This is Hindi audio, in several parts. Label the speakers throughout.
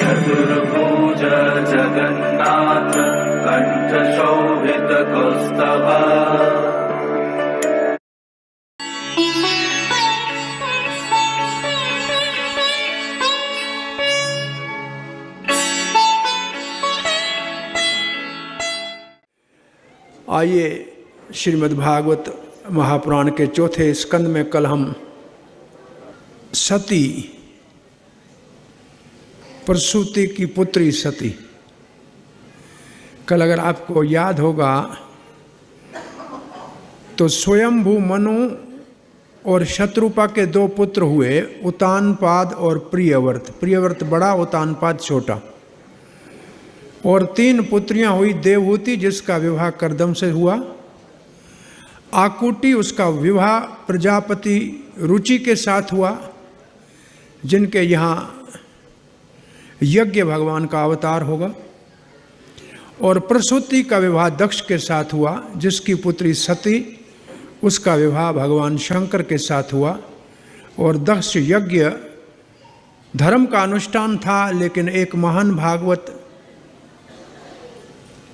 Speaker 1: चतुर्भुज जगन्नाथ कंठ शोभित कौस्तुभा।
Speaker 2: आइए श्रीमद्भागवत महापुराण के चौथे स्कंद में कल हम सती, प्रसूति की पुत्री सती, कल अगर आपको याद होगा तो स्वयंभू मनु और शत्रुपा के दो पुत्र हुए, उतानपाद और प्रियव्रत। प्रियव्रत बड़ा, उतानपाद छोटा। और 3 पुत्रियां हुई। देवहूति जिसका विवाह करदम से हुआ, आकुटी उसका विवाह प्रजापति रुचि के साथ हुआ, जिनके यहाँ यज्ञ भगवान का अवतार होगा। और प्रसूति का विवाह दक्ष के साथ हुआ, जिसकी पुत्री सती, उसका विवाह भगवान शंकर के साथ हुआ। और दक्ष यज्ञ धर्म का अनुष्ठान था, लेकिन एक महान भागवत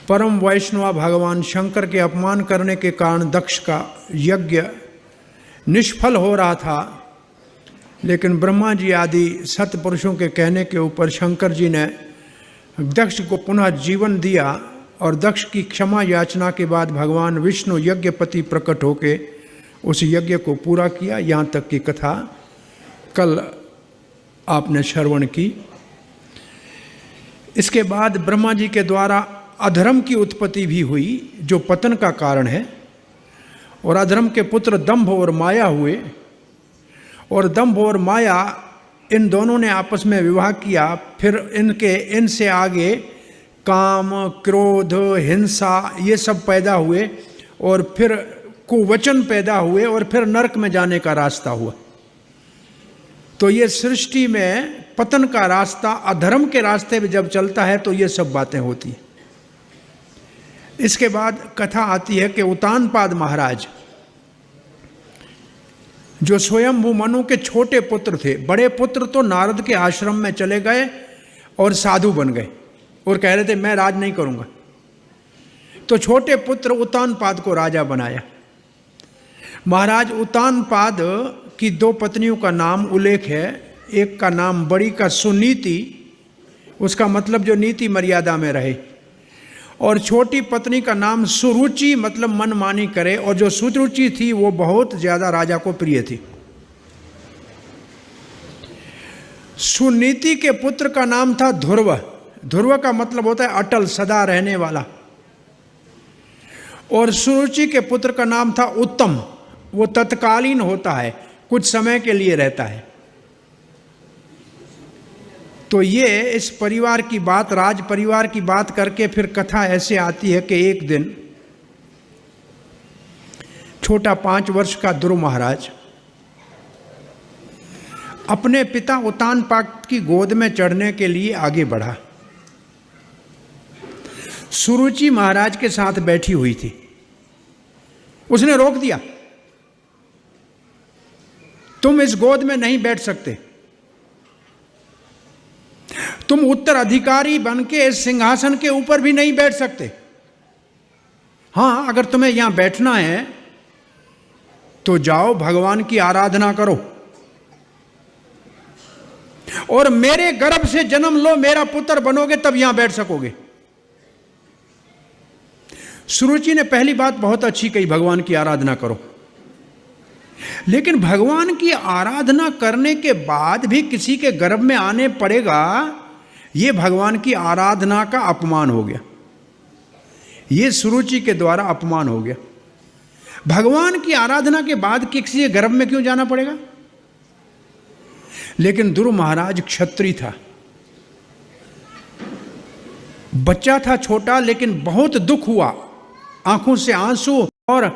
Speaker 2: परम वैष्णव भगवान शंकर के अपमान करने के कारण दक्ष का यज्ञ निष्फल हो रहा था। लेकिन ब्रह्मा जी आदि सतपुरुषों के कहने के ऊपर शंकर जी ने दक्ष को पुनः जीवन दिया। और दक्ष की क्षमा याचना के बाद भगवान विष्णु यज्ञपति प्रकट होके उस यज्ञ को पूरा किया। यहाँ तक की कथा कल आपने श्रवण की। इसके बाद ब्रह्मा जी के द्वारा अधर्म की उत्पत्ति भी हुई, जो पतन का कारण है। और अधर्म के पुत्र दंभ और माया हुए। और दंभ और माया इन दोनों ने आपस में विवाह किया। फिर इनसे आगे काम, क्रोध, हिंसा ये सब पैदा हुए। और फिर कुवचन पैदा हुए। और फिर नरक में जाने का रास्ता हुआ। तो ये सृष्टि में पतन का रास्ता अधर्म के रास्ते में जब चलता है तो ये सब बातें होती हैं। इसके बाद कथा आती है कि उतानपाद महाराज, जो स्वयंभू मनु के छोटे पुत्र थे, बड़े पुत्र तो नारद के आश्रम में चले गए और साधु बन गए और कह रहे थे मैं राज नहीं करूंगा। तो छोटे पुत्र उतानपाद को राजा बनाया। महाराज उतानपाद की 2 पत्नियों का नाम उल्लेख है। एक का नाम बड़ी का सुनीति, उसका मतलब जो नीति मर्यादा में रहे। और छोटी पत्नी का नाम सुरुचि, मतलब मनमानी करे। और जो सुरुचि थी वो बहुत ज्यादा राजा को प्रिय थी। सुनीति के पुत्र का नाम था ध्रुव। ध्रुव का मतलब होता है अटल, सदा रहने वाला। और सुरुचि के पुत्र का नाम था उत्तम। वो तत्कालीन होता है, कुछ समय के लिए रहता है। तो ये इस परिवार की बात, राज परिवार की बात करके फिर कथा ऐसे आती है कि एक दिन छोटा 5 वर्ष का ध्रुव महाराज अपने पिता उतानपाद की गोद में चढ़ने के लिए आगे बढ़ा। सुरुचि महाराज के साथ बैठी हुई थी। उसने रोक दिया, तुम इस गोद में नहीं बैठ सकते। तुम उत्तराधिकारी बन के इस सिंहासन के ऊपर भी नहीं बैठ सकते। हाँ, अगर तुम्हें यहां बैठना है तो जाओ भगवान की आराधना करो और मेरे गर्भ से जन्म लो, मेरा पुत्र बनोगे तब यहां बैठ सकोगे। सुरुचि ने पहली बात बहुत अच्छी कही, भगवान की आराधना करो। लेकिन भगवान की आराधना करने के बाद भी किसी के गर्भ में आने पड़ेगा, ये भगवान की आराधना का अपमान हो गया। ये सुरुचि के द्वारा अपमान हो गया। भगवान की आराधना के बाद किसी के गर्भ में क्यों जाना पड़ेगा? लेकिन ध्रुव महाराज क्षत्रिय था, बच्चा था छोटा, लेकिन बहुत दुख हुआ। आंखों से आंसू और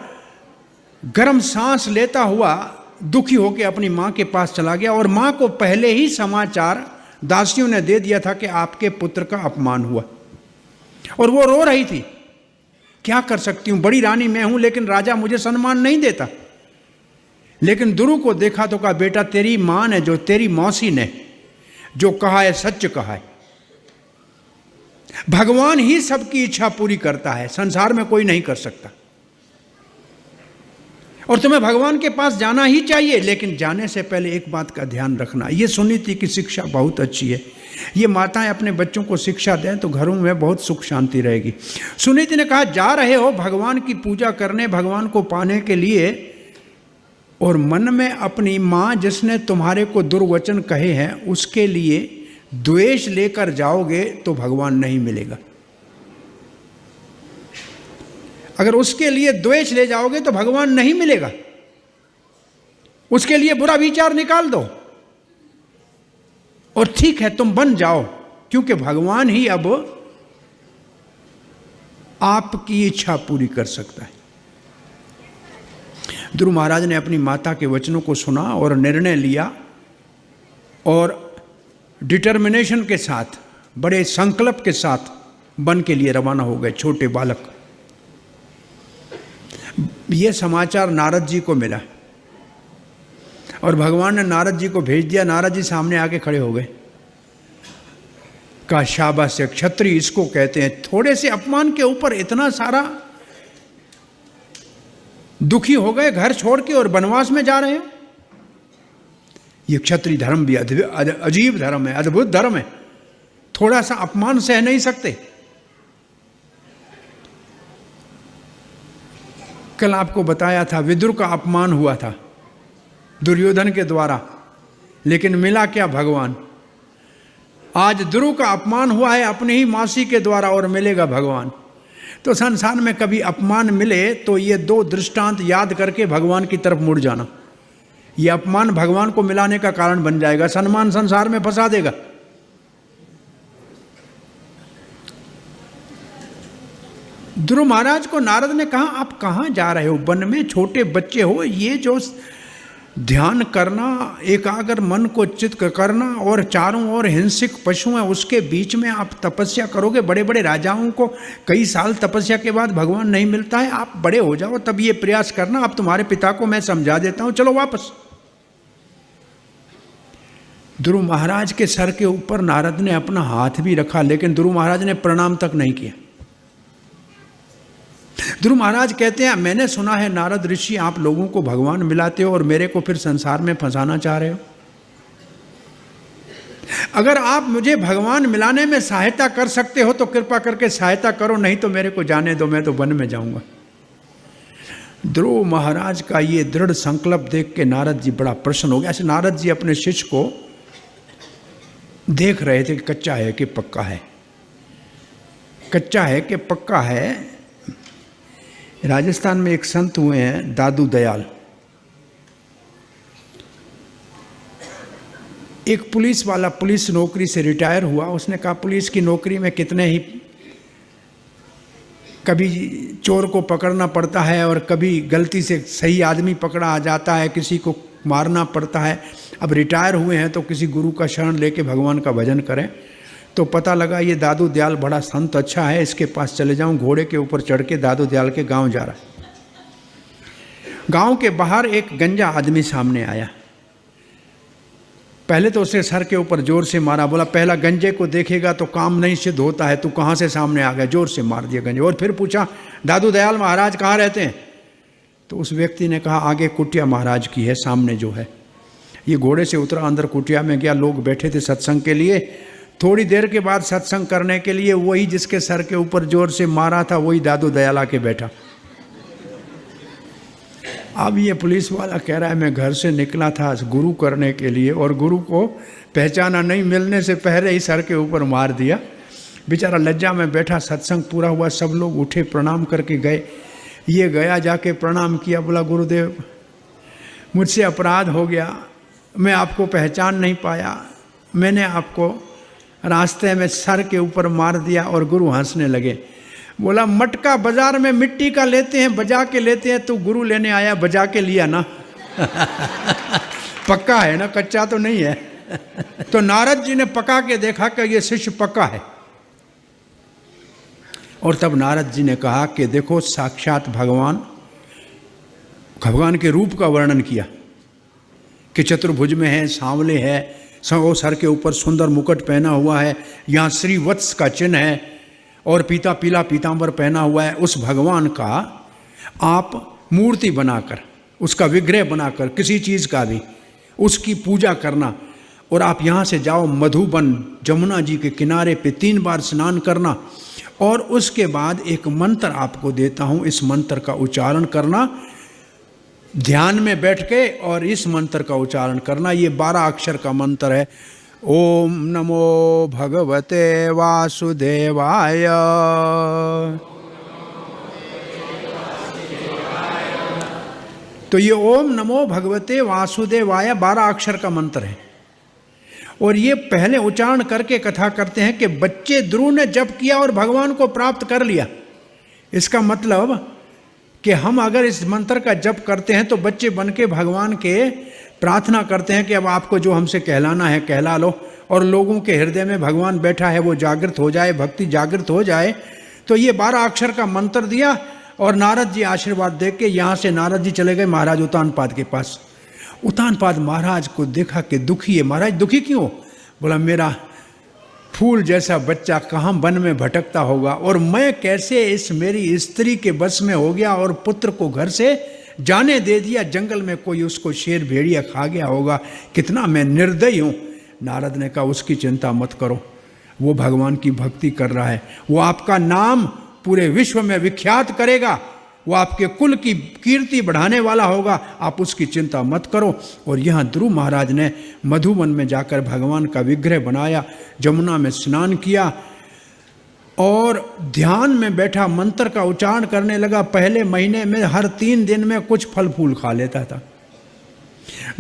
Speaker 2: गर्म सांस लेता हुआ दुखी होकर अपनी मां के पास चला गया। और मां को पहले ही समाचार दासियों ने दे दिया था कि आपके पुत्र का अपमान हुआ। और वो रो रही थी, क्या कर सकती हूं, बड़ी रानी मैं हूं, लेकिन राजा मुझे सम्मान नहीं देता। लेकिन ध्रुव को देखा तो कहा, बेटा तेरी मां ने, जो तेरी मौसी ने जो कहा है सच कहा है। भगवान ही सबकी इच्छा पूरी करता है, संसार में कोई नहीं कर सकता। और तुम्हें भगवान के पास जाना ही चाहिए, लेकिन जाने से पहले एक बात का ध्यान रखना। ये सुनीति की शिक्षा बहुत अच्छी है, ये माताएं अपने बच्चों को शिक्षा दें तो घरों में बहुत सुख शांति रहेगी। सुनीति ने कहा, जा रहे हो भगवान की पूजा करने, भगवान को पाने के लिए, और मन में अपनी माँ जिसने तुम्हारे को दुर्वचन कहे हैं उसके लिए द्वेष लेकर जाओगे तो भगवान नहीं मिलेगा। अगर उसके लिए द्वेष ले जाओगे तो भगवान नहीं मिलेगा। उसके लिए बुरा विचार निकाल दो और ठीक है तुम बन जाओ, क्योंकि भगवान ही अब आपकी इच्छा पूरी कर सकता है। ध्रुव महाराज ने अपनी माता के वचनों को सुना और निर्णय लिया और डिटर्मिनेशन के साथ, बड़े संकल्प के साथ वन के लिए रवाना हो गए। छोटे बालक, यह समाचार नारद जी को मिला और भगवान ने नारद जी को भेज दिया। नारद जी सामने आके खड़े हो गए, कहा शाबाश क्षत्रिय इसको कहते हैं। थोड़े से अपमान के ऊपर इतना सारा दुखी हो गए, घर छोड़ के और वनवास में जा रहे हो। ये क्षत्रिय धर्म भी अजीब धर्म है, अद्भुत धर्म है, थोड़ा सा अपमान सह नहीं सकते। कल आपको बताया था विदुर का अपमान हुआ था दुर्योधन के द्वारा, लेकिन मिला क्या? भगवान। आज ध्रुव का अपमान हुआ है अपने ही मासी के द्वारा और मिलेगा भगवान। तो संसार में कभी अपमान मिले तो ये दो दृष्टांत याद करके भगवान की तरफ मुड़ जाना। ये अपमान भगवान को मिलाने का कारण बन जाएगा, सम्मान संसार में फंसा देगा। ध्रुव महाराज को नारद ने कहा, आप कहाँ जा रहे हो? वन में छोटे बच्चे हो, ये जो ध्यान करना, एकाग्र मन को चित्त करना और चारों ओर हिंसक पशु हैं उसके बीच में आप तपस्या करोगे? बड़े बड़े राजाओं को कई साल तपस्या के बाद भगवान नहीं मिलता है। आप बड़े हो जाओ तब ये प्रयास करना। अब तुम्हारे पिता को मैं समझा देता हूं, चलो वापस। ध्रुव महाराज के सर के ऊपर नारद ने अपना हाथ भी रखा, लेकिन ध्रुव महाराज ने प्रणाम तक नहीं किया। ध्रुव महाराज कहते हैं, मैंने सुना है नारद ऋषि आप लोगों को भगवान मिलाते हो और मेरे को फिर संसार में फंसाना चाह रहे हो। अगर आप मुझे भगवान मिलाने में सहायता कर सकते हो तो कृपा करके सहायता करो, नहीं तो मेरे को जाने दो, मैं तो वन में जाऊंगा। ध्रुव महाराज का ये दृढ़ संकल्प देख के नारद जी बड़ा प्रसन्न हो गया। ऐसे नारद जी अपने शिष्य को देख रहे थे कि कच्चा है कि पक्का है, कच्चा है कि पक्का है। राजस्थान में एक संत हुए हैं दादू दयाल, एक पुलिस वाला पुलिस नौकरी से रिटायर हुआ। उसने कहा पुलिस की नौकरी में कितने ही कभी चोर को पकड़ना पड़ता है और कभी गलती से सही आदमी पकड़ा आ जाता है, किसी को मारना पड़ता है। अब रिटायर हुए हैं तो किसी गुरु का शरण लेके भगवान का भजन करें। तो पता लगा ये दादू दयाल बड़ा संत अच्छा है, इसके पास चले जाऊं। घोड़े के ऊपर चढ़ के दादू दयाल के गांव जा रहा है। गांव के बाहर एक गंजा आदमी सामने आया। पहले तो उसे सर के ऊपर जोर से मारा, बोला पहला गंजे को देखेगा तो काम नहीं सिद्ध होता है, तू कहाँ से सामने आ गया? जोर से मार दिया गंजे। और फिर पूछा दादू दयाल महाराज कहाँ रहते हैं? तो उस व्यक्ति ने कहा आगे कुटिया महाराज की है, सामने जो है। ये घोड़े से उतरा, अंदर कुटिया में गया। लोग बैठे थे सत्संग के लिए। थोड़ी देर के बाद सत्संग करने के लिए वही जिसके सर के ऊपर जोर से मारा था वही दादू दयाल आके बैठा। अब ये पुलिस वाला कह रहा है मैं घर से निकला था गुरु करने के लिए और गुरु को पहचाना नहीं, मिलने से पहले ही सर के ऊपर मार दिया। बेचारा लज्जा में बैठा। सत्संग पूरा हुआ, सब लोग उठे, प्रणाम करके गए। ये गया, जाके प्रणाम किया, बोला गुरुदेव मुझसे अपराध हो गया, मैं आपको पहचान नहीं पाया, मैंने आपको रास्ते में सर के ऊपर मार दिया। और गुरु हंसने लगे। बोला मटका बाजार में मिट्टी का लेते हैं, बजा के लेते हैं, तू गुरु लेने आया, बजा के लिया ना। पक्का है ना, कच्चा तो नहीं है। तो नारद जी ने पका के देखा कि ये शिष्य पक्का है। और तब नारद जी ने कहा कि देखो साक्षात भगवान के रूप का वर्णन किया कि चतुर्भुज में है, सांवले है, सर के ऊपर सुंदर मुकुट पहना हुआ है, यहाँ श्रीवत्स का चिन्ह है, और पीला पीतांबर पहना हुआ है, उस भगवान का आप मूर्ति बनाकर, उसका विग्रह बनाकर, किसी चीज़ का भी उसकी पूजा करना, और आप यहाँ से जाओ मधुबन, जमुना जी के किनारे पे 3 बार स्नान करना, और उसके बाद एक मंत्र आपको देता हूँ, इस मंत्र का उच्चारण करना ध्यान में बैठ के, और इस मंत्र का उच्चारण करना। ये 12 अक्षर का मंत्र है। ओम नमो भगवते वासुदेवाय। तो ये ओम नमो भगवते वासुदेवाय 12 अक्षर का मंत्र है, और ये पहले उच्चारण करके कथा करते हैं कि बच्चे ध्रुव ने जप किया और भगवान को प्राप्त कर लिया। इसका मतलब कि हम अगर इस मंत्र का जप करते हैं तो बच्चे बन के भगवान के प्रार्थना करते हैं कि अब आपको जो हमसे कहलाना है कहला लो, और लोगों के हृदय में भगवान बैठा है वो जागृत हो जाए, भक्ति जागृत हो जाए। तो ये 12 अक्षर का मंत्र दिया, और नारद जी आशीर्वाद दे के यहाँ से नारद जी चले गए महाराज उतानपाद के पास। उतानपाद महाराज को देखा कि दुखी है। महाराज दुखी क्यों? बोला मेरा फूल जैसा बच्चा कहाँ वन में भटकता होगा, और मैं कैसे इस मेरी स्त्री के बस में हो गया, और पुत्र को घर से जाने दे दिया, जंगल में कोई उसको शेर भेड़िया खा गया होगा, कितना मैं निर्दयी हूँ। नारद ने कहा उसकी चिंता मत करो, वो भगवान की भक्ति कर रहा है, वो आपका नाम पूरे विश्व में विख्यात करेगा, वो आपके कुल की कीर्ति बढ़ाने वाला होगा, आप उसकी चिंता मत करो। और यहाँ ध्रुव महाराज ने मधुबन में जाकर भगवान का विग्रह बनाया, जमुना में स्नान किया, और ध्यान में बैठा मंत्र का उच्चारण करने लगा। पहले महीने में हर 3 दिन में कुछ फल फूल खा लेता था,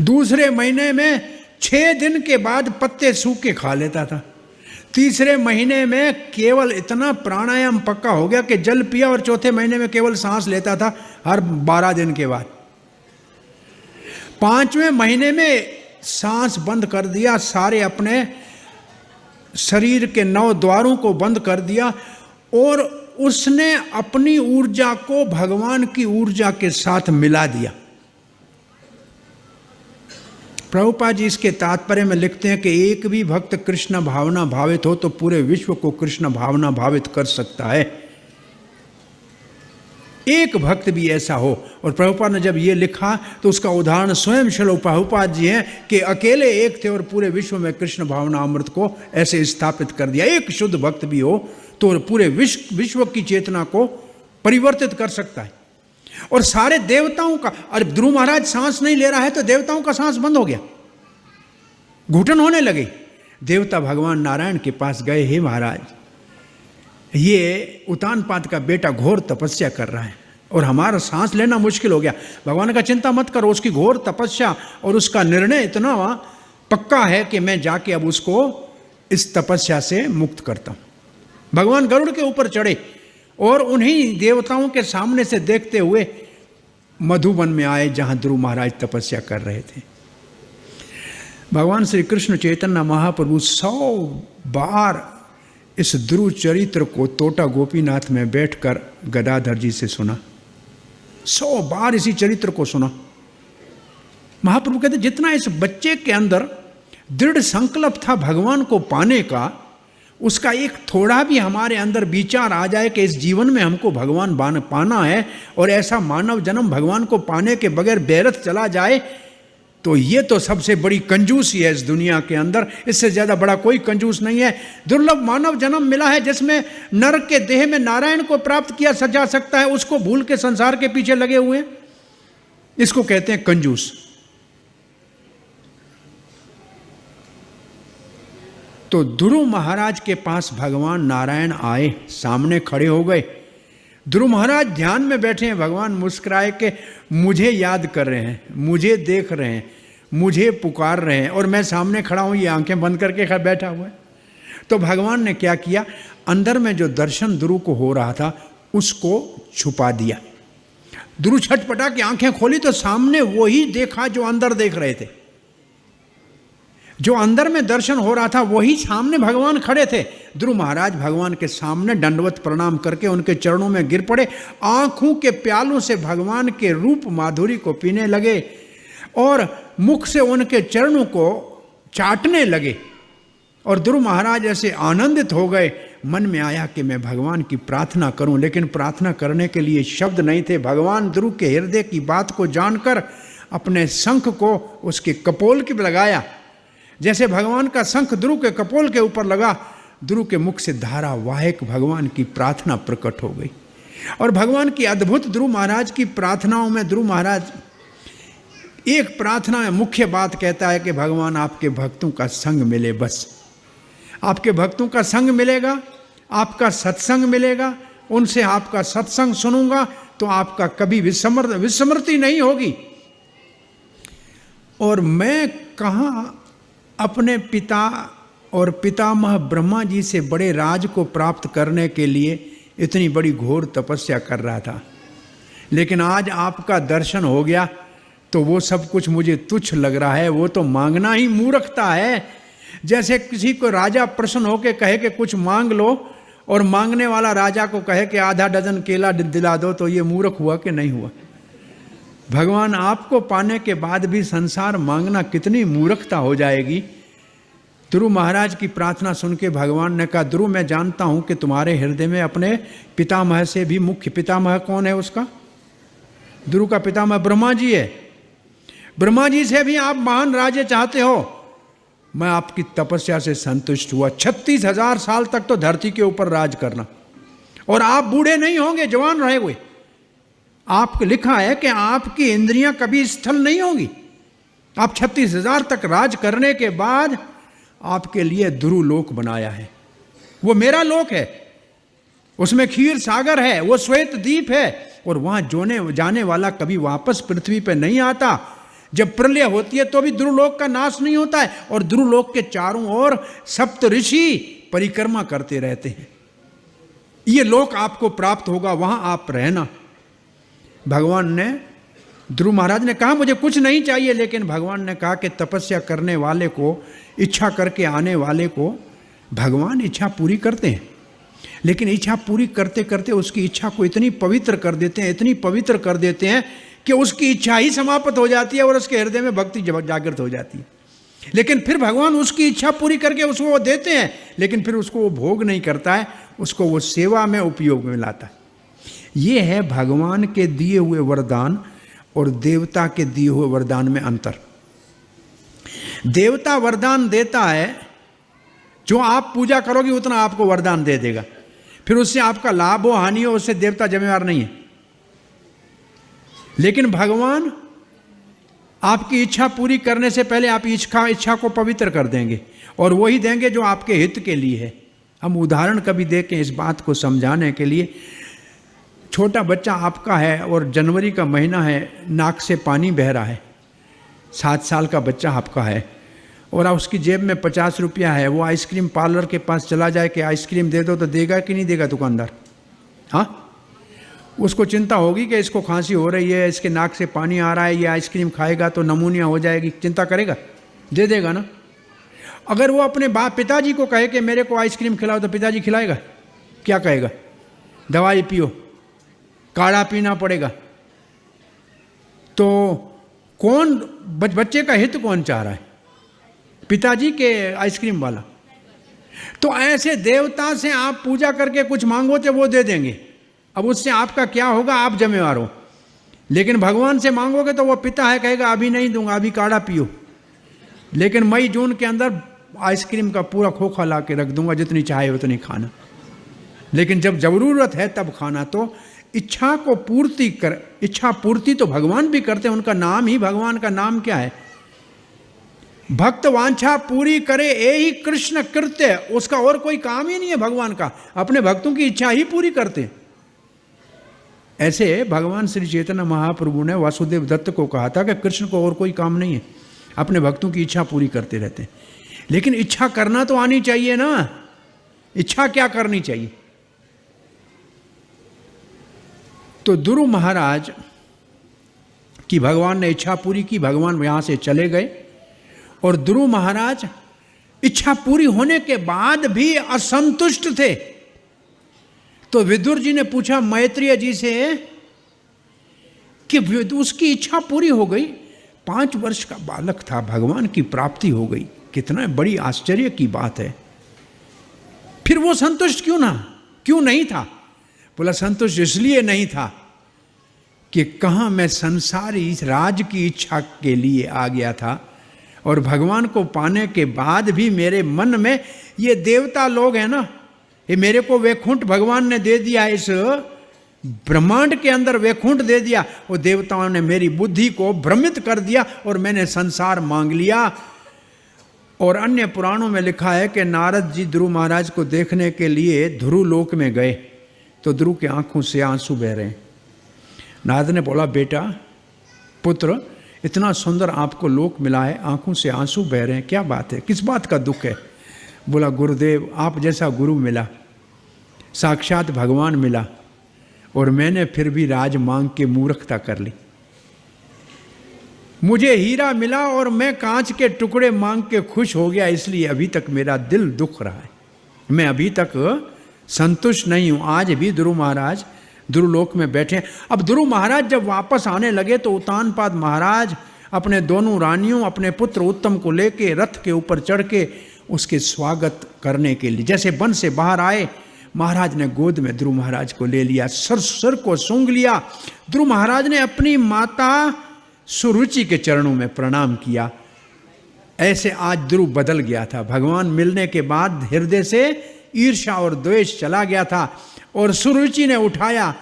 Speaker 2: दूसरे महीने में 6 दिन के बाद पत्ते सूखे खा लेता था, तीसरे महीने में केवल इतना प्राणायाम पक्का हो गया कि जल पिया, और चौथे महीने में केवल सांस लेता था हर 12 दिन के बाद। 5वें महीने में सांस बंद कर दिया, सारे अपने शरीर के 9 द्वारों को बंद कर दिया, और उसने अपनी ऊर्जा को भगवान की ऊर्जा के साथ मिला दिया। प्रभुपाद जी इसके तात्पर्य में लिखते हैं कि एक भी भक्त कृष्ण भावना भावित हो तो पूरे विश्व को कृष्ण भावना भावित कर सकता है, एक भक्त भी ऐसा हो। और प्रभुपाद ने जब ये लिखा तो उसका उदाहरण स्वयं श्रील प्रभुपाद जी हैं कि अकेले एक थे और पूरे विश्व में कृष्ण भावना अमृत को ऐसे स्थापित कर दिया। एक शुद्ध भक्त भी हो तो पूरे विश्व की चेतना को परिवर्तित कर सकता है। और सारे देवताओं का, अरे ध्रुव महाराज सांस नहीं ले रहा है तो देवताओं का सांस बंद हो गया, घुटन होने लगे। देवता भगवान नारायण के पास गए, हे महाराज ये उतानपाद का बेटा घोर तपस्या कर रहा है और हमारा सांस लेना मुश्किल हो गया। भगवान का चिंता मत करो, उसकी घोर तपस्या और उसका निर्णय इतना पक्का है कि मैं जाके अब उसको इस तपस्या से मुक्त करता हूं। भगवान गरुड़ के ऊपर चढ़े और उन्हीं देवताओं के सामने से देखते हुए मधुबन में आए जहां ध्रुव महाराज तपस्या कर रहे थे। भगवान श्री कृष्ण चैतन्य महाप्रभु 100 बार इस ध्रुव चरित्र को तोटा गोपीनाथ में बैठकर गदाधर जी से सुना, 100 बार इसी चरित्र को सुना। महाप्रभु कहते जितना इस बच्चे के अंदर दृढ़ संकल्प था भगवान को पाने का, उसका एक थोड़ा भी हमारे अंदर विचार आ जाए कि इस जीवन में हमको भगवान पाना है और ऐसा मानव जन्म भगवान को पाने के बगैर बेरथ चला जाए, तो ये तो सबसे बड़ी कंजूसी है इस दुनिया के अंदर। इससे ज़्यादा बड़ा कोई कंजूस नहीं है। दुर्लभ मानव जन्म मिला है जिसमें नर के देह में नारायण को प्राप्त किया जा सकता है, उसको भूल के संसार के पीछे लगे हुए हैं। इसको कहते हैं कंजूस। तो ध्रुव महाराज के पास भगवान नारायण आए, सामने खड़े हो गए। ध्रुव महाराज ध्यान में बैठे हैं, भगवान मुस्कुराए के मुझे याद कर रहे हैं, मुझे देख रहे हैं, मुझे पुकार रहे हैं और मैं सामने खड़ा हूँ, ये आंखें बंद करके बैठा हुआ है। तो भगवान ने क्या किया, अंदर में जो दर्शन ध्रुव को हो रहा था उसको छुपा दिया। ध्रुव छटपटा के आंखें खोली तो सामने वही देखा जो अंदर देख रहे थे। जो अंदर में दर्शन हो रहा था वही सामने भगवान खड़े थे। ध्रुव महाराज भगवान के सामने दंडवत प्रणाम करके उनके चरणों में गिर पड़े, आंखों के प्यालों से भगवान के रूप माधुरी को पीने लगे और मुख से उनके चरणों को चाटने लगे। और ध्रुव महाराज ऐसे आनंदित हो गए, मन में आया कि मैं भगवान की प्रार्थना करूं, लेकिन प्रार्थना करने के लिए शब्द नहीं थे। भगवान ध्रुव के हृदय की बात को जानकर अपने शंख को उसके कपोल की लगाया। जैसे भगवान का शंख ध्रुव के कपोल के ऊपर लगा, ध्रुव के मुख से धारावाहिक भगवान की प्रार्थना प्रकट हो गई। और भगवान की अद्भुत ध्रुव महाराज की प्रार्थनाओं में ध्रुव महाराज एक प्रार्थना में मुख्य बात कहता है कि भगवान आपके भक्तों का संग मिले, बस आपके भक्तों का संग मिलेगा, आपका सत्संग मिलेगा, उनसे आपका सत्संग सुनूंगा तो आपका कभी विस्मृति नहीं होगी। और मैं कहाँ अपने पिता और पितामह ब्रह्मा जी से बड़े राज को प्राप्त करने के लिए इतनी बड़ी घोर तपस्या कर रहा था, लेकिन आज आपका दर्शन हो गया तो वो सब कुछ मुझे तुच्छ लग रहा है। वो तो मांगना ही मूर्खता है। जैसे किसी को राजा प्रसन्न होकर कहे कि कुछ मांग लो और मांगने वाला राजा को कहे कि आधा डजन केला दिला दो, तो ये मूर्ख हुआ कि नहीं हुआ? भगवान आपको पाने के बाद भी संसार मांगना कितनी मूर्खता हो जाएगी। ध्रुव महाराज की प्रार्थना सुन के भगवान ने कहा, ध्रुव मैं जानता हूं कि तुम्हारे हृदय में अपने पितामह से भी मुख्य, पितामह कौन है उसका? ध्रुव का पितामह ब्रह्मा जी है। ब्रह्मा जी से भी आप महान राज्य चाहते हो। मैं आपकी तपस्या से संतुष्ट हुआ। 36,000 साल तक तो धरती के ऊपर राज करना, और आप बूढ़े नहीं होंगे, जवान रहे हुए। आपको लिखा है कि आपकी इंद्रियां कभी स्थल नहीं होंगी। आप 36,000 तक राज करने के बाद आपके लिए ध्रुव लोक बनाया है। वो मेरा लोक है, उसमें क्षीर सागर है, वो श्वेत द्वीप है, और वहां जाने वाला कभी वापस पृथ्वी पर नहीं आता। जब प्रलय होती है तो भी ध्रुवलोक का नाश नहीं होता है, और ध्रुवलोक के चारों ओर सप्त ऋषि परिक्रमा करते रहते हैं। ये लोक आपको प्राप्त होगा, वहां आप रहना। भगवान ने, ध्रुव महाराज ने कहा मुझे कुछ नहीं चाहिए, लेकिन भगवान ने कहा कि तपस्या करने वाले को, इच्छा करके आने वाले को भगवान इच्छा पूरी करते हैं, लेकिन इच्छा पूरी करते करते उसकी इच्छा को इतनी पवित्र कर देते हैं, इतनी पवित्र कर देते हैं कि उसकी इच्छा ही समाप्त हो जाती है और उसके हृदय में भक्ति जागृत हो जाती है। लेकिन फिर भगवान उसकी इच्छा पूरी करके उसको वो देते हैं, लेकिन फिर उसको वो भोग नहीं करता है, उसको वो सेवा में उपयोग में लाता है। ये है भगवान के दिए हुए वरदान और देवता के दिए हुए वरदान में अंतर। देवता वरदान देता है, जो आप पूजा करोगे उतना आपको वरदान दे देगा, फिर उससे आपका लाभ हो हानि हो उससे देवता जिम्मेवार नहीं है। लेकिन भगवान आपकी इच्छा पूरी करने से पहले आप इच्छा को पवित्र कर देंगे, और वही देंगे जो आपके हित के लिए है। हम उदाहरण कभी देखें इस बात को समझाने के लिए। छोटा बच्चा आपका है और जनवरी का महीना है, नाक से पानी बह रहा है, 7 साल का बच्चा आपका है, और उसकी जेब में 50 रुपया है। वो आइसक्रीम पार्लर के पास चला जाए कि आइसक्रीम दे दो, तो देगा कि नहीं देगा दुकानदार? हाँ, उसको चिंता होगी कि इसको खांसी हो रही है, इसके नाक से पानी आ रहा है, ये आइसक्रीम खाएगा तो नमूनिया हो जाएगी, चिंता करेगा? दे देगा ना। अगर वो अपने पिताजी को कहे कि मेरे को आइसक्रीम खिलाओ, तो पिताजी खिलाएगा? क्या कहेगा? दवाई पियो, काढ़ा पीना पड़ेगा। तो कौन बच्चे का हित कौन चाह रहा है? पिताजी के आइसक्रीम वाला? तो ऐसे देवता से आप पूजा करके कुछ मांगो तो वो दे देंगे, अब उससे आपका क्या होगा? आप जिम्मेवार हो। लेकिन भगवान से मांगोगे तो वो पिता है, कहेगा अभी नहीं दूंगा, अभी काढ़ा पियो, लेकिन मई जून के अंदर आइसक्रीम का पूरा खोखा ला के रख दूंगा, जितनी चाहे उतनी खाना, लेकिन जब जरूरत है तब खाना। तो इच्छा को पूर्ति कर, इच्छा पूर्ति तो भगवान भी करते हैं, उनका नाम ही, भगवान का नाम क्या है? भक्त वांछा पूरी करे यही कृष्ण कृत्य। उसका और कोई काम ही नहीं है भगवान का, अपने भक्तों की इच्छा ही पूरी करते हैं। ऐसे भगवान श्री चैतन्य महाप्रभु ने वासुदेव दत्त को कहा था कि कृष्ण को और कोई काम नहीं है, अपने भक्तों की इच्छा पूरी करते रहते हैं। लेकिन इच्छा करना तो आनी चाहिए ना। इच्छा क्या करनी चाहिए? तो ध्रुव महाराज की भगवान ने इच्छा पूरी की, भगवान यहां से चले गए, और ध्रुव महाराज इच्छा पूरी होने के बाद भी असंतुष्ट थे। तो विदुर जी ने पूछा मैत्रेय जी से कि उसकी इच्छा पूरी हो गई, 5 वर्ष का बालक था, भगवान की प्राप्ति हो गई, कितना बड़ी आश्चर्य की बात है। फिर वो संतुष्ट क्यों नहीं था? बोला संतुष्ट इसलिए नहीं था कि कहाँ मैं संसारी राज की इच्छा के लिए आ गया था, और भगवान को पाने के बाद भी मेरे मन में ये देवता लोग हैं ना, ये मेरे को वैकुंठ भगवान ने दे दिया, इस ब्रह्मांड के अंदर वैकुंठ दे दिया। वो देवताओं ने मेरी बुद्धि को भ्रमित कर दिया और मैंने संसार मांग लिया। और अन्य पुराणों में लिखा है कि नारद जी ध्रुव महाराज को देखने के लिए ध्रुव लोक में गए तो ध्रुव की आंखों से आंसू बह रहे हैं। नारद ने बोला बेटा पुत्र, इतना सुंदर आपको लोक मिला है, आंखों से आंसू बह रहे हैं, क्या बात है, किस बात का दुख है? बोला गुरुदेव, आप जैसा गुरु मिला, साक्षात भगवान मिला, और मैंने फिर भी राज मांग के मूर्खता कर ली। मुझे हीरा मिला और मैं कांच के टुकड़े मांग के खुश हो गया, इसलिए अभी तक मेरा दिल दुख रहा है, मैं अभी तक संतुष्ट नहीं हूं। आज भी ध्रुव महाराज ध्रुवलोक में बैठे हैं। अब ध्रुव महाराज जब वापस आने लगे तो उत्तानपाद महाराज अपने दोनों रानियों, अपने पुत्र उत्तम को लेके रथ के ऊपर चढ़ के उसके स्वागत करने के लिए जैसे वन से बाहर आए, महाराज ने गोद में ध्रुव महाराज को ले लिया, सर को सूंघ लिया। ध्रुव महाराज ने अपनी माता सुरुचि के चरणों में प्रणाम किया। ऐसे आज ध्रुव बदल गया था। भगवान मिलने के बाद हृदय से ईर्ष्या और द्वेष चला गया था, और सुरुचि ने उठाया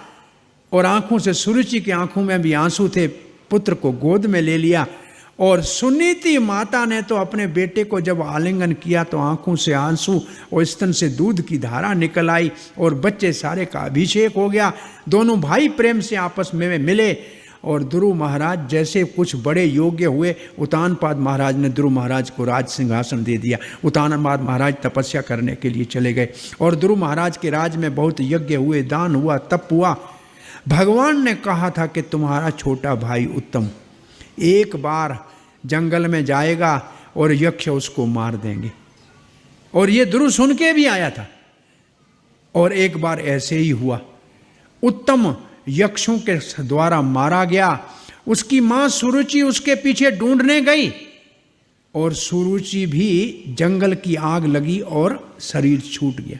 Speaker 2: और आंखों से, सुरुचि की आंखों में भी आंसू थे, पुत्र को गोद में ले लिया। और सुनीति माता ने तो अपने बेटे को जब आलिंगन किया तो आंखों से आंसू और स्तन से दूध की धारा निकल आई, और बच्चे सारे का अभिषेक हो गया। दोनों भाई प्रेम से आपस में मिले, और ध्रुव महाराज जैसे कुछ बड़े योग्य हुए, उत्तानपाद महाराज ने ध्रुव महाराज को राज सिंहासन दे दिया। उत्तानपाद महाराज तपस्या करने के लिए चले गए, और ध्रुव महाराज के राज में बहुत यज्ञ हुए, दान हुआ, तप हुआ। भगवान ने कहा था कि तुम्हारा छोटा भाई उत्तम एक बार जंगल में जाएगा और यक्ष उसको मार देंगे, और ये ध्रुव सुन के भी आया था। और एक बार ऐसे ही हुआ, उत्तम यक्षों के द्वारा मारा गया। उसकी मां सुरुचि उसके पीछे ढूंढने गई, और सुरुचि भी जंगल की आग लगी और शरीर छूट गया।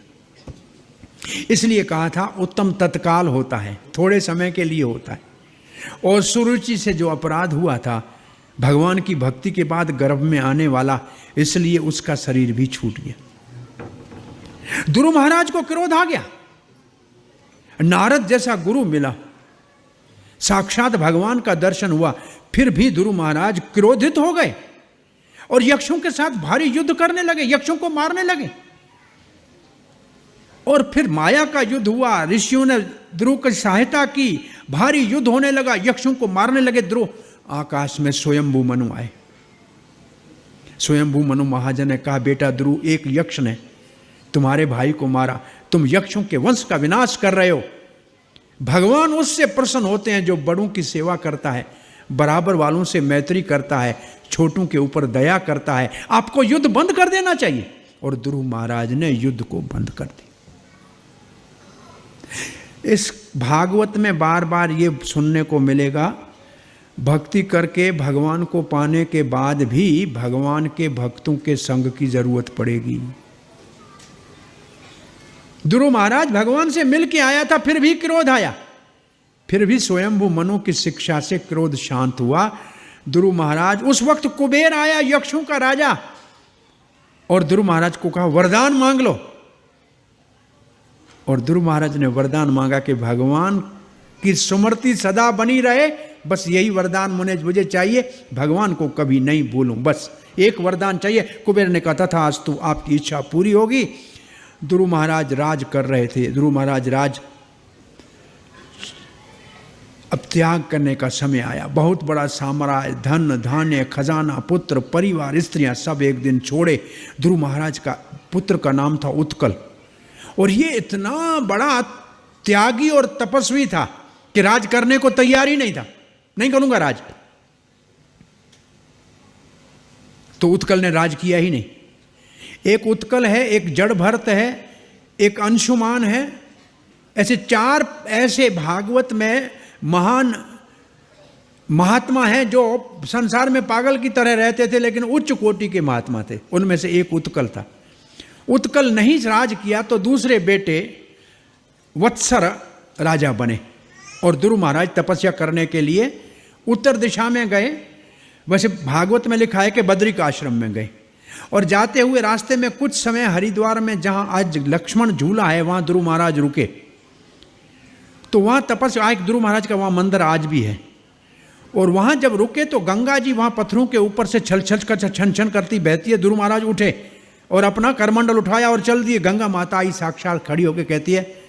Speaker 2: इसलिए कहा था उत्तम तत्काल होता है, थोड़े समय के लिए होता है। और सुरुचि से जो अपराध हुआ था, भगवान की भक्ति के बाद गर्भ में आने वाला, इसलिए उसका शरीर भी छूट गया। ध्रुव महाराज को क्रोध आ गया। नारद जैसा गुरु मिला, साक्षात भगवान का दर्शन हुआ, फिर भी ध्रुव महाराज क्रोधित हो गए और यक्षों के साथ भारी युद्ध करने लगे, यक्षों को मारने लगे। और फिर माया का युद्ध हुआ, ऋषियों ने ध्रुव की सहायता की, भारी युद्ध होने लगा, यक्षों को मारने लगे ध्रुव। आकाश में स्वयंभू मनु आए। स्वयंभू मनु महाजन ने कहा बेटा ध्रुव, एक यक्ष ने तुम्हारे भाई को मारा, तुम यक्षों के वंश का विनाश कर रहे हो। भगवान उससे प्रसन्न होते हैं जो बड़ों की सेवा करता है, बराबर वालों से मैत्री करता है, छोटों के ऊपर दया करता है। आपको युद्ध बंद कर देना चाहिए। और ध्रुव महाराज ने युद्ध को बंद कर दिया। इस भागवत में बार बार ये सुनने को मिलेगा, भक्ति करके भगवान को पाने के बाद भी भगवान के भक्तों के संग की जरूरत पड़ेगी। ध्रुव महाराज भगवान से मिल के आया था, फिर भी क्रोध आया। फिर भी स्वयंभू मनु की शिक्षा से क्रोध शांत हुआ। ध्रुव महाराज, उस वक्त कुबेर आया, यक्षों का राजा, और ध्रुव महाराज को कहा वरदान मांग लो। और ध्रुव महाराज ने वरदान मांगा कि भगवान की स्मृति सदा बनी रहे, बस यही वरदान मुझे चाहिए, भगवान को कभी नहीं भूलूं, बस एक वरदान चाहिए। कुबेर ने कहा था आज तो आपकी इच्छा पूरी होगी। ध्रुव महाराज राज कर रहे थे। ध्रुव महाराज राज अब त्याग करने का समय आया। बहुत बड़ा साम्राज्य, धन धान्य, खजाना, पुत्र, परिवार, स्त्रियां सब एक दिन छोड़े। ध्रुव महाराज का पुत्र का नाम था उत्कल, और ये इतना बड़ा त्यागी और तपस्वी था कि राज करने को तैयार ही नहीं था, नहीं करूंगा राज। तो उत्कल ने राज किया ही नहीं। एक उत्कल है, एक जड़ भरत है, एक अंशुमान है। ऐसे चार ऐसे भागवत में महान महात्मा हैं जो संसार में पागल की तरह रहते थे, लेकिन उच्च कोटि के महात्मा थे। उनमें से एक उत्कल था। उत्कल नहीं राज किया तो दूसरे बेटे वत्सर राजा बने और ध्रुव महाराज तपस्या करने के लिए उत्तर दिशा में गए। वैसे भागवत में लिखा है कि बद्रिक आश्रम में गए और जाते हुए रास्ते में कुछ समय हरिद्वार में जहां आज लक्ष्मण झूला है वहां ध्रुव महाराज रुके। तो वहां तपस्या, एक ध्रुव महाराज का वहां मंदिर आज भी है। और वहां जब रुके तो गंगा जी वहां पत्थरों के ऊपर से छल छल कर छन छन करती बहती है। ध्रुव महाराज उठे और अपना करमंडल उठाया और चल दिए। गंगा माता आई साक्षात खड़ी होकर कहती है,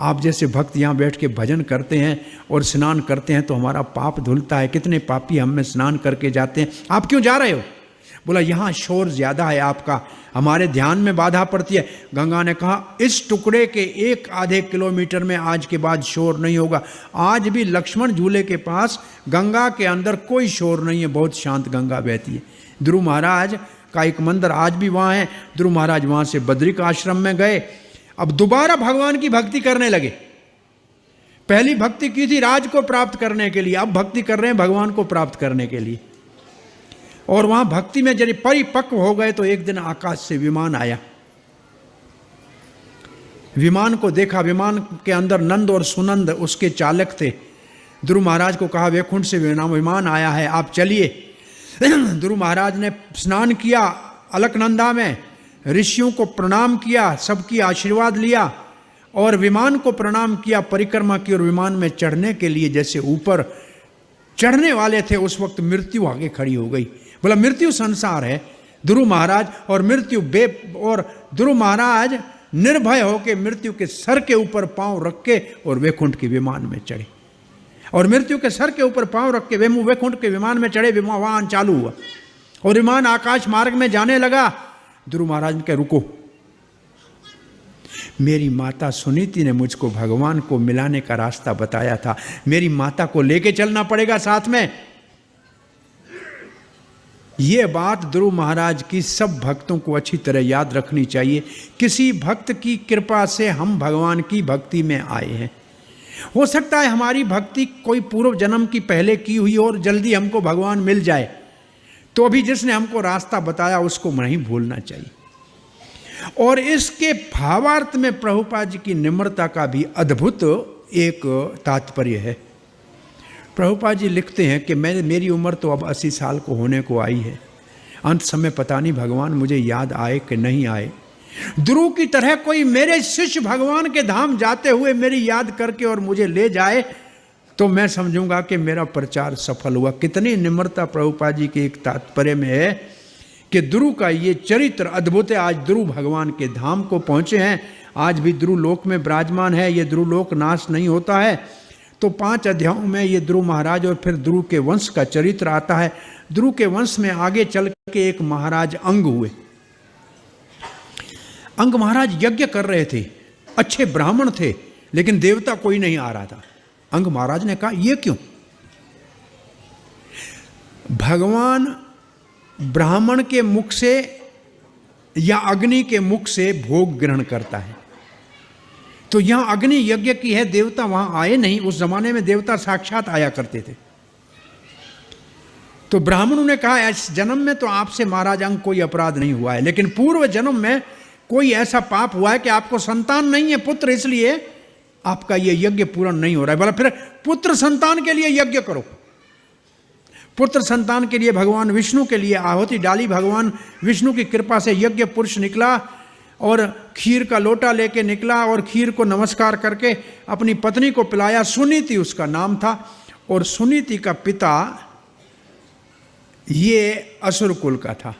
Speaker 2: आप जैसे भक्त यहाँ बैठ के भजन करते हैं और स्नान करते हैं तो हमारा पाप धुलता है। कितने पापी हम में स्नान करके जाते हैं, आप क्यों जा रहे हो? बोला यहाँ शोर ज़्यादा है आपका, हमारे ध्यान में बाधा पड़ती है। गंगा ने कहा इस टुकड़े के 1-आधे किलोमीटर में आज के बाद शोर नहीं होगा। आज भी लक्ष्मण झूले के पास गंगा के अंदर कोई शोर नहीं है, बहुत शांत गंगा बहती है। ध्रुव महाराज का एक मंदिर आज भी वहाँ है। ध्रुव महाराज वहाँ से बद्रिक आश्रम में गए। अब दोबारा भगवान की भक्ति करने लगे। पहली भक्ति की थी राज को प्राप्त करने के लिए, अब भक्ति कर रहे हैं भगवान को प्राप्त करने के लिए। और वहां भक्ति में जब परिपक्व हो गए तो एक दिन आकाश से विमान आया। विमान को देखा, विमान के अंदर नंद और सुनंद उसके चालक थे। ध्रुव महाराज को कहा वैकुंठ से विमान आया है, आप चलिए। ध्रुव महाराज ने स्नान किया अलकनंदा में, ऋषियों को प्रणाम किया, सबकी आशीर्वाद लिया और विमान को प्रणाम किया, परिक्रमा की और विमान में चढ़ने के लिए जैसे ऊपर चढ़ने वाले थे उस वक्त मृत्यु आगे खड़ी हो गई। बोला मृत्यु संसार है ध्रुव महाराज, और मृत्यु और ध्रुव महाराज निर्भय होकर मृत्यु के सर के ऊपर पांव रख के और वैकुंठ के विमान में चढ़े। और मृत्यु के सर के ऊपर पांव रख के वैकुंठ के विमान में चढ़े। विमान चालू हुआ और विमान आकाश मार्ग में जाने लगा। ध्रुव महाराज ने कहा रुको, मेरी माता सुनीति ने मुझको भगवान को मिलाने का रास्ता बताया था, मेरी माता को लेके चलना पड़ेगा साथ में। ये बात ध्रुव महाराज की सब भक्तों को अच्छी तरह याद रखनी चाहिए। किसी भक्त की कृपा से हम भगवान की भक्ति में आए हैं। हो सकता है हमारी भक्ति कोई पूर्व जन्म की पहले की हुई और जल्दी हमको भगवान मिल जाए, तो अभी जिसने हमको रास्ता बताया उसको नहीं भूलना चाहिए। और इसके भावार्थ में प्रभुपाद जी की निम्रता का भी अद्भुत एक तात्पर्य है। प्रभुपाद जी लिखते हैं कि मेरी उम्र तो अब 80 साल को होने को आई है, अंत समय पता नहीं भगवान मुझे याद आए कि नहीं आए। ध्रुव की तरह कोई मेरे शिष्य भगवान के धाम जाते हुए मेरी याद करके और मुझे ले जाए तो मैं समझूंगा कि मेरा प्रचार सफल हुआ। कितनी निम्रता प्रभुपाद जी के एक तात्पर्य में है कि ध्रुव का ये चरित्र अद्भुत है। आज ध्रुव भगवान के धाम को पहुँचे हैं, आज भी ध्रुव लोक में विराजमान है। ये ध्रुव लोक नाश नहीं होता है। तो 5 अध्यायों में ये ध्रुव महाराज और फिर ध्रुव के वंश का चरित्र आता है। ध्रुव के वंश में आगे चल के एक महाराज अंग हुए। अंग महाराज यज्ञ कर रहे थे, अच्छे ब्राह्मण थे, लेकिन देवता कोई नहीं आ रहा था। अंग महाराज ने कहा ये क्यों? भगवान ब्राह्मण के मुख से या अग्नि के मुख से भोग ग्रहण करता है, तो यहां अग्नि यज्ञ की है, देवता वहां आए नहीं। उस जमाने में देवता साक्षात आया करते थे। तो ब्राह्मणों ने कहा इस जन्म में तो आपसे महाराज अंग कोई अपराध नहीं हुआ है, लेकिन पूर्व जन्म में कोई ऐसा पाप हुआ है कि आपको संतान नहीं है पुत्र, इसलिए आपका यह यज्ञ पूर्ण नहीं हो रहा है। बोला फिर पुत्र संतान के लिए यज्ञ करो। पुत्र संतान के लिए भगवान विष्णु के लिए आहुति डाली। भगवान विष्णु की कृपा से यज्ञ पुरुष निकला और खीर का लोटा लेके निकला और खीर को नमस्कार करके अपनी पत्नी को पिलाया। सुनीति उसका नाम था। और सुनीति का पिता ये असुर कुल का था।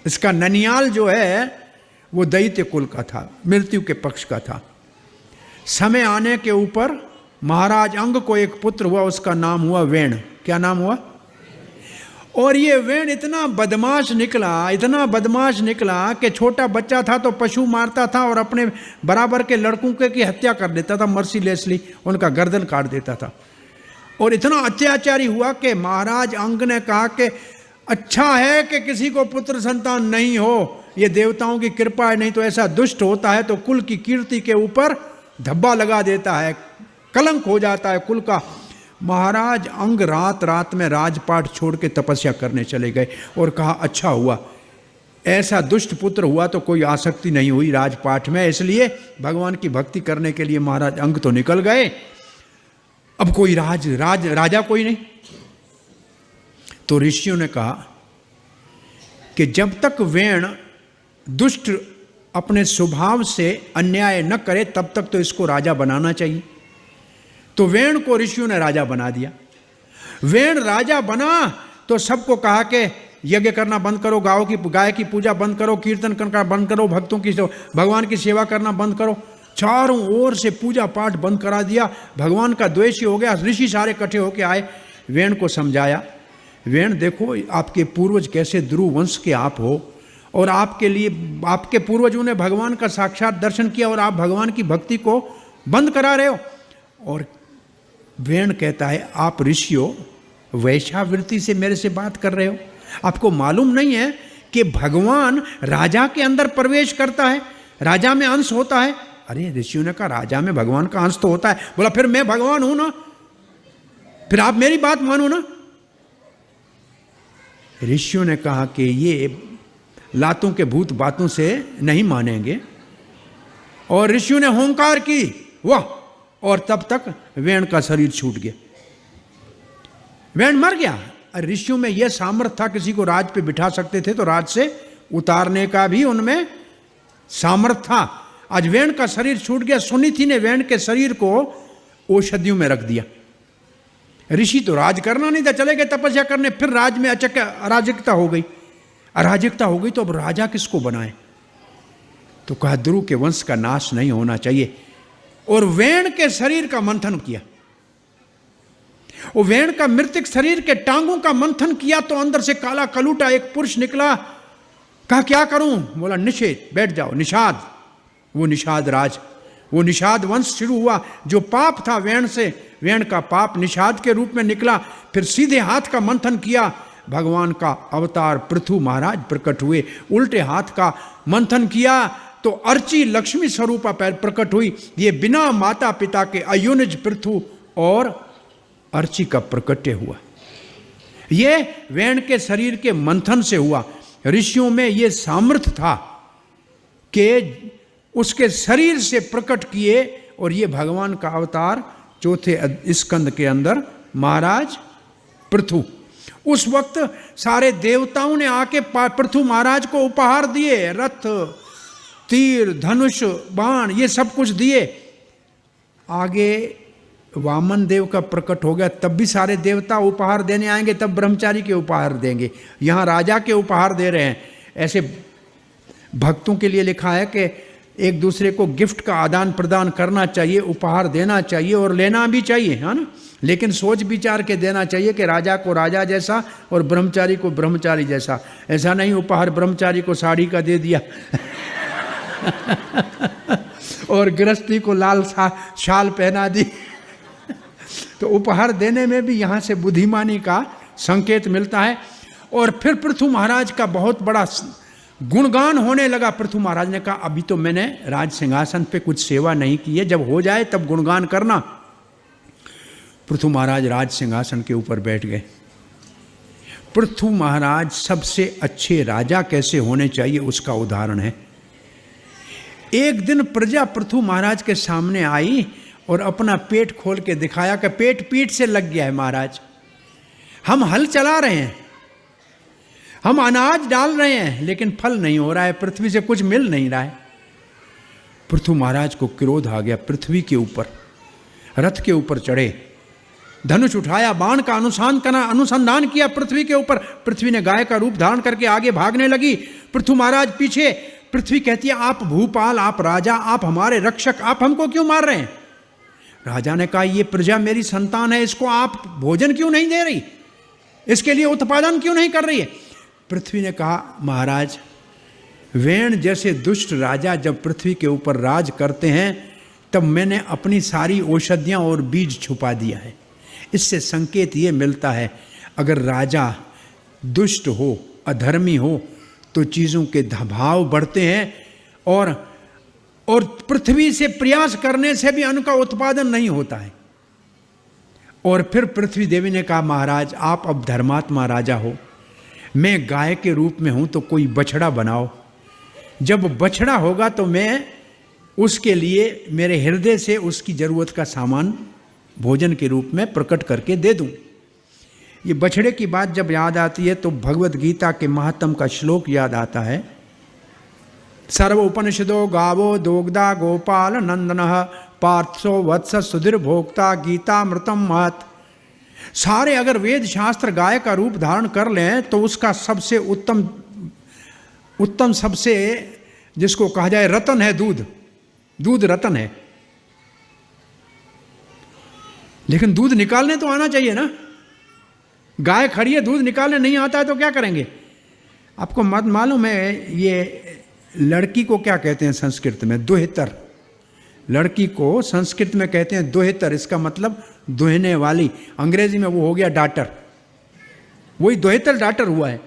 Speaker 2: इसका ननियाल जो है वो दैत्य कुल का था, मृत्यु के पक्ष का था। समय आने के ऊपर महाराज अंग को एक पुत्र हुआ, उसका नाम हुआ वेण। क्या नाम हुआ? और ये वेण इतना बदमाश निकला कि छोटा बच्चा था तो पशु मारता था और अपने बराबर के लड़कों की हत्या कर देता था, मर्सीलेसली उनका गर्दन काट देता था। और इतना अत्याचारी हुआ कि महाराज अंग ने कहा कि अच्छा है कि किसी को पुत्र संतान नहीं हो, ये देवताओं की कृपा है, नहीं तो ऐसा दुष्ट होता है तो कुल की कीर्ति के ऊपर धब्बा लगा देता है, कलंक हो जाता है कुल का। महाराज अंग रात रात में राजपाट छोड़ के तपस्या करने चले गए और कहा अच्छा हुआ ऐसा दुष्ट पुत्र हुआ तो कोई आसक्ति नहीं हुई राजपाठ में, इसलिए भगवान की भक्ति करने के लिए महाराज अंग तो निकल गए, अब कोई राजा कोई नहीं। तो ऋषियों ने कहा कि जब तक वेण दुष्ट अपने स्वभाव से अन्याय न करे तब तक तो इसको राजा बनाना चाहिए। तो वेण को ऋषियों ने राजा बना दिया। वेण राजा बना तो सबको कहा कि यज्ञ करना बंद करो, गाय की पूजा बंद करो, कीर्तन करना बंद करो, भक्तों की भगवान की सेवा करना बंद करो। चारों ओर से पूजा पाठ बंद करा दिया। भगवान का द्वेष हो गया। ऋषि सारे इकट्ठे होके आए, वेण को समझाया, वेण देखो आपके पूर्वज कैसे ध्रुव वंश के आप हो, और आपके लिए आपके पूर्वजों ने भगवान का साक्षात दर्शन किया और आप भगवान की भक्ति को बंद करा रहे हो। और वेण कहता है, आप ऋषियों वैश्यावृत्ति से मेरे से बात कर रहे हो? आपको मालूम नहीं है कि भगवान राजा के अंदर प्रवेश करता है, राजा में अंश होता है? अरे ऋषियों ने कहा, राजा में भगवान का अंश तो होता है। बोला, फिर मैं भगवान हूं ना, फिर आप मेरी बात मानो ना। ऋषियों ने कहा कि ये लातों के भूत बातों से नहीं मानेंगे, और ऋषियों ने होंकार की, वाह, और तब तक वेण का शरीर छूट गया, वेण मर गया। ऋषियों में यह सामर्थ्य था, किसी को राज पे बिठा सकते थे तो राज से उतारने का भी उनमें सामर्थ्य था। आज वेण का शरीर छूट गया। सुनीति ने वेण के शरीर को औषधियों में रख दिया। ऋषि तो राज करना नहीं था, चले गए तपस्या करने। फिर राज में अराजकता हो गई। अराजकता हो गई तो अब राजा किसको बनाए? तो कहा, ध्रुव के वंश का नाश नहीं होना चाहिए। और वेण के शरीर का मंथन किया। वो वेण का मृतिक शरीर के टांगों का मंथन किया तो अंदर से काला कलूटा एक पुरुष निकला। कहा, क्या करूं? बोला, निषेध, बैठ जाओ, निषाद। वो निषाद राज, वो निषाद वंश शुरू हुआ। जो पाप था वेण से, वेण का पाप निषाद के रूप में निकला। फिर सीधे हाथ का मंथन किया, भगवान का अवतार पृथु महाराज प्रकट हुए। उल्टे हाथ का मंथन किया तो अर्ची लक्ष्मी स्वरूपा प्रकट हुई। ये बिना माता पिता के अयुनिज पृथु और अर्ची का प्रकट्य हुआ। ये वेण के शरीर के मंथन से हुआ। ऋषियों में ये सामर्थ्य था कि उसके शरीर से प्रकट किए, और ये भगवान का अवतार चौथे स्कंद के अंदर महाराज पृथु। उस वक्त सारे देवताओं ने आके पृथु महाराज को उपहार दिए, रथ, तीर, धनुष, बाण, ये सब कुछ दिए। आगे वामन देव का प्रकट हो गया, तब भी सारे देवता उपहार देने आएंगे, तब ब्रह्मचारी के उपहार देंगे। यहाँ राजा के उपहार दे रहे हैं। ऐसे भक्तों के लिए लिखा है कि एक दूसरे को गिफ्ट का आदान प्रदान करना चाहिए, उपहार देना चाहिए और लेना भी चाहिए, है ना। लेकिन सोच विचार के देना चाहिए कि राजा को राजा जैसा और ब्रह्मचारी को ब्रह्मचारी जैसा। ऐसा नहीं उपहार ब्रह्मचारी को साड़ी का दे दिया और गृहस्थी को लाल शाल पहना दी। तो उपहार देने में भी यहाँ से बुद्धिमानी का संकेत मिलता है। और फिर पृथु महाराज का बहुत बड़ा गुणगान होने लगा। पृथु महाराज ने कहा, अभी तो मैंने राज सिंहासन पे कुछ सेवा नहीं की है, जब हो जाए तब गुणगान करना। पृथु महाराज राज सिंहासन के ऊपर बैठ गए। पृथु महाराज सबसे अच्छे राजा कैसे होने चाहिए उसका उदाहरण है। एक दिन प्रजा पृथु महाराज के सामने आई और अपना पेट खोल के दिखाया कि पेट पीठ से लग गया है महाराज, हम हल चला रहे हैं, हम अनाज डाल रहे हैं, लेकिन फल नहीं हो रहा है, पृथ्वी से कुछ मिल नहीं रहा है। पृथु महाराज को क्रोध आ गया। पृथ्वी के ऊपर रथ के ऊपर चढ़े, धनुष उठाया, बाण का अनुसंधान किया पृथ्वी के ऊपर। पृथ्वी ने गाय का रूप धारण करके आगे भागने लगी, पृथु महाराज पीछे। पृथ्वी कहती है, आप भूपाल, आप राजा, आप हमारे रक्षक, आप हमको क्यों मार रहे हैं? राजा ने कहा, ये प्रजा मेरी संतान है, इसको आप भोजन क्यों नहीं दे रही, इसके लिए उत्पादन क्यों नहीं कर रही है? पृथ्वी ने कहा, महाराज, वेण जैसे दुष्ट राजा जब पृथ्वी के ऊपर राज करते हैं तब मैंने अपनी सारी औषधियाँ और बीज छुपा दिया है। इससे संकेत ये मिलता है, अगर राजा दुष्ट हो, अधर्मी हो, तो चीज़ों के भाव बढ़ते हैं, और पृथ्वी से प्रयास करने से भी अन्न का उत्पादन नहीं होता है। और फिर पृथ्वी देवी ने कहा, महाराज, आप अब धर्मात्मा राजा हो, मैं गाय के रूप में हूं तो कोई बछड़ा बनाओ। जब बछड़ा होगा तो मैं उसके लिए मेरे हृदय से उसकी जरूरत का सामान भोजन के रूप में प्रकट करके दे दूं। ये बछड़े की बात जब याद आती है तो भगवत गीता के महात्म का श्लोक याद आता है। सर्व उपनिषदो गावो दोग्धा गोपाल नंदनः पार्थो वत्स सुधीर भोक्ता गीतामृतम महत्। सारे अगर वेद शास्त्र गाय का रूप धारण कर लें तो उसका सबसे उत्तम सबसे जिसको कहा जाए रतन है दूध। दूध रतन है, लेकिन दूध निकालने तो आना चाहिए ना। गाय खड़ी है, दूध निकालने नहीं आता है तो क्या करेंगे? आपको मत मालूम है ये लड़की को क्या कहते हैं संस्कृत में? दुहितर। लड़की को संस्कृत में कहते हैं दुहितर, इसका मतलब दुहने वाली। अंग्रेजी में वो हो गया डाटर, वही दुहितर डाटर हुआ है।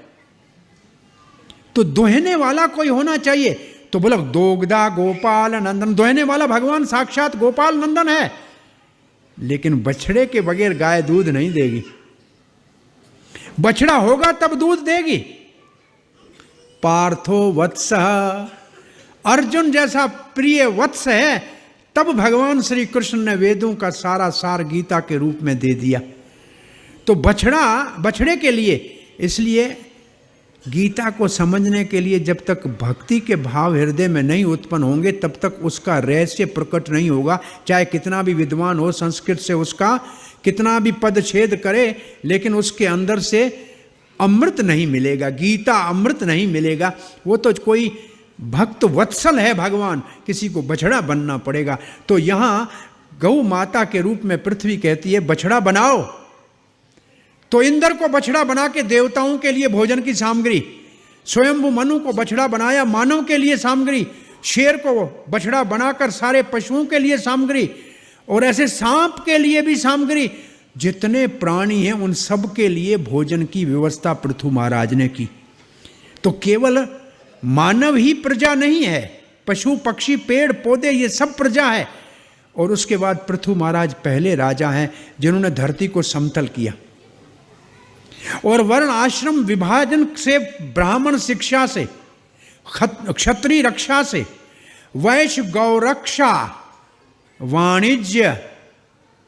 Speaker 2: तो दुहने वाला कोई होना चाहिए। तो बोला दोग्धा गोपाल नंदन, दुहने वाला भगवान साक्षात गोपाल नंदन है। लेकिन बछड़े के बगैर गाय दूध नहीं देगी। बछड़ा होगा तब दूध देगी। पार्थो वत्स, अर्जुन जैसा प्रिय वत्स है, तब भगवान श्री कृष्ण ने वेदों का सारा सार गीता के रूप में दे दिया। तो बछड़े के लिए, इसलिए गीता को समझने के लिए जब तक भक्ति के भाव हृदय में नहीं उत्पन्न होंगे तब तक उसका रहस्य प्रकट नहीं होगा। चाहे कितना भी विद्वान हो, संस्कृत से उसका कितना भी पदछेद करे, लेकिन उसके अंदर से अमृत नहीं मिलेगा, गीता अमृत नहीं मिलेगा। वो तो कोई भक्त वत्सल है भगवान, किसी को बछड़ा बनना पड़ेगा। तो यहाँ गौ माता के रूप में पृथ्वी कहती है बछड़ा बनाओ। तो इंद्र को बछड़ा बना के देवताओं के लिए भोजन की सामग्री, स्वयंभू मनु को बछड़ा बनाया मानव के लिए सामग्री, शेर को बछड़ा बनाकर सारे पशुओं के लिए सामग्री, और ऐसे सांप के लिए भी सामग्री। जितने प्राणी हैं उन सब के लिए भोजन की व्यवस्था पृथु महाराज ने की। तो केवल मानव ही प्रजा नहीं है, पशु पक्षी पेड़ पौधे ये सब प्रजा है। और उसके बाद पृथु महाराज पहले राजा हैं जिन्होंने धरती को समतल किया। और वर्ण आश्रम विभाजन से, ब्राह्मण शिक्षा से, क्षत्रिय रक्षा से, वैश्य गौरक्षा, वाणिज्य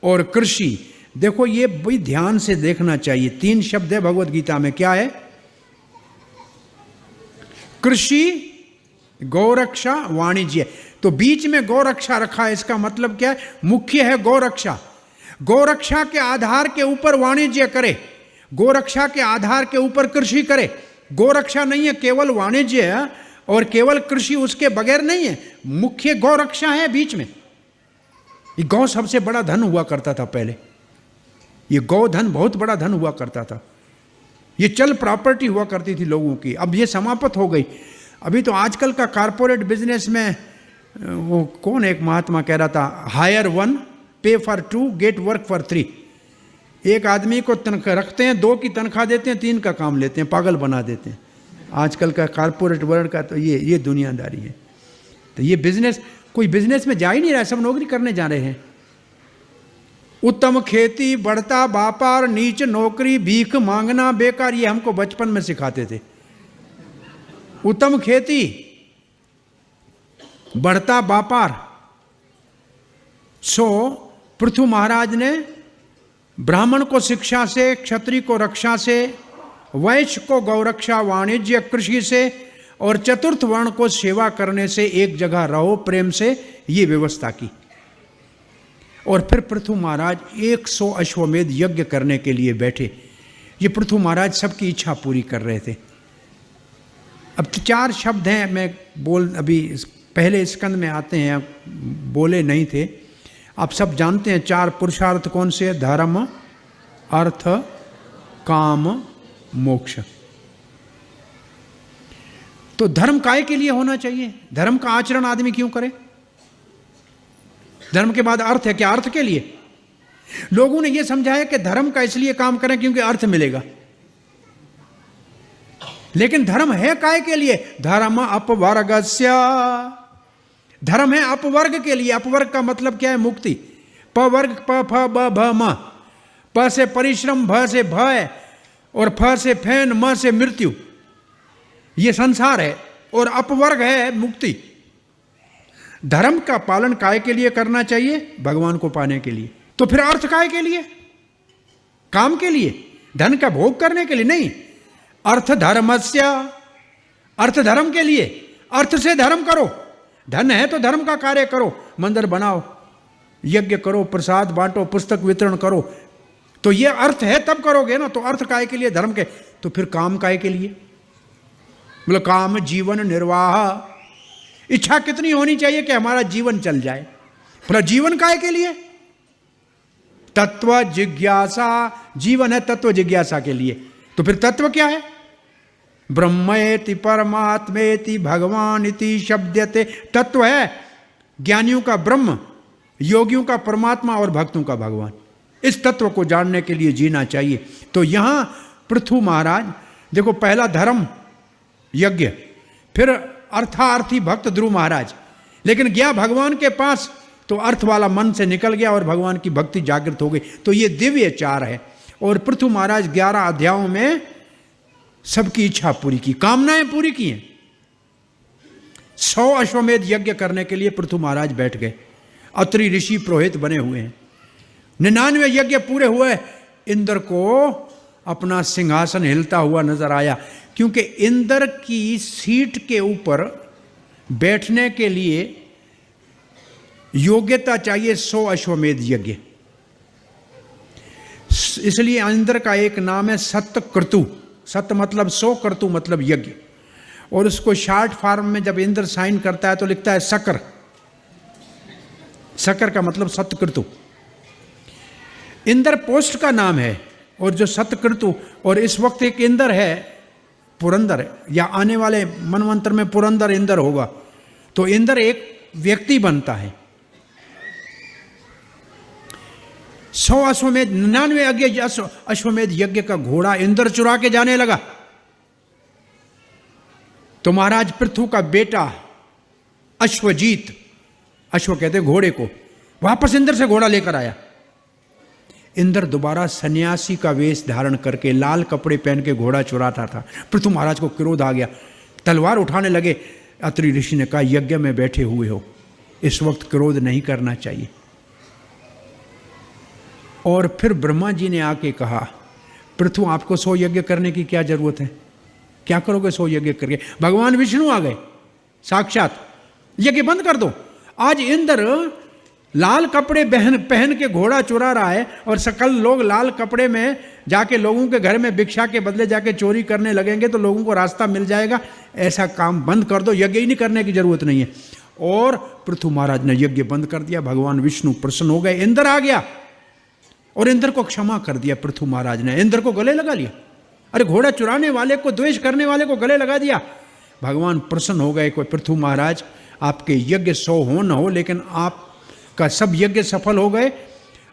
Speaker 2: और कृषि। देखो ये भी ध्यान से देखना चाहिए। 3 शब्द है भगवत गीता में, क्या है? कृषि, गौरक्षा, वाणिज्य। तो बीच में गौरक्षा रखा है, इसका मतलब क्या है? मुख्य है गौरक्षा। गौरक्षा के आधार के ऊपर वाणिज्य करे, गोरक्षा के आधार के ऊपर कृषि करे। गोरक्षा नहीं है केवल वाणिज्य है, और केवल कृषि उसके बगैर नहीं है, मुख्य गौरक्षा है बीच में। ये गौ सबसे बड़ा धन हुआ करता था पहले। ये गौधन बहुत बड़ा धन हुआ करता था। ये चल प्रॉपर्टी हुआ करती थी लोगों की। अब ये समाप्त हो गई। अभी तो आजकल का कारपोरेट बिजनेस में वो कौन एक महात्मा कह रहा था, हायर 1 पे फॉर 2 गेट वर्क फॉर 3। एक आदमी को तनख्वाह रखते हैं, 2 की तनख्वाह देते हैं, 3 का काम लेते हैं, पागल बना देते हैं। आजकल का कारपोरेट वर्ल्ड का तो ये दुनियादारी है। तो ये बिजनेस, कोई बिजनेस में जा ही नहीं रहा है, सब नौकरी करने जा रहे हैं। उत्तम खेती, बढ़ता व्यापार, नीच नौकरी, भीख मांगना, बेकार, ये हमको बचपन में सिखाते थे। उत्तम खेती, बढ़ता व्यापार। सो पृथु महाराज ने ब्राह्मण को शिक्षा से, क्षत्रिय को रक्षा से, वैश्य को गौरक्षा, वाणिज्य कृषि से, और चतुर्थ वर्ण को सेवा करने से, एक जगह रहो प्रेम से, ये व्यवस्था की। और फिर पृथु महाराज 100 अश्वमेध यज्ञ करने के लिए बैठे। ये पृथु महाराज सबकी इच्छा पूरी कर रहे थे। अब 4 शब्द हैं, मैं अभी पहले स्कंद में आते हैं, बोले नहीं थे। आप सब जानते हैं 4 पुरुषार्थ कौन से हैं? धर्म, अर्थ, काम, मोक्ष। तो धर्म काय के लिए होना चाहिए? धर्म का आचरण आदमी क्यों करे? धर्म के बाद अर्थ है, क्या अर्थ के लिए? लोगों ने यह समझाया कि धर्म का इसलिए काम करें क्योंकि अर्थ मिलेगा। लेकिन धर्म है काय के लिए? धर्म अपवर्गस्य, धर्म है अपवर्ग के लिए। अपवर्ग का मतलब क्या है? मुक्ति। प वर्ग प फ ब भ म। प से परिश्रम, भ से भय, और फ से फैन, म से मृत्यु, ये संसार है और अपवर्ग है मुक्ति। धर्म का पालन काय के लिए करना चाहिए? भगवान को पाने के लिए। तो फिर अर्थ काय के लिए? काम के लिए, धन का भोग करने के लिए नहीं। अर्थ धर्मस्य, अर्थ धर्म के लिए, अर्थ से धर्म करो। धन है तो धर्म का कार्य करो, मंदिर बनाओ, यज्ञ करो, प्रसाद बांटो, पुस्तक वितरण करो। तो ये अर्थ है तब करोगे ना। तो अर्थ काय के लिए? धर्म के। तो फिर काम काय के लिए? मतलब काम जीवन निर्वाह, इच्छा कितनी होनी चाहिए कि हमारा जीवन चल जाए। मतलब जीवन काय के लिए? तत्व जिज्ञासा, जीवन है तत्व जिज्ञासा के लिए। तो फिर तत्व क्या है? ब्रह्मेति परमात्मेति भगवान इति शब्दते। तत्व है ज्ञानियों का ब्रह्म, योगियों का परमात्मा और भक्तों का भगवान। इस तत्व को जानने के लिए जीना चाहिए। तो यहां पृथु महाराज देखो, पहला धर्म यज्ञ, फिर अर्थार्थी भक्त ध्रुव महाराज। लेकिन गया भगवान के पास तो अर्थ वाला मन से निकल गया और भगवान की भक्ति जागृत हो गई। तो ये दिव्य चार है। और पृथु महाराज 11 अध्यायों में सबकी इच्छा पूरी की, कामनाएं पूरी की हैं। 100 अश्वमेध यज्ञ करने के लिए पृथु महाराज बैठ गए। अत्रि ऋषि पुरोहित बने हुए हैं। 99 यज्ञ पूरे हुए। इंद्र को अपना सिंहासन हिलता हुआ नजर आया, क्योंकि इंद्र की सीट के ऊपर बैठने के लिए योग्यता चाहिए 100 अश्वमेध यज्ञ। इसलिए इंद्र का एक नाम है सत्यक्रतु। सत्य मतलब 100, क्रतु मतलब यज्ञ। और उसको शॉर्ट फॉर्म में जब इंद्र साइन करता है तो लिखता है शकर। शकर का मतलब सत्यक्रतु। इंद्र पोस्ट का नाम है और जो सत्यक्रतु। और इस वक्त एक इंद्र है पुरंदर, या आने वाले मनवंतर में पुरंदर इंद्र होगा। तो इंद्र एक व्यक्ति बनता है। 100 अश्वमेध 99 अश्वमेध यज्ञ का घोड़ा इंद्र चुरा के जाने लगा। तो महाराज पृथु का बेटा अश्वजीत, अश्व कहते घोड़े को, वापस इंद्र से घोड़ा लेकर आया। इंद्र दोबारा सन्यासी का वेश धारण करके लाल कपड़े पहन के घोड़ा चुराता था। पृथु महाराज को क्रोध आ गया, तलवार उठाने लगे। अत्रि ऋषि ने कहा, यज्ञ में बैठे हुए हो, इस वक्त क्रोध नहीं करना चाहिए। और फिर ब्रह्मा जी ने आके कहा, पृथु आपको 100 यज्ञ करने की क्या जरूरत है? क्या करोगे 100 यज्ञ करके? भगवान विष्णु आ गए साक्षात, यज्ञ बंद कर दो। आज इंद्र लाल कपड़े पहन के घोड़ा चुरा रहा है और सकल लोग लाल कपड़े में जाके लोगों के घर में भिक्षा के बदले जाके चोरी करने लगेंगे तो लोगों को रास्ता मिल जाएगा। ऐसा काम बंद कर दो, यज्ञ ही नहीं करने की जरूरत नहीं है। और पृथु महाराज ने यज्ञ बंद कर दिया। भगवान विष्णु प्रसन्न हो गए। इंद्र आ गया और इंद्र को क्षमा कर दिया। पृथु महाराज ने इंद्र को गले लगा लिया। अरे घोड़ा चुराने वाले को, द्वेष करने वाले को गले लगा दिया। भगवान प्रसन्न हो गए। कोई पृथु महाराज आपके यज्ञ 100 हो न हो, लेकिन आपका सब यज्ञ सफल हो गए।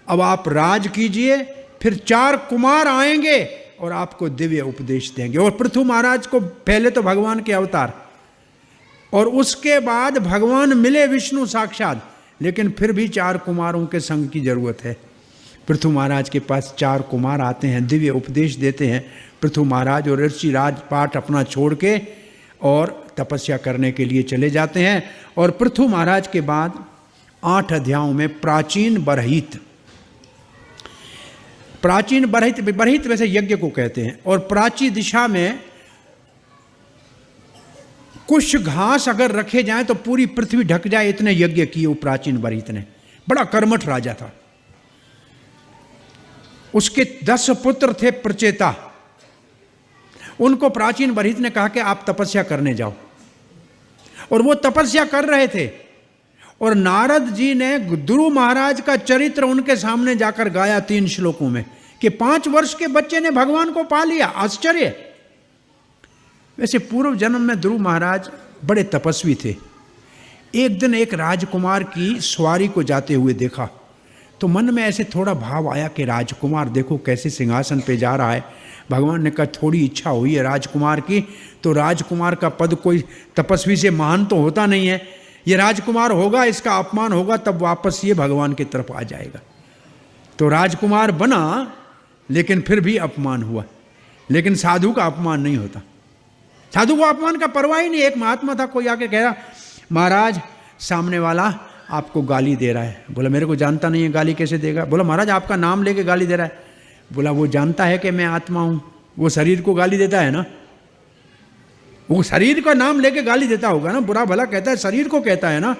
Speaker 2: अब आप राज कीजिए, फिर 4 कुमार आएंगे और आपको दिव्य उपदेश देंगे। और पृथु महाराज को पहले तो भगवान के अवतार और उसके बाद भगवान मिले विष्णु साक्षात, लेकिन फिर भी 4 कुमारों के संग की जरूरत है। पृथु महाराज के पास 4 कुमार आते हैं, दिव्य उपदेश देते हैं। पृथु महाराज और ऋषि राजपाट अपना छोड़ के और तपस्या करने के लिए चले जाते हैं। और पृथु महाराज के बाद 8 अध्यायों में प्राचीन बरहित, प्राचीन बरहित, बरहित वैसे यज्ञ को कहते हैं। और प्राची दिशा में कुछ घास अगर रखे जाएं तो पूरी पृथ्वी ढक जाए, इतने यज्ञ किए वो प्राचीन बरहित ने। बड़ा कर्मठ राजा था। उसके 10 पुत्र थे प्रचेता। उनको प्राचीन बरहित ने कहा कि आप तपस्या करने जाओ, और वो तपस्या कर रहे थे। और नारद जी ने ध्रुव महाराज का चरित्र उनके सामने जाकर गाया 3 श्लोकों में कि 5 वर्ष के बच्चे ने भगवान को पा लिया। आश्चर्य। वैसे पूर्व जन्म में ध्रुव महाराज बड़े तपस्वी थे। एक दिन एक राजकुमार की सवारी को जाते हुए देखा तो मन में ऐसे थोड़ा भाव आया कि राजकुमार देखो कैसे सिंहासन पे जा रहा है। भगवान ने कहा थोड़ी इच्छा हुई है राजकुमार की, तो राजकुमार का पद कोई तपस्वी से महान तो होता नहीं है। ये राजकुमार होगा, इसका अपमान होगा, तब वापस ये भगवान की तरफ आ जाएगा। तो राजकुमार बना, लेकिन फिर भी अपमान हुआ। लेकिन साधु का अपमान नहीं होता। साधु को अपमान का परवाह ही नहीं। एक महात्मा था, कोई आके कह रहा, महाराज सामने वाला आपको गाली दे रहा है। बोला मेरे को जानता नहीं है, गाली कैसे देगा? बोला महाराज आपका नाम लेके गाली दे रहा है। बोला वो जानता है कि मैं आत्मा हूं, वो शरीर को गाली देता है ना, वो शरीर का नाम लेके गाली देता होगा ना, बुरा भला कहता है, शरीर को कहता है ना,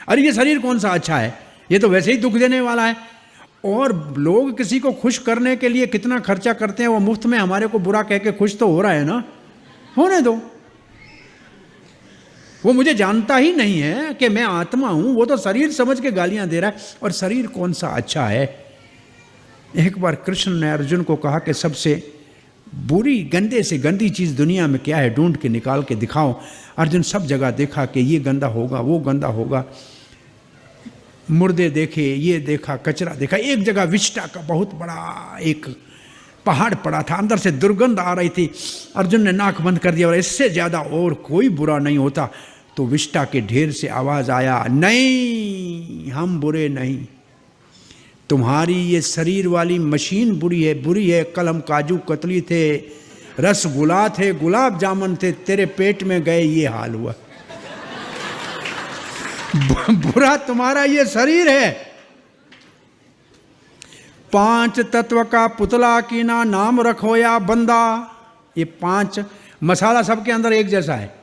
Speaker 2: अरे ये शरीर कौन सा अच्छा है, ये तो वैसे ही दुख देने वाला है। और लोग किसी को खुश करने के लिए कितना खर्चा करते हैं, वो मुफ्त में हमारे को बुरा कह के खुश तो हो रहा है ना, होने दो। वो मुझे जानता ही नहीं है कि मैं आत्मा हूं, वो तो शरीर समझ के गालियां दे रहा है। और शरीर कौन सा अच्छा है? एक बार कृष्ण ने अर्जुन को कहा कि सबसे बुरी गंदे से गंदी चीज़ दुनिया में क्या है, ढूंढ के निकाल के दिखाओ। अर्जुन सब जगह देखा कि ये गंदा होगा, वो गंदा होगा, मुर्दे देखे, ये देखा, कचरा देखा। एक जगह विष्टा का बहुत बड़ा एक पहाड़ पड़ा था, अंदर से दुर्गंध आ रही थी। अर्जुन ने नाक बंद कर दिया और इससे ज़्यादा और कोई बुरा नहीं होता। तो विष्टा के ढेर से आवाज़ आया, नहीं हम बुरे नहीं, तुम्हारी ये शरीर वाली मशीन बुरी है। कल हम काजू कतली थे, रसगुल्ला थे, गुलाब जामुन थे, तेरे पेट में गए ये हाल हुआ। बुरा तुम्हारा ये शरीर है। 5 तत्व का पुतला की ना नाम रखो या बंदा। ये 5 मसाला सबके अंदर एक जैसा है,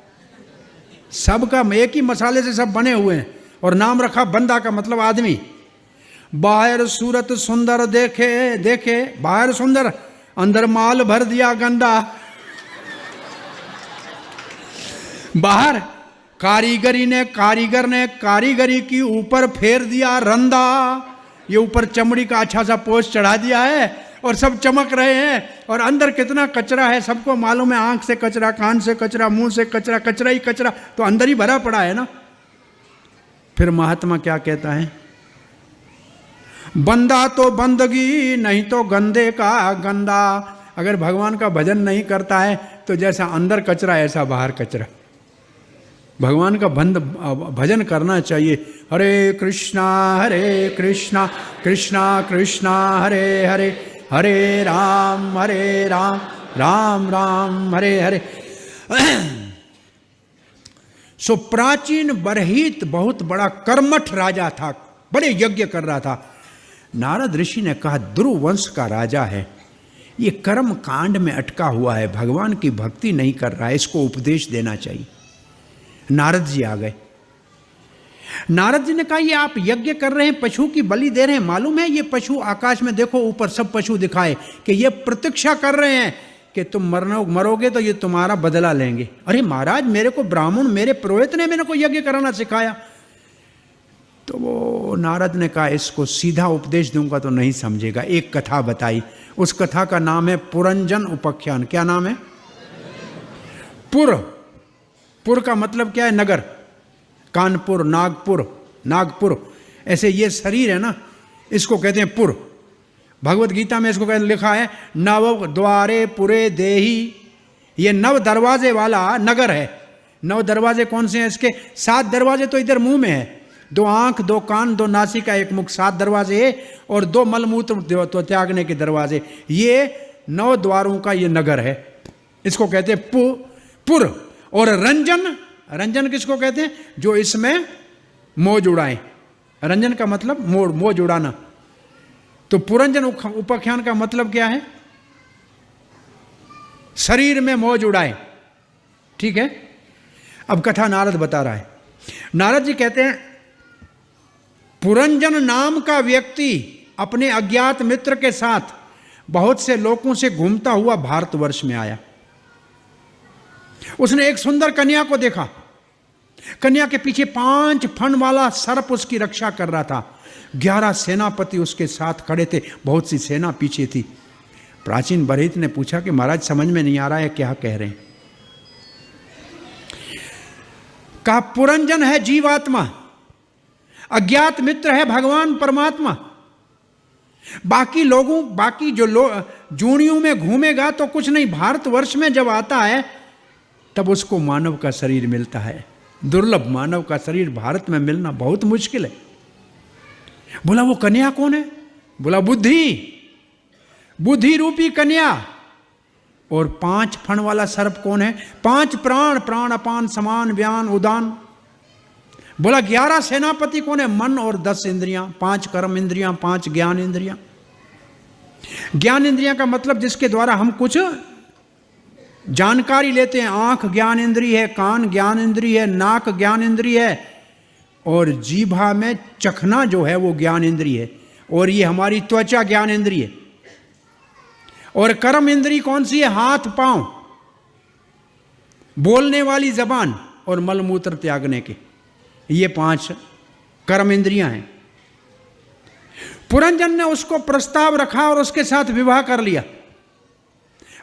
Speaker 2: सबका एक ही मसाले से सब बने हुए हैं। और नाम रखा बंदा का मतलब आदमी। बाहर सूरत सुंदर देखे बाहर सुंदर, अंदर माल भर दिया गंदा। बाहर कारीगर ने कारीगरी की ऊपर फेर दिया रंदा। ये ऊपर चमड़ी का अच्छा सा पोष चढ़ा दिया है और सब चमक रहे हैं, और अंदर कितना कचरा है सबको मालूम है। आंख से कचरा, कान से कचरा, मुंह से कचरा, कचरा ही कचरा, तो अंदर ही भरा पड़ा है ना। फिर महात्मा क्या कहता है, बंदा तो बंदगी, नहीं तो गंदे का गंदा। अगर भगवान का भजन नहीं करता है तो जैसा अंदर कचरा ऐसा बाहर कचरा। भगवान का भजन करना चाहिए। हरे कृष्णा कृष्णा कृष्णा हरे हरे, हरे राम राम राम हरे हरे। सो प्राचीन बरहित बहुत बड़ा कर्मठ राजा था, बड़े यज्ञ कर रहा था। नारद ऋषि ने कहा ध्रुव वंश का राजा है, ये कर्म कांड में अटका हुआ है, भगवान की भक्ति नहीं कर रहा है, इसको उपदेश देना चाहिए। नारद जी आ गए। नारद जी ने कहा ये आप यज्ञ कर रहे हैं, पशु की बलि दे रहे हैं, मालूम है ये पशु आकाश में देखो, ऊपर सब पशु दिखाए कि ये प्रतीक्षा कर रहे हैं कि तुम मरोगे तो ये तुम्हारा बदला लेंगे। अरे महाराज मेरे को ब्राह्मण, मेरे पुरोहित ने मेरे को यज्ञ कराना सिखाया। तो वो नारद ने कहा इसको सीधा उपदेश दूंगा तो नहीं समझेगा। एक कथा बताई, उस कथा का नाम है पुरंजन उपाख्यान। क्या नाम है? पुर का मतलब क्या है? नगर, कानपुर, नागपुर, ऐसे ये शरीर है ना, इसको कहते हैं पुर। भगवत गीता में इसको लिखा है नव द्वारे पुरे देही। ये 9 दरवाजे वाला नगर है। 9 दरवाजे कौन से हैं इसके? 7 दरवाजे तो इधर मुंह में है, 2 आंख, 2 कान, 2 नासिका, 1 मुख, 7 दरवाजे है, और 2 मलमूत्र तो त्यागने के दरवाजे। ये 9 द्वारों का ये नगर है, इसको कहते हैं पुर। और रंजन किसको कहते हैं? जो इसमें मौज उड़ाए। रंजन का मतलब मौज उड़ाना। तो पुरंजन उपाख्यान का मतलब क्या है? शरीर में मौज उड़ाए। ठीक है, अब कथा नारद बता रहा है। नारद जी कहते हैं पुरंजन नाम का व्यक्ति अपने अज्ञात मित्र के साथ बहुत से लोगों से घूमता हुआ भारतवर्ष में आया। उसने एक सुंदर कन्या को देखा। कन्या के पीछे 5 फण वाला सर्प उसकी रक्षा कर रहा था। 11 सेनापति उसके साथ खड़े थे, बहुत सी सेना पीछे थी। प्राचीन बरहित ने पूछा कि महाराज समझ में नहीं आ रहा है क्या कह रहे हैं। कहा पुरंजन है जीवात्मा, अज्ञात मित्र है भगवान परमात्मा। बाकी जो जूनियों में घूमेगा तो कुछ नहीं, भारतवर्ष में जब आता है तब उसको मानव का शरीर मिलता है। दुर्लभ मानव का शरीर भारत में मिलना बहुत मुश्किल है। बोला वो कन्या कौन है? बोला बुद्धि रूपी कन्या। और 5 फण वाला सर्प कौन है? 5 प्राण, प्राण अपान समान व्यान उदान। बोला 11 सेनापति कौन है? मन और 10 इंद्रियां, 5 कर्म इंद्रियां, 5 ज्ञान इंद्रियां। ज्ञान इंद्रियां का मतलब जिसके द्वारा हम कुछ जानकारी लेते हैं। आंख ज्ञान इंद्रिय है, कान ज्ञान इंद्रिय है, नाक ज्ञान इंद्रिय है, और जीभा में चखना जो है वो ज्ञान इंद्रिय है, और ये हमारी त्वचा ज्ञान इंद्रिय है। और कर्म इंद्रिय कौन सी है? हाथ पांव, बोलने वाली जबान और मलमूत्र त्यागने के, ये 5 कर्म इंद्रियां हैं। पुरंजन ने उसको प्रस्ताव रखा और उसके साथ विवाह कर लिया।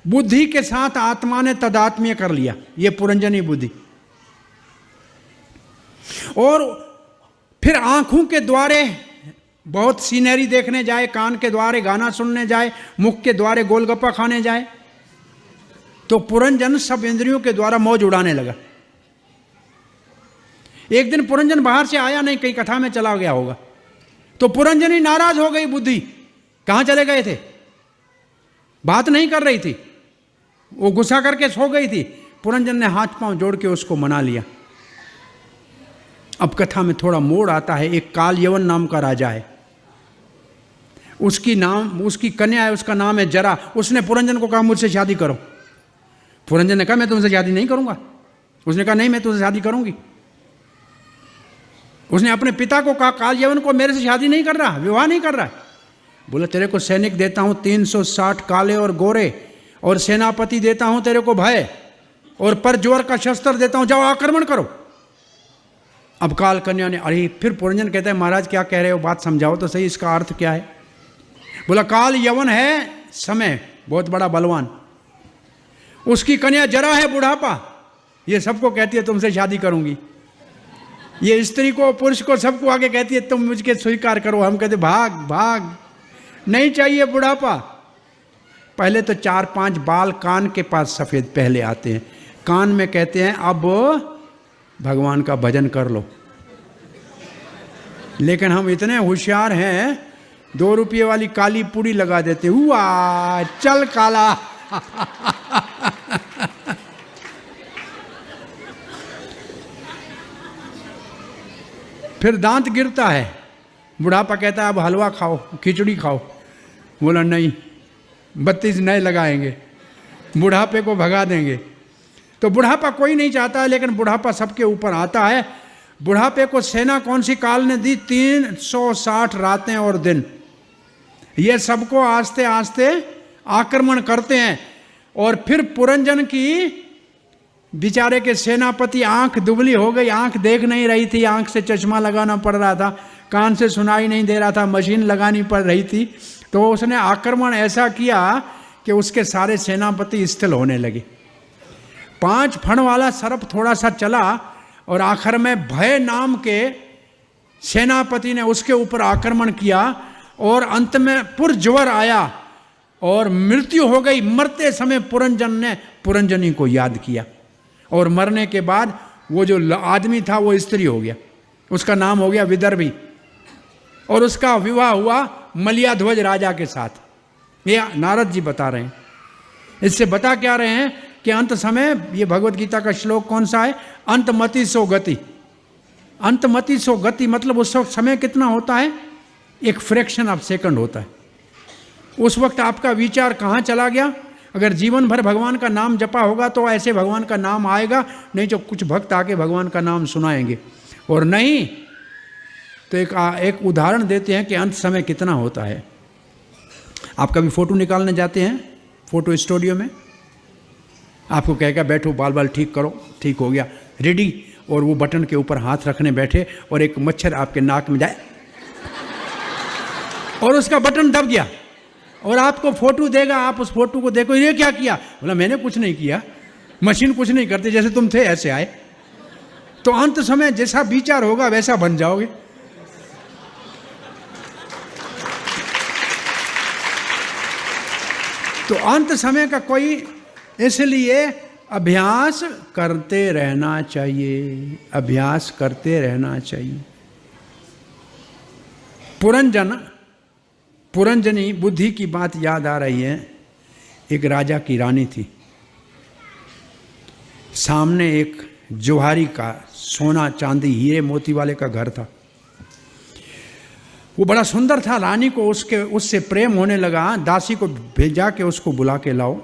Speaker 2: बुद्धि के साथ आत्मा ने तदात्म्य कर लिया, ये पुरंजनी बुद्धि। और फिर आंखों के द्वारे बहुत सीनरी देखने जाए, कान के द्वारे गाना सुनने जाए, मुख के द्वारे गोलगप्पा खाने जाए, तो पुरंजन सब इंद्रियों के द्वारा मौज उड़ाने लगा। एक दिन पुरंजन बाहर से आया नहीं, कहीं कथा में चला गया होगा, तो पुरंजनी नाराज हो गई बुद्धि, कहां चले गए थे, बात नहीं कर रही थी, वो गुस्सा करके सो गई थी। पुरंजन ने हाथ पांव जोड़ के उसको मना लिया। अब कथा में थोड़ा मोड़ आता है। एक काल यवन नाम का राजा है, उसकी कन्या है, उसका नाम है जरा। उसने पुरंजन को कहा मुझसे शादी करो। पुरंजन ने कहा मैं तुमसे शादी नहीं करूंगा। उसने कहा नहीं, मैं तुमसे शादी करूंगी। उसने अपने पिता को कहा काल यवन को मेरे से शादी नहीं कर रहा, विवाह नहीं कर रहा। बोला तेरे को सैनिक देता हूं 360 काले और गोरे, और सेनापति देता हूं तेरे को भय, और परज्वर का शस्त्र देता हूं, जाओ आक्रमण करो। अब काल कन्या ने, अरे फिर पुरंजन कहता है महाराज क्या कह रहे हो, बात समझाओ तो सही, इसका अर्थ क्या है। बोला काल यवन है समय, बहुत बड़ा बलवान, उसकी कन्या जरा है बुढ़ापा, ये सबको कहती है तुमसे शादी करूंगी। ये स्त्री को पुरुष को सबको आगे कहती है तुम मुझके स्वीकार करो। हम कहते भाग भाग, नहीं चाहिए बुढ़ापा। पहले तो 4-5 बाल कान के पास सफेद पहले आते हैं, कान में कहते हैं अब भगवान का भजन कर लो। लेकिन हम इतने होशियार हैं, 2 रुपये वाली काली पूड़ी लगा देते, हुआ चल काला। फिर दांत गिरता है, बुढ़ापा कहता है अब हलवा खाओ, खिचड़ी खाओ। बोला नहीं, 32 नए लगाएंगे, बुढ़ापे को भगा देंगे। तो बुढ़ापा कोई नहीं चाहता है, लेकिन बुढ़ापा सबके ऊपर आता है। बुढ़ापे को सेना कौन सी काल ने दी? 360 रातें और दिन। ये सबको आस्ते आस्ते आक्रमण करते हैं। और फिर पुरंजन की बेचारे के सेनापति आंख दुबली हो गई, आंख देख नहीं रही थी, आंख से चश्मा लगाना पड़ रहा था, कान से सुनाई नहीं दे रहा था, मशीन लगानी पड़ रही थी। तो उसने आक्रमण ऐसा किया कि उसके सारे सेनापति स्थिर होने लगे। 5 फण वाला सर्प थोड़ा सा चला और आखिर में भय नाम के सेनापति ने उसके ऊपर आक्रमण किया, और अंत में पुरज्वर आया और मृत्यु हो गई। मरते समय पुरंजन ने पुरंजनी को याद किया, और मरने के बाद वो जो आदमी था वो स्त्री हो गया, उसका नाम हो गया विदर्भी, और उसका विवाह हुआ मलियाध्वज राजा के साथ। ये नारद जी बता रहे हैं। इससे बता क्या रहे हैं कि अंत समय, ये भगवत गीता का श्लोक कौन सा है? अंतमति सो गति। अंतमति सो गति मतलब उस वक्त समय कितना होता है? एक फ्रैक्शन ऑफ सेकंड होता है। उस वक्त आपका विचार कहाँ चला गया? अगर जीवन भर भगवान का नाम जपा होगा तो ऐसे भगवान का नाम आएगा, नहीं तो कुछ भक्त आके भगवान का नाम सुनाएंगे, और नहीं तो एक उदाहरण देते हैं कि अंत समय कितना होता है। आप कभी फोटो निकालने जाते हैं फोटो स्टूडियो में, आपको कहेगा बैठो, बाल बाल ठीक करो, ठीक हो गया, रेडी, और वो बटन के ऊपर हाथ रखने बैठे और एक मच्छर आपके नाक में जाए और उसका बटन दब गया, और आपको फोटो देगा, आप उस फोटो को देखो, ये क्या किया? बोला मैंने कुछ नहीं किया, मशीन कुछ नहीं करती, जैसे तुम थे ऐसे आए। तो अंत समय जैसा विचार होगा वैसा बन जाओगे। तो अंत समय का कोई, इसलिए अभ्यास करते रहना चाहिए, अभ्यास करते रहना चाहिए। पुरंजनी बुद्धि की बात याद आ रही है। एक राजा की रानी थी, सामने एक जोहारी का सोना चांदी हीरे मोती वाले का घर था। वो बड़ा सुंदर था। रानी को उससे प्रेम होने लगा। दासी को भेजा के उसको बुला के लाओ,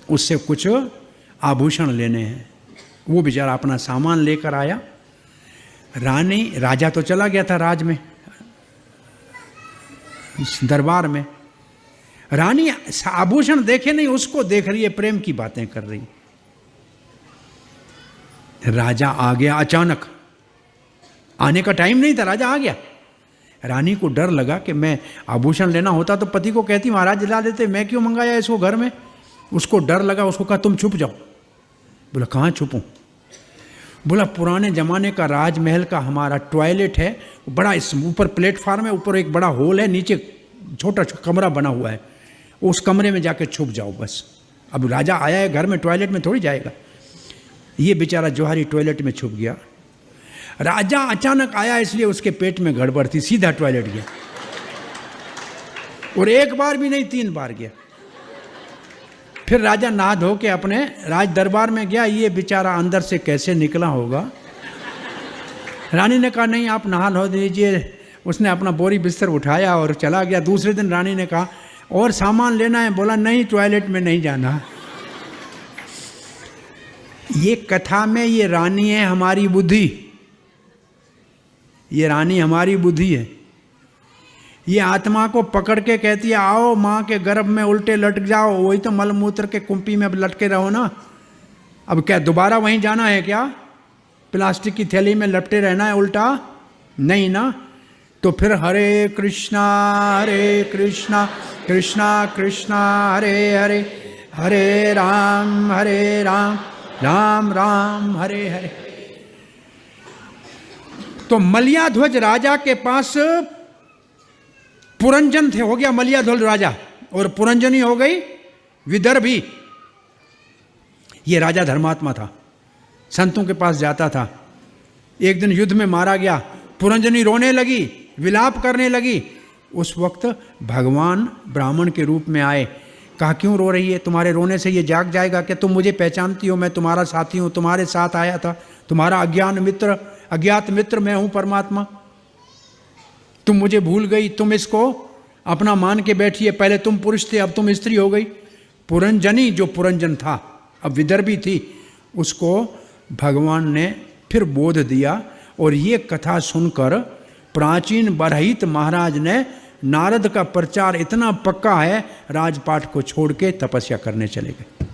Speaker 2: उससे कुछ आभूषण लेने हैं। वो बेचारा अपना सामान लेकर आया। राजा तो चला गया था राज में, दरबार में। रानी आभूषण देखे नहीं, उसको देख रही है, प्रेम की बातें कर रही। राजा आ गया अचानक, आने का टाइम नहीं था, राजा आ गया। रानी को डर लगा कि मैं आभूषण लेना होता तो पति को कहती महाराज दिला देते, मैं क्यों मंगाया इसको घर में। उसको डर लगा, उसको कहा तुम छुप जाओ। बोला कहाँ छुपूं। बोला पुराने ज़माने का राजमहल का हमारा टॉयलेट है, बड़ा इस ऊपर प्लेटफार्म है, ऊपर एक बड़ा होल है, नीचे छोटा कमरा बना हुआ है, उस कमरे में जाके छुप जाओ बस। अब राजा आया है घर में, टॉयलेट में थोड़ी जाएगा। ये बेचारा जोहारी टॉयलेट में छुप गया। राजा अचानक आया इसलिए उसके पेट में गड़बड़ थी, सीधा टॉयलेट गया। और एक बार भी नहीं, 3 बार गया। फिर राजा नहा धो के अपने राज दरबार में गया। ये बेचारा अंदर से कैसे निकला होगा। रानी ने कहा नहीं आप नहा धो दीजिए। उसने अपना बोरी बिस्तर उठाया और चला गया। दूसरे दिन रानी ने कहा और सामान लेना है। बोला नहीं, टॉयलेट में नहीं जाना। ये कथा में ये रानी है हमारी बुद्धि, ये रानी हमारी बुद्धि है। ये आत्मा को पकड़ के कहती है आओ माँ के गर्भ में उल्टे लटक जाओ। वही तो मलमूत्र के कुंपी में अब लटके रहो ना। अब क्या दोबारा वहीं जाना है क्या? प्लास्टिक की थैली में लपटे रहना है उल्टा? नहीं ना। तो फिर हरे कृष्णा कृष्णा कृष्णा हरे हरे, हरे राम राम राम हरे हरे। तो मलयाध्वज राजा के पास पुरंजन थे, हो गया मलयाध्वज राजा, और पुरंजनी हो गई विदर्भी। ये राजा धर्मात्मा था, संतों के पास जाता था। एक दिन युद्ध में मारा गया। पुरंजनी रोने लगी, विलाप करने लगी। उस वक्त भगवान ब्राह्मण के रूप में आए। कहा क्यों रो रही है? तुम्हारे रोने से ये जाग जाएगा कि तुम मुझे पहचानती हो? मैं तुम्हारा साथी हूँ, तुम्हारे साथ आया था, तुम्हारा अज्ञात मित्र मैं हूँ परमात्मा। तुम मुझे भूल गई, तुम इसको अपना मान के बैठी है। पहले तुम पुरुष थे, अब तुम स्त्री हो गई। पुरंजनी जो पुरंजन था, अब विदर्भी थी, उसको भगवान ने फिर बोध दिया। और ये कथा सुनकर प्राचीन बरहित महाराज ने, नारद का प्रचार इतना पक्का है, राजपाट को छोड़ के तपस्या करने चले गए।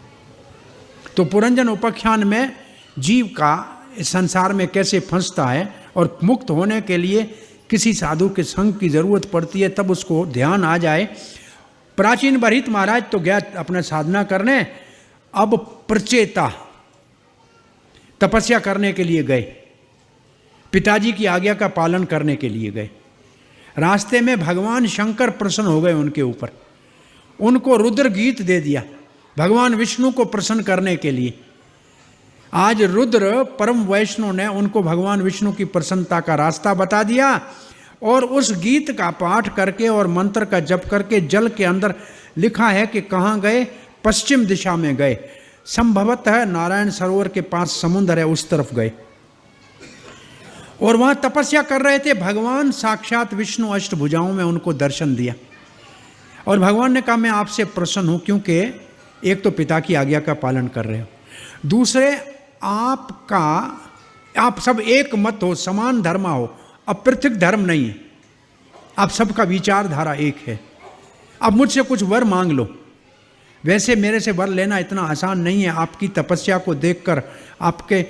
Speaker 2: तो पुरंजन उपाख्यान में जीव का इस संसार में कैसे फंसता है और मुक्त होने के लिए किसी साधु के संग की जरूरत पड़ती है, तब उसको ध्यान आ जाए। प्राचीन बरहित महाराज तो गया अपना साधना करने। अब प्रचेता तपस्या करने के लिए गए, पिताजी की आज्ञा का पालन करने के लिए गए। रास्ते में भगवान शंकर प्रसन्न हो गए उनके ऊपर, उनको रुद्र गीत दे दिया भगवान विष्णु को प्रसन्न करने के लिए। आज रुद्र परम वैष्णव ने उनको भगवान विष्णु की प्रसन्नता का रास्ता बता दिया। और उस गीत का पाठ करके और मंत्र का जप करके, जल के अंदर लिखा है कि कहाँ गए? पश्चिम दिशा में गए। संभवतः नारायण सरोवर के पास समुद्र है, उस तरफ गए और वहाँ तपस्या कर रहे थे। भगवान साक्षात विष्णु अष्टभुजाओं में उनको दर्शन दिया और भगवान ने कहा मैं आपसे प्रसन्न हूँ, क्योंकि एक तो पिता की आज्ञा का पालन कर रहे हो, दूसरे आप सब एक मत हो, समान धर्म हो, अब पृथक धर्म नहीं है, आप सबका विचारधारा एक है। अब मुझसे कुछ वर मांग लो। वैसे मेरे से वर लेना इतना आसान नहीं है। आपकी तपस्या को देखकर, आपके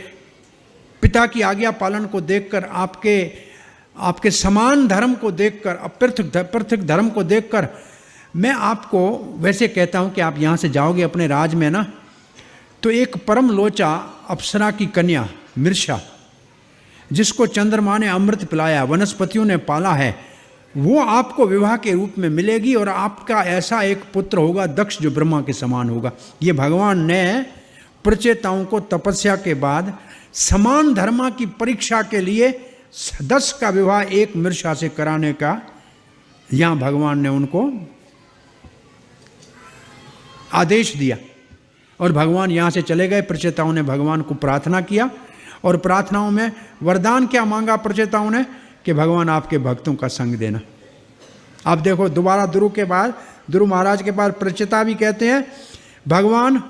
Speaker 2: पिता की आज्ञा पालन को देखकर, आपके समान धर्म को देखकर, पृथक धर्म को देखकर मैं आपको वैसे कहता हूँ कि आप यहाँ से जाओगे अपने राज में ना, तो एक परम लोचा अप्सरा की कन्या मिर्षा, जिसको चंद्रमा ने अमृत पिलाया, वनस्पतियों ने पाला है, वो आपको विवाह के रूप में मिलेगी और आपका ऐसा एक पुत्र होगा दक्ष जो ब्रह्मा के समान होगा। ये भगवान ने प्रचेताओं को तपस्या के बाद समान धर्म की परीक्षा के लिए 10 का विवाह एक मिर्षा से कराने का यहाँ भगवान ने उनको आदेश दिया। और भगवान यहाँ से चले गए। प्रचेताओं ने भगवान को प्रार्थना किया और प्रार्थनाओं में वरदान क्या मांगा प्रचेताओं ने कि भगवान आपके भक्तों का संग देना। आप देखो दोबारा ध्रुव महाराज के बाद प्रचेता भी कहते हैं भगवान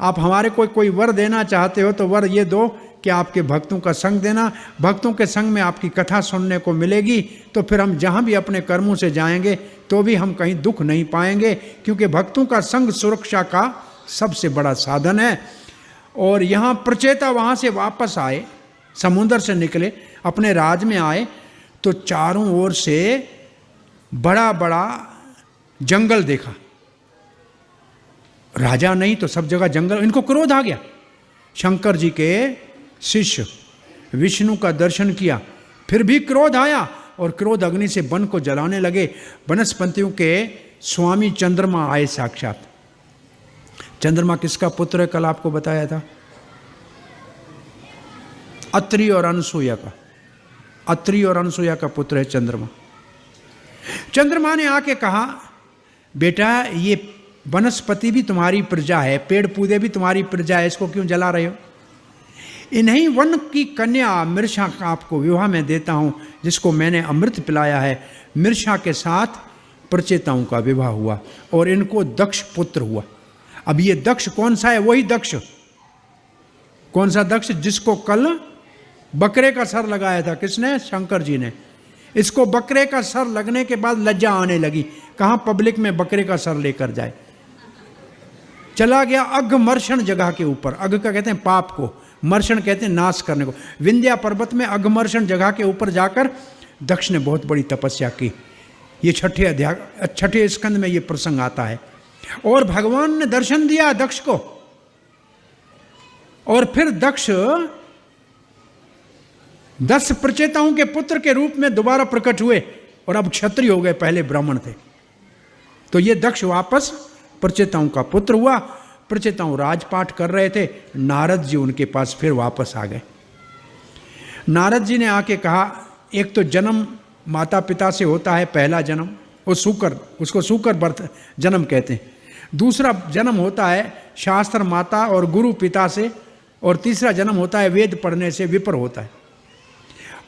Speaker 2: आप हमारे को कोई वर देना चाहते हो तो वर ये दो कि आपके भक्तों का संग देना। भक्तों के संग में आपकी कथा सुनने को मिलेगी तो फिर हम जहाँ भी अपने कर्मों से जाएंगे तो भी हम कहीं दुख नहीं पाएंगे, क्योंकि भक्तों का संग सुरक्षा का सबसे बड़ा साधन है। और यहाँ प्रचेता वहाँ से वापस आए, समुद्र से निकले, अपने राज में आए तो चारों ओर से बड़ा बड़ा जंगल देखा। राजा नहीं तो सब जगह जंगल। इनको क्रोध आ गया। शंकर जी के शिष्य विष्णु का दर्शन किया, फिर भी क्रोध आया और क्रोध अग्नि से वन को जलाने लगे। वनस्पतियों के स्वामी चंद्रमा आए साक्षात। चंद्रमा किसका पुत्र है? कल आपको बताया था, अत्रि और अनसुया का। अत्रि और अनसुया का पुत्र है चंद्रमा। चंद्रमा ने आके कहा बेटा ये वनस्पति भी तुम्हारी प्रजा है, पेड़ पौधे भी तुम्हारी प्रजा है, इसको क्यों जला रहे हो? इन्हीं वन की कन्या मृषा का आपको विवाह में देता हूं, जिसको मैंने अमृत पिलाया है। मृषा के साथ प्रचेताओं का विवाह हुआ और इनको दक्ष पुत्र हुआ। अब ये दक्ष कौन सा है? वही दक्ष। कौन सा दक्ष? जिसको कल बकरे का सर लगाया था। किसने? शंकर जी ने। इसको बकरे का सर लगने के बाद लज्जा आने लगी, कहां पब्लिक में बकरे का सर लेकर जाए। चला गया अघमर्षण जगह के ऊपर। अघ का कहते हैं पाप को, मर्षण कहते हैं नाश करने को। विंध्या पर्वत में अघमर्षण जगह के ऊपर जाकर दक्ष ने बहुत बड़ी तपस्या की। ये छठे स्कंद में ये प्रसंग आता है। और भगवान ने दर्शन दिया दक्ष को, और फिर दक्ष 10 प्रचेताओं के पुत्र के रूप में दोबारा प्रकट हुए और अब क्षत्रिय हो गए, पहले ब्राह्मण थे। तो ये दक्ष वापस प्रचेताओं का पुत्र हुआ। प्रचेताओं राजपाट कर रहे थे, नारद जी उनके पास फिर वापस आ गए। नारद जी ने आके कहा एक तो जन्म माता पिता से होता है, पहला जन्म, वो सूकर, उसको सूकर बर्थ जन्म कहते हैं। दूसरा जन्म होता है शास्त्र माता और गुरु पिता से, और तीसरा जन्म होता है वेद पढ़ने से, विपर होता है।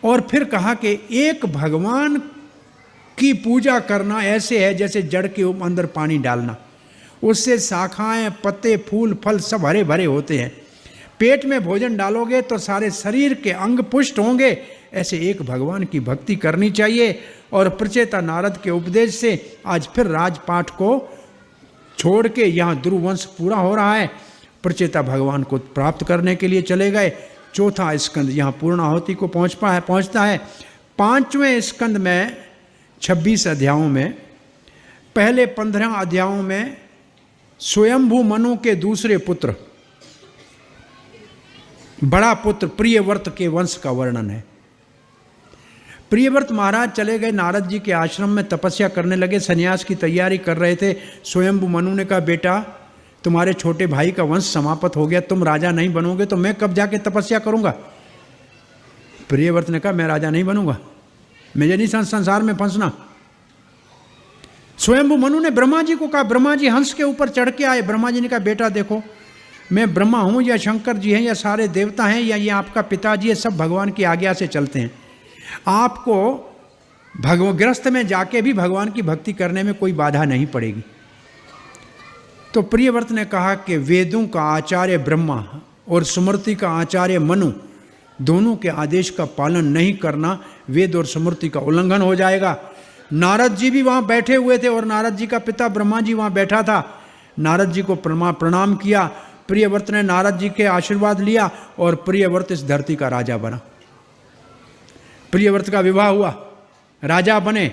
Speaker 2: और फिर कहा कि एक भगवान की पूजा करना ऐसे है जैसे जड़ के अंदर पानी डालना, उससे शाखाएं पत्ते फूल फल सब हरे भरे होते हैं। पेट में भोजन डालोगे तो सारे शरीर के अंग पुष्ट होंगे। ऐसे एक भगवान की भक्ति करनी चाहिए। और प्रचेता नारद के उपदेश से आज फिर राजपाट को छोड़ के यहाँ ध्रुववंश पूरा हो रहा है। प्रचेता भगवान को प्राप्त करने के लिए चले गए। चौथा स्कंद यहाँ पूर्णाहुति को पहुँचता है। 5वें स्कंद में 26 अध्यायों में, पहले 15 अध्यायों में स्वयंभू मनु के दूसरे पुत्र, बड़ा पुत्र प्रियव्रत के वंश का वर्णन है। प्रियव्रत महाराज चले गए नारद जी के आश्रम में, तपस्या करने लगे, सन्यास की तैयारी कर रहे थे। स्वयंभू मनु ने कहा बेटा तुम्हारे छोटे भाई का वंश समाप्त हो गया, तुम राजा नहीं बनोगे तो मैं कब जाके तपस्या करूंगा। प्रियव्रत ने कहा मैं राजा नहीं बनूंगा, मुझे नहीं संसार में फंसना। स्वयंभू मनु ने ब्रह्मा जी को कहा, ब्रह्मा जी हंस के ऊपर चढ़ के आए। ब्रह्मा जी ने कहा बेटा देखो मैं ब्रह्मा हूं या शंकर जी हैं या सारे देवता हैं या ये आपका पिताजी है, सब भगवान की आज्ञा से चलते हैं। आपको गृहस्थ में जाके भी भगवान की भक्ति करने में कोई बाधा नहीं पड़ेगी। तो प्रियव्रत ने कहा कि वेदों का आचार्य ब्रह्मा और स्मृति का आचार्य मनु दोनों के आदेश का पालन नहीं करना, वेद और स्मृति का उल्लंघन हो जाएगा। नारद जी भी वहाँ बैठे हुए थे और नारद जी का पिता ब्रह्मा जी वहाँ बैठा था। नारद जी को प्रणाम किया। प्रियव्रत ने नारद जी के आशीर्वाद लिया और प्रियव्रत इस धरती का राजा बना। प्रियव्रत का विवाह हुआ, राजा बने।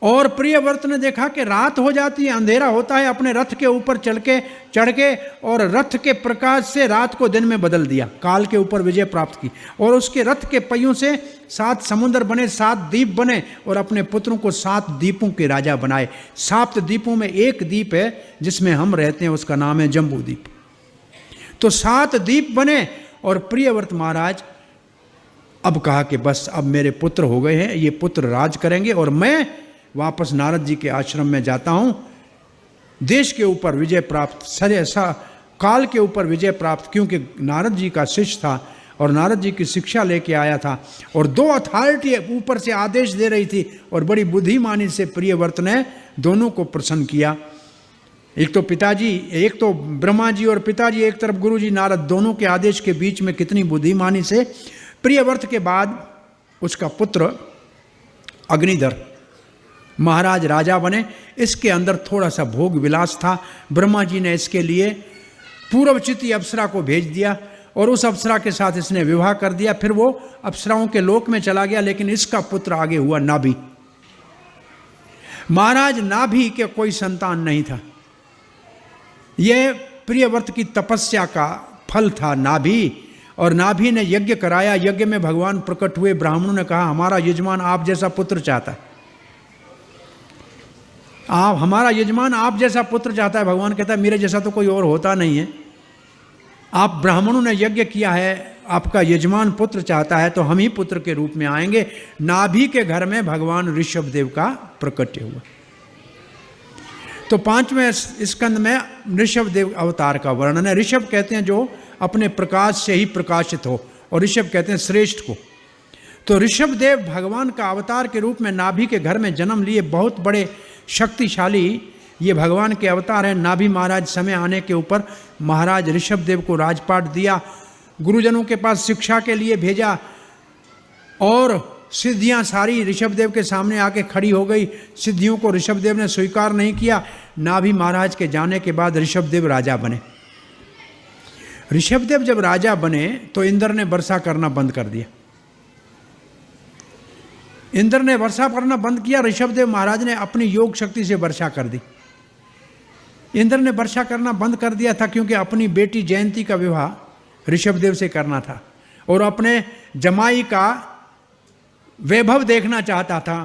Speaker 2: और प्रियव्रत ने देखा कि रात हो जाती है, अंधेरा होता है, अपने रथ के ऊपर चढ़ के और रथ के प्रकाश से रात को दिन में बदल दिया, काल के ऊपर विजय प्राप्त की। और उसके रथ के पहियों से 7 समुद्र बने, 7 द्वीप बने और अपने पुत्रों को 7 द्वीपों के राजा बनाए। 7 द्वीपों में एक द्वीप है जिसमें हम रहते हैं, उसका नाम है जम्बू द्वीप। तो 7 द्वीप बने और प्रियव्रत महाराज अब कहा कि बस अब मेरे पुत्र हो गए हैं, ये पुत्र राज करेंगे और मैं वापस नारद जी के आश्रम में जाता हूँ। देश के ऊपर विजय प्राप्त काल के ऊपर विजय प्राप्त, क्योंकि नारद जी का शिष्य था और नारद जी की शिक्षा लेके आया था और दो अथॉरिटी ऊपर से आदेश दे रही थी और बड़ी बुद्धिमानी से प्रियव्रत ने दोनों को प्रसन्न किया। एक तो पिताजी, एक तो ब्रह्मा जी और पिताजी, एक तरफ गुरु जी नारद, दोनों के आदेश के बीच में कितनी बुद्धिमानी से प्रियव्रत के बाद उसका पुत्र अग्निधर महाराज राजा बने। इसके अंदर थोड़ा सा भोग विलास था। ब्रह्मा जी ने इसके लिए पूर्वचिती अप्सरा को भेज दिया और उस अप्सरा के साथ इसने विवाह कर दिया। फिर वो अप्सराओं के लोक में चला गया, लेकिन इसका पुत्र आगे हुआ नाभि। महाराज नाभि के कोई संतान नहीं था। यह प्रियव्रत की तपस्या का फल था नाभि, और नाभि ने यज्ञ कराया। यज्ञ में भगवान प्रकट हुए। ब्राह्मणों ने कहा हमारा यजमान आप जैसा पुत्र चाहता है, आप हमारा यजमान आप जैसा पुत्र चाहता है। भगवान कहता है मेरे जैसा तो कोई और होता नहीं है। आप ब्राह्मणों ने यज्ञ किया है, आपका यजमान पुत्र चाहता है, तो हम ही पुत्र के रूप में आएंगे। नाभि के घर में भगवान ऋषभ देव का प्रकट हुआ। तो 5वें स्कंद में ऋषभ देव अवतार का वर्णन है। ऋषभ कहते हैं जो अपने प्रकाश से ही प्रकाशित हो, और ऋषभ कहते हैं श्रेष्ठ को। तो ऋषभ देव भगवान का अवतार के रूप में नाभि के घर में जन्म लिए। बहुत बड़े शक्तिशाली ये भगवान के अवतार हैं। नाभि महाराज समय आने के ऊपर महाराज ऋषभ देव को राजपाट दिया, गुरुजनों के पास शिक्षा के लिए भेजा, और सिद्धियां सारी ऋषभ देव के सामने आके खड़ी हो गई। सिद्धियों को ऋषभ देव ने स्वीकार नहीं किया। नाभि महाराज के जाने के बाद ऋषभ देव राजा बने। ऋषभ देव जब राजा बने तो इंद्र ने वर्षा करना बंद कर दिया। इंद्र ने वर्षा करना बंद किया। ऋषभ देव महाराज ने अपनी योग शक्ति से वर्षा कर दी। इंद्र ने वर्षा करना बंद कर दिया था क्योंकि अपनी बेटी जयंती का विवाह ऋषभ देव से करना था और अपने जमाई का वैभव देखना चाहता था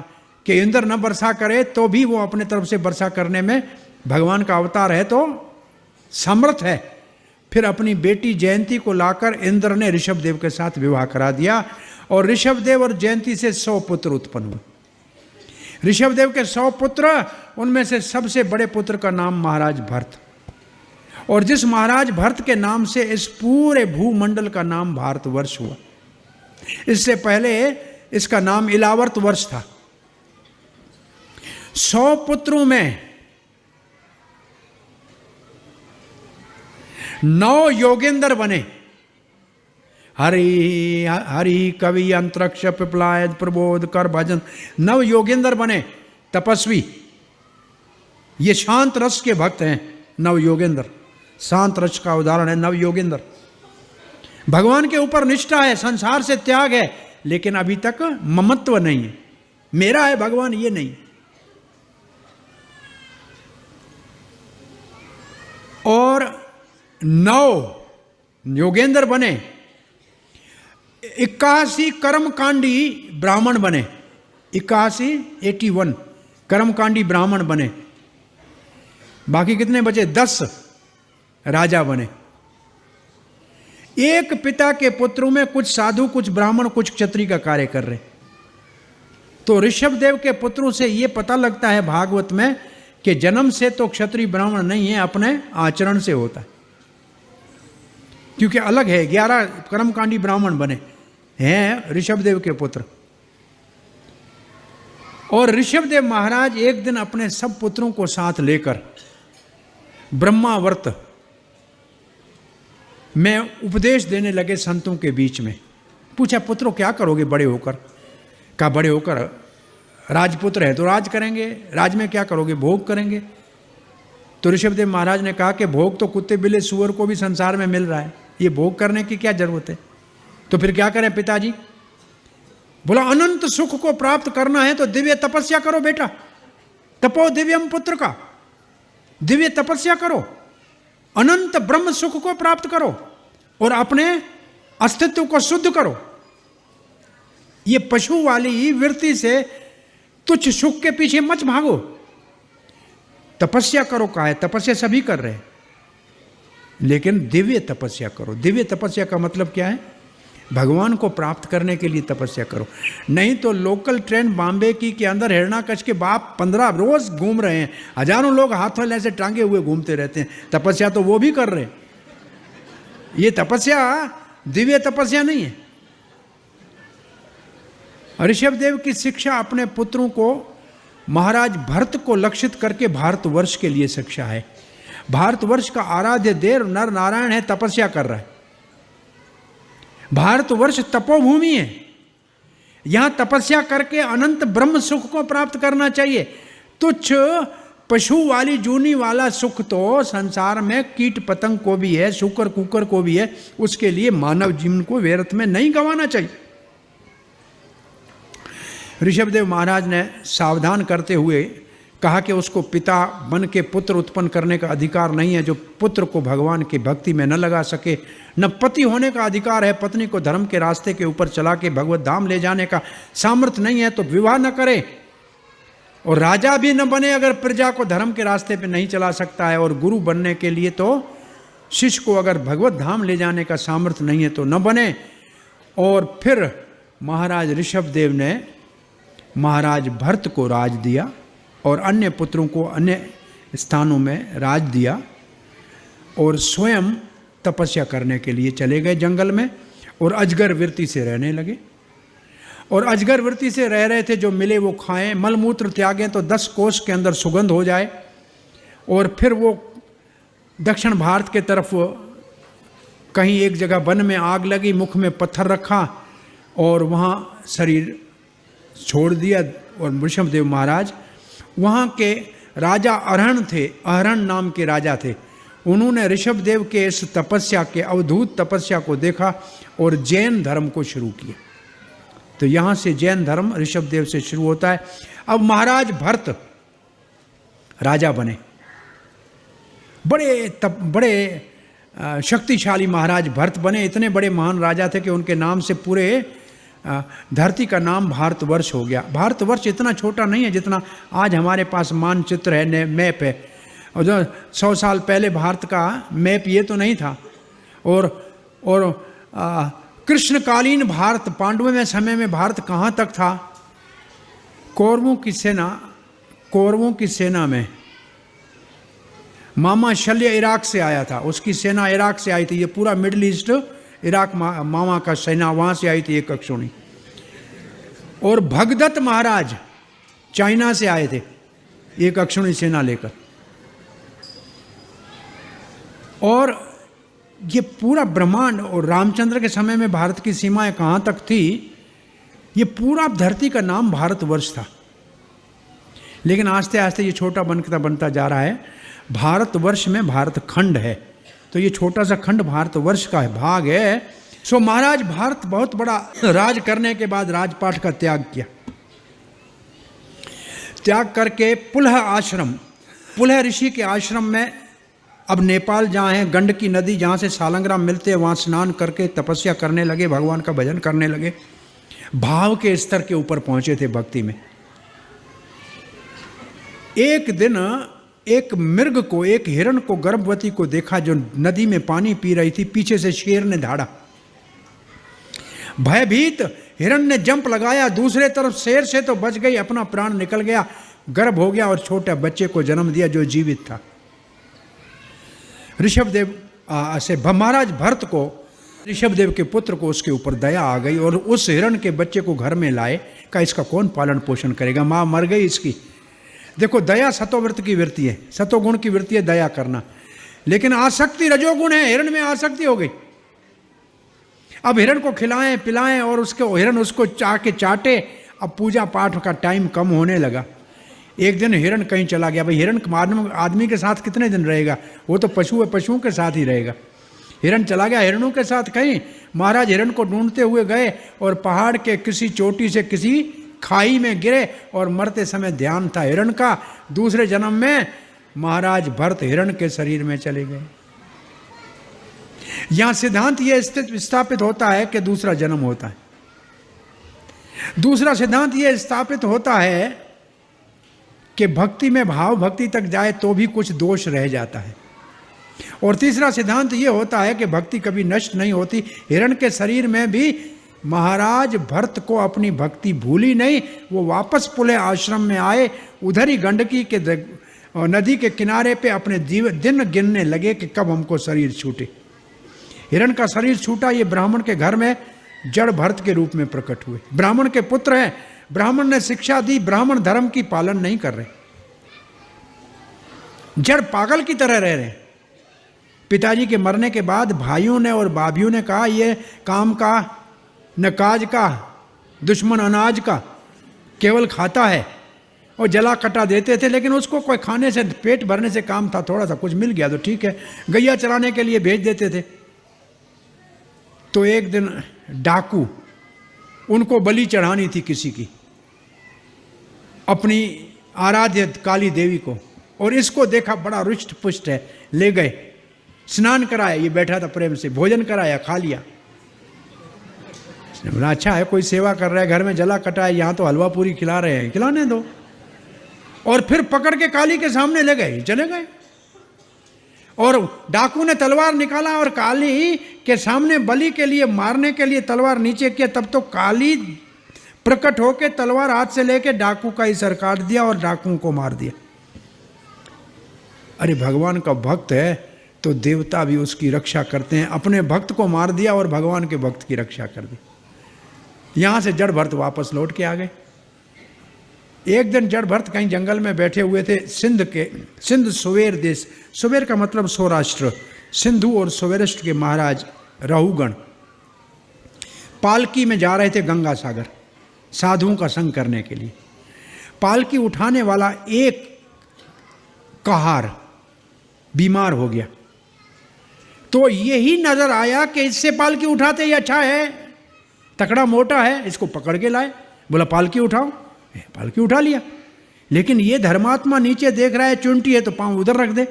Speaker 2: कि इंद्र न वर्षा करे तो भी वो अपने तरफ से वर्षा करने में भगवान का अवतार है तो समर्थ है। फिर अपनी बेटी जयंती को लाकर इंद्र ने ऋषभ देव के साथ विवाह करा दिया और ऋषभ देव और जयंती से 100 पुत्र उत्पन्न हुए। ऋषभ देव के 100 पुत्र, उनमें से सबसे बड़े पुत्र का नाम महाराज भरत, और जिस महाराज भरत के नाम से इस पूरे भूमंडल का नाम भारतवर्ष हुआ। इससे पहले इसका नाम इलावर्त वर्ष था। 100 पुत्रों में 9 योगेंद्र बने। हरि हरि कवि अंतरिक्ष पिपलायत प्रबोध कर भजन। 9 योगेंद्र बने तपस्वी। ये शांत रस के भक्त हैं 9 योगेंद्र। शांत रस का उदाहरण है 9 योगेंद्र। भगवान के ऊपर निष्ठा है, संसार से त्याग है, लेकिन अभी तक ममत्व नहीं है। मेरा है भगवान ये नहीं। और 9 योगेंद्र बने। 81 कर्मकांडी ब्राह्मण बने। 81 कर्मकांडी ब्राह्मण बने। बाकी कितने बचे? 10 राजा बने। एक पिता के पुत्रों में कुछ साधु, कुछ ब्राह्मण, कुछ क्षत्रिय का कार्य कर रहे। तो ऋषभ देव के पुत्रों से यह पता लगता है भागवत में कि जन्म से तो क्षत्रिय ब्राह्मण नहीं है, अपने आचरण से होता है, क्योंकि अलग है। 11 कर्मकांडी ब्राह्मण बने हैं ऋषभ देव के पुत्र। और ऋषभ देव महाराज एक दिन अपने सब पुत्रों को साथ लेकर ब्रह्मावर्त में उपदेश देने लगे संतों के बीच में। पूछा पुत्रों क्या करोगे बड़े होकर? कहा बड़े होकर राजपुत्र है तो राज करेंगे। राज में क्या करोगे? भोग करेंगे। तो ऋषभदेव महाराज ने कहा कि भोग तो कुत्ते बिल्ली सूअर को भी संसार में मिल रहा है, ये भोग करने की क्या जरूरत है? तो फिर क्या करें पिताजी? बोला अनंत सुख को प्राप्त करना है तो दिव्य तपस्या करो बेटा। तपो दिव्यम पुत्र का, दिव्य तपस्या करो, अनंत ब्रह्म सुख को प्राप्त करो और अपने अस्तित्व को शुद्ध करो। ये पशु वाली वृत्ति से तुच्छ सुख के पीछे मत भागो, तपस्या करो। कहा है तपस्या सभी कर रहे हैं, लेकिन दिव्य तपस्या करो। दिव्य तपस्या का मतलब क्या है? भगवान को प्राप्त करने के लिए तपस्या करो। नहीं तो लोकल ट्रेन बॉम्बे की के अंदर हिरणाकश के बाप 15 रोज घूम रहे हैं, हजारों लोग हाथों ऐसे टांगे हुए घूमते रहते हैं। तपस्या तो वो भी कर रहे हैं, ये तपस्या दिव्य तपस्या नहीं है। ऋषभदेव की शिक्षा अपने पुत्रों को महाराज भरत को लक्षित करके भारतवर्ष के लिए शिक्षा है। भारतवर्ष का आराध्य देव नर नारायण है, तपस्या कर रहा है। भारतवर्ष तपोभूमि है, यहां तपस्या करके अनंत ब्रह्म सुख को प्राप्त करना चाहिए। तुच्छ पशु वाली जूनी वाला सुख तो संसार में कीट पतंग को भी है, शुकर कुकर को भी है, उसके लिए मानव जीवन को व्यर्थ में नहीं गंवाना चाहिए। ऋषभदेव महाराज ने सावधान करते हुए कहा कि उसको पिता बन के पुत्र उत्पन्न करने का अधिकार नहीं है जो पुत्र को भगवान की भक्ति में न लगा सके, न पति होने का अधिकार है, पत्नी को धर्म के रास्ते के ऊपर चला के भगवत धाम ले जाने का सामर्थ्य नहीं है तो विवाह न करे, और राजा भी न बने अगर प्रजा को धर्म के रास्ते पे नहीं चला सकता है, और गुरु बनने के लिए तो शिष्य को अगर भगवत धाम ले जाने का सामर्थ्य नहीं है तो न बने। और फिर महाराज ऋषभदेव ने महाराज भरत को राज दिया और अन्य पुत्रों को अन्य स्थानों में राज दिया, और स्वयं तपस्या करने के लिए चले गए जंगल में, और अजगर वृत्ति से रहने लगे। और अजगर वृत्ति से रह रहे थे, जो मिले वो खाएं, मलमूत्र त्यागें तो 10 कोस के अंदर सुगंध हो जाए। और फिर वो दक्षिण भारत के तरफ कहीं एक जगह वन में आग लगी, मुख में पत्थर रखा और वहाँ शरीर छोड़ दिया। और ऋषभदेव महाराज वहाँ के राजा अरहण थे, अरहण नाम के राजा थे, उन्होंने ऋषभदेव के इस तपस्या के अवधूत तपस्या को देखा और जैन धर्म को शुरू किया। तो यहाँ से जैन धर्म ऋषभदेव से शुरू होता है। अब महाराज भरत राजा बने, बड़े शक्तिशाली महाराज भरत बने। इतने बड़े महान राजा थे कि उनके नाम से पूरे धरती का नाम भारतवर्ष हो गया। भारतवर्ष इतना छोटा नहीं है जितना आज हमारे पास मानचित्र है, मैप है। और जो 100 साल पहले भारत का मैप ये तो नहीं था। और कृष्णकालीन भारत, पांडवों में समय में भारत कहाँ तक था? कौरवों की सेना में मामा शल्य इराक से आया था, उसकी सेना इराक से आई थी। ये पूरा मिडिल ईस्ट इराक मामा का सेना वहाँ से आई थी, एक अक्षोणी। और भगदत्त महाराज चाइना से आए थे एक अक्षोणी सेना लेकर। और ये पूरा ब्रह्मांड, और रामचंद्र के समय में भारत की सीमाएं कहाँ तक थी, ये पूरा धरती का नाम भारतवर्ष था। लेकिन आस्ते आस्ते ये छोटा बनता जा रहा है। भारतवर्ष में भारत खंड है, तो ये छोटा सा खंड भारतवर्ष का भाग है। सो महाराज भारत बहुत बड़ा राज करने के बाद राजपाट का त्याग किया। त्याग करके पुलह ऋषि के आश्रम में, अब नेपाल जहाँ है, गंडकी नदी जहाँ से सालंग्राम मिलते हैं, वहाँ स्नान करके तपस्या करने लगे, भगवान का भजन करने लगे। भाव के स्तर के ऊपर पहुँचे थे भक्ति में। एक दिन एक मृग को, एक हिरण को, गर्भवती को देखा जो नदी में पानी पी रही थी। पीछे से शेर ने धाड़ा। भयभीत हिरण ने जंप लगाया, दूसरे तरफ शेर से तो बच गई, अपना प्राण निकल गया, गर्भ हो गया और छोटे बच्चे को जन्म दिया जो जीवित था। ऋषभदेव से महाराज भरत को, ऋषभदेव के पुत्र को उसके ऊपर दया आ गई और उस हिरण के बच्चे को घर में लाए। का इसका कौन पालन पोषण करेगा? माँ मर गई इसकी। देखो, दया सतोवृत्त की वृत्ति है, सतोगुण की वृत्ति है दया करना, लेकिन आसक्ति रजोगुण है। हिरण में आसक्ति हो गई। अब हिरण को खिलाएं पिलाएं और उसको हिरण उसको चाटे। अब पूजा पाठ का टाइम कम होने लगा। एक दिन हिरण कहीं चला गया। भाई हिरण आदमी के साथ कितने दिन रहेगा? वो तो पशु है, पशुओं के साथ ही रहेगा। हिरण चला गया हिरणों के साथ कहीं। महाराज हिरण को ढूंढते हुए गए और पहाड़ के किसी चोटी से किसी खाई में गिरे और मरते समय ध्यान था हिरण का। दूसरे जन्म में महाराज भरत हिरण के शरीर में चले गए। यहां सिद्धांत यह स्थापित होता है कि दूसरा जन्म होता है। दूसरा सिद्धांत यह स्थापित होता है कि भक्ति में भाव भक्ति तक जाए तो भी कुछ दोष रह जाता है। और तीसरा सिद्धांत यह होता है कि भक्ति कभी नष्ट नहीं होती। हिरण के शरीर में भी महाराज भरत को अपनी भक्ति भूली नहीं। वो वापस पुलह आश्रम में आए, उधर ही गंडकी के नदी के किनारे पे अपने दिन गिनने लगे कि कब हमको शरीर छूटे। हिरण का शरीर छूटा, ये ब्राह्मण के घर में जड़ भरत के रूप में प्रकट हुए। ब्राह्मण के पुत्र हैं, ब्राह्मण ने शिक्षा दी, ब्राह्मण धर्म की पालन नहीं कर रहे, जड़ पागल की तरह रह रहे। पिताजी के मरने के बाद भाइयों ने और भाभियों ने कहा ये काम का न काज का, दुश्मन अनाज का, केवल खाता है, और जला कटा देते थे। लेकिन उसको कोई खाने से, पेट भरने से काम था, थोड़ा सा कुछ मिल गया तो ठीक है, गैया चराने के लिए भेज देते थे। तो एक दिन डाकू, उनको बलि चढ़ानी थी किसी की, अपनी आराध्य काली देवी को, और इसको देखा बड़ा रुष्ट पुष्ट है, ले गए, स्नान कराया, ये बैठा था प्रेम से, भोजन कराया, खा लिया। इसने बोला अच्छा है, कोई सेवा कर रहा है, घर में जला कटा है, यहाँ तो हलवा पूरी खिला रहे हैं, खिलाने दो। और फिर पकड़ के काली के सामने ले गए, चले गए, और डाकू ने तलवार निकाला और काली के सामने बलि के लिए, मारने के लिए तलवार नीचे किया, तब तो काली प्रकट होके तलवार हाथ से लेके डाकू का ही सर काट दिया और डाकू को मार दिया। अरे भगवान का भक्त है तो देवता भी उसकी रक्षा करते हैं, अपने भक्त को मार दिया और भगवान के भक्त की रक्षा कर दी। यहां से जड़ भरत वापस लौट के आ गए। एक दिन जड़ भरत कहीं जंगल में बैठे हुए थे, सिंध सुवेर देश, सुवेर का मतलब सौराष्ट्र, सिंधु और सौराष्ट्र के महाराज राहुगण पालकी में जा रहे थे गंगा सागर साधुओं का संग करने के लिए। पालकी उठाने वाला एक कहार बीमार हो गया, तो यही नजर आया कि इससे पालकी उठाते ही अच्छा है, तकड़ा मोटा है, इसको पकड़ के लाए। बोला पालकी उठाओ, पालकी उठा लिया। लेकिन ये धर्मात्मा नीचे देख रहा है, चुंटी है तो पांव उधर रख दे,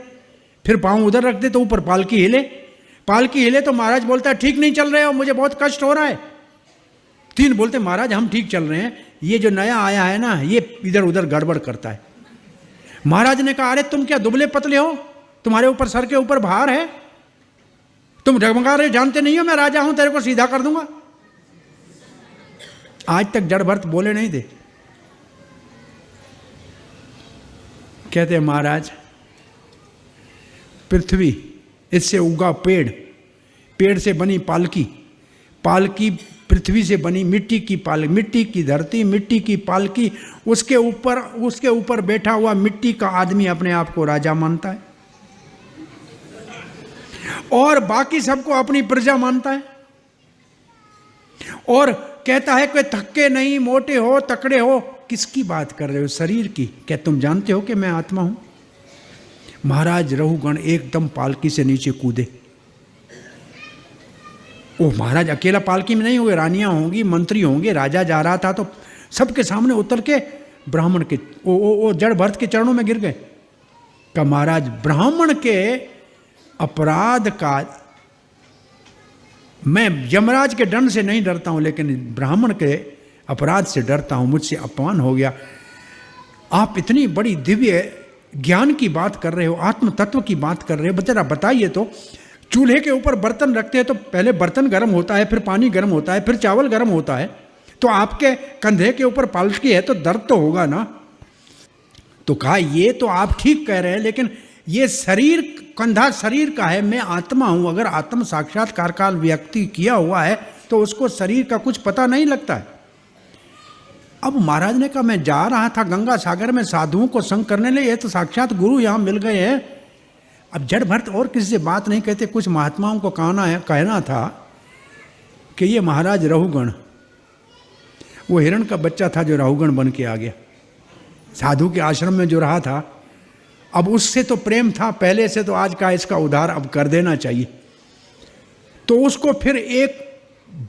Speaker 2: फिर पांव उधर रख दे तो ऊपर पालकी हिले, पालकी हिले तो महाराज बोलता है ठीक नहीं चल रहे हो, मुझे बहुत कष्ट हो रहा है। तीन बोलते महाराज हम ठीक चल रहे हैं, ये जो नया आया है ना ये इधर उधर गड़बड़ करता है। महाराज ने कहा अरे तुम क्या दुबले पतले हो, तुम्हारे ऊपर सर के ऊपर भार है, तुम डगमगा रहे, जानते नहीं हो मैं राजा हूं, तेरे को सीधा कर दूंगा। आज तक जड़ भरत बोले नहीं थे। कहते महाराज पृथ्वी, इससे उगा पेड़, पेड़ से बनी पालकी, पालकी पृथ्वी से बनी मिट्टी की पालकी, मिट्टी की धरती, मिट्टी की पालकी, उसके ऊपर बैठा हुआ मिट्टी का आदमी अपने आप को राजा मानता है और बाकी सबको अपनी प्रजा मानता है, और कहता है कि थके नहीं, मोटे हो, तकड़े हो। किसकी बात कर रहे हो? शरीर की। क्या तुम जानते हो कि मैं आत्मा हूं? महाराज रहुगण एकदम पालकी से नीचे कूदे। ओ महाराज अकेला पालकी में नहीं हुए, रानियां होंगी, मंत्री होंगे, राजा जा रहा था तो सबके सामने उतर के ब्राह्मण के ओ जड़ भरत के चरणों में गिर गए। का महाराज ब्राह्मण के अपराध का, मैं यमराज के दंड से नहीं डरता हूं, लेकिन ब्राह्मण के अपराध से डरता हूं, मुझसे अपमान हो गया। आप इतनी बड़ी दिव्य ज्ञान की बात कर रहे हो, आत्म तत्व की बात कर रहे हो, जरा बताइए तो। चूल्हे के ऊपर बर्तन रखते हैं तो पहले बर्तन गर्म होता है, फिर पानी गर्म होता है, फिर चावल गर्म होता है, तो आपके कंधे के ऊपर पालकी है तो दर्द तो होगा ना। तो कहा ये तो आप ठीक कह रहे हैं, लेकिन ये शरीर, कंधा शरीर का है, मैं आत्मा हूं। अगर आत्म साक्षात्कार का व्यक्ति किया हुआ है तो उसको शरीर का कुछ पता नहीं लगता है। अब महाराज ने कहा मैं जा रहा था गंगा सागर में साधुओं को संग करने लिए, तो साक्षात गुरु यहां मिल गए हैं। अब जड़ भरत और किसी से बात नहीं कहते, कुछ महात्माओं को कहना था कि ये महाराज रहुगण, वो हिरण का बच्चा था जो राहुगण बन के आ गया, साधु के आश्रम में जो रहा था, अब उससे तो प्रेम था पहले से, तो आज का इसका उद्धार अब कर देना चाहिए। तो उसको फिर एक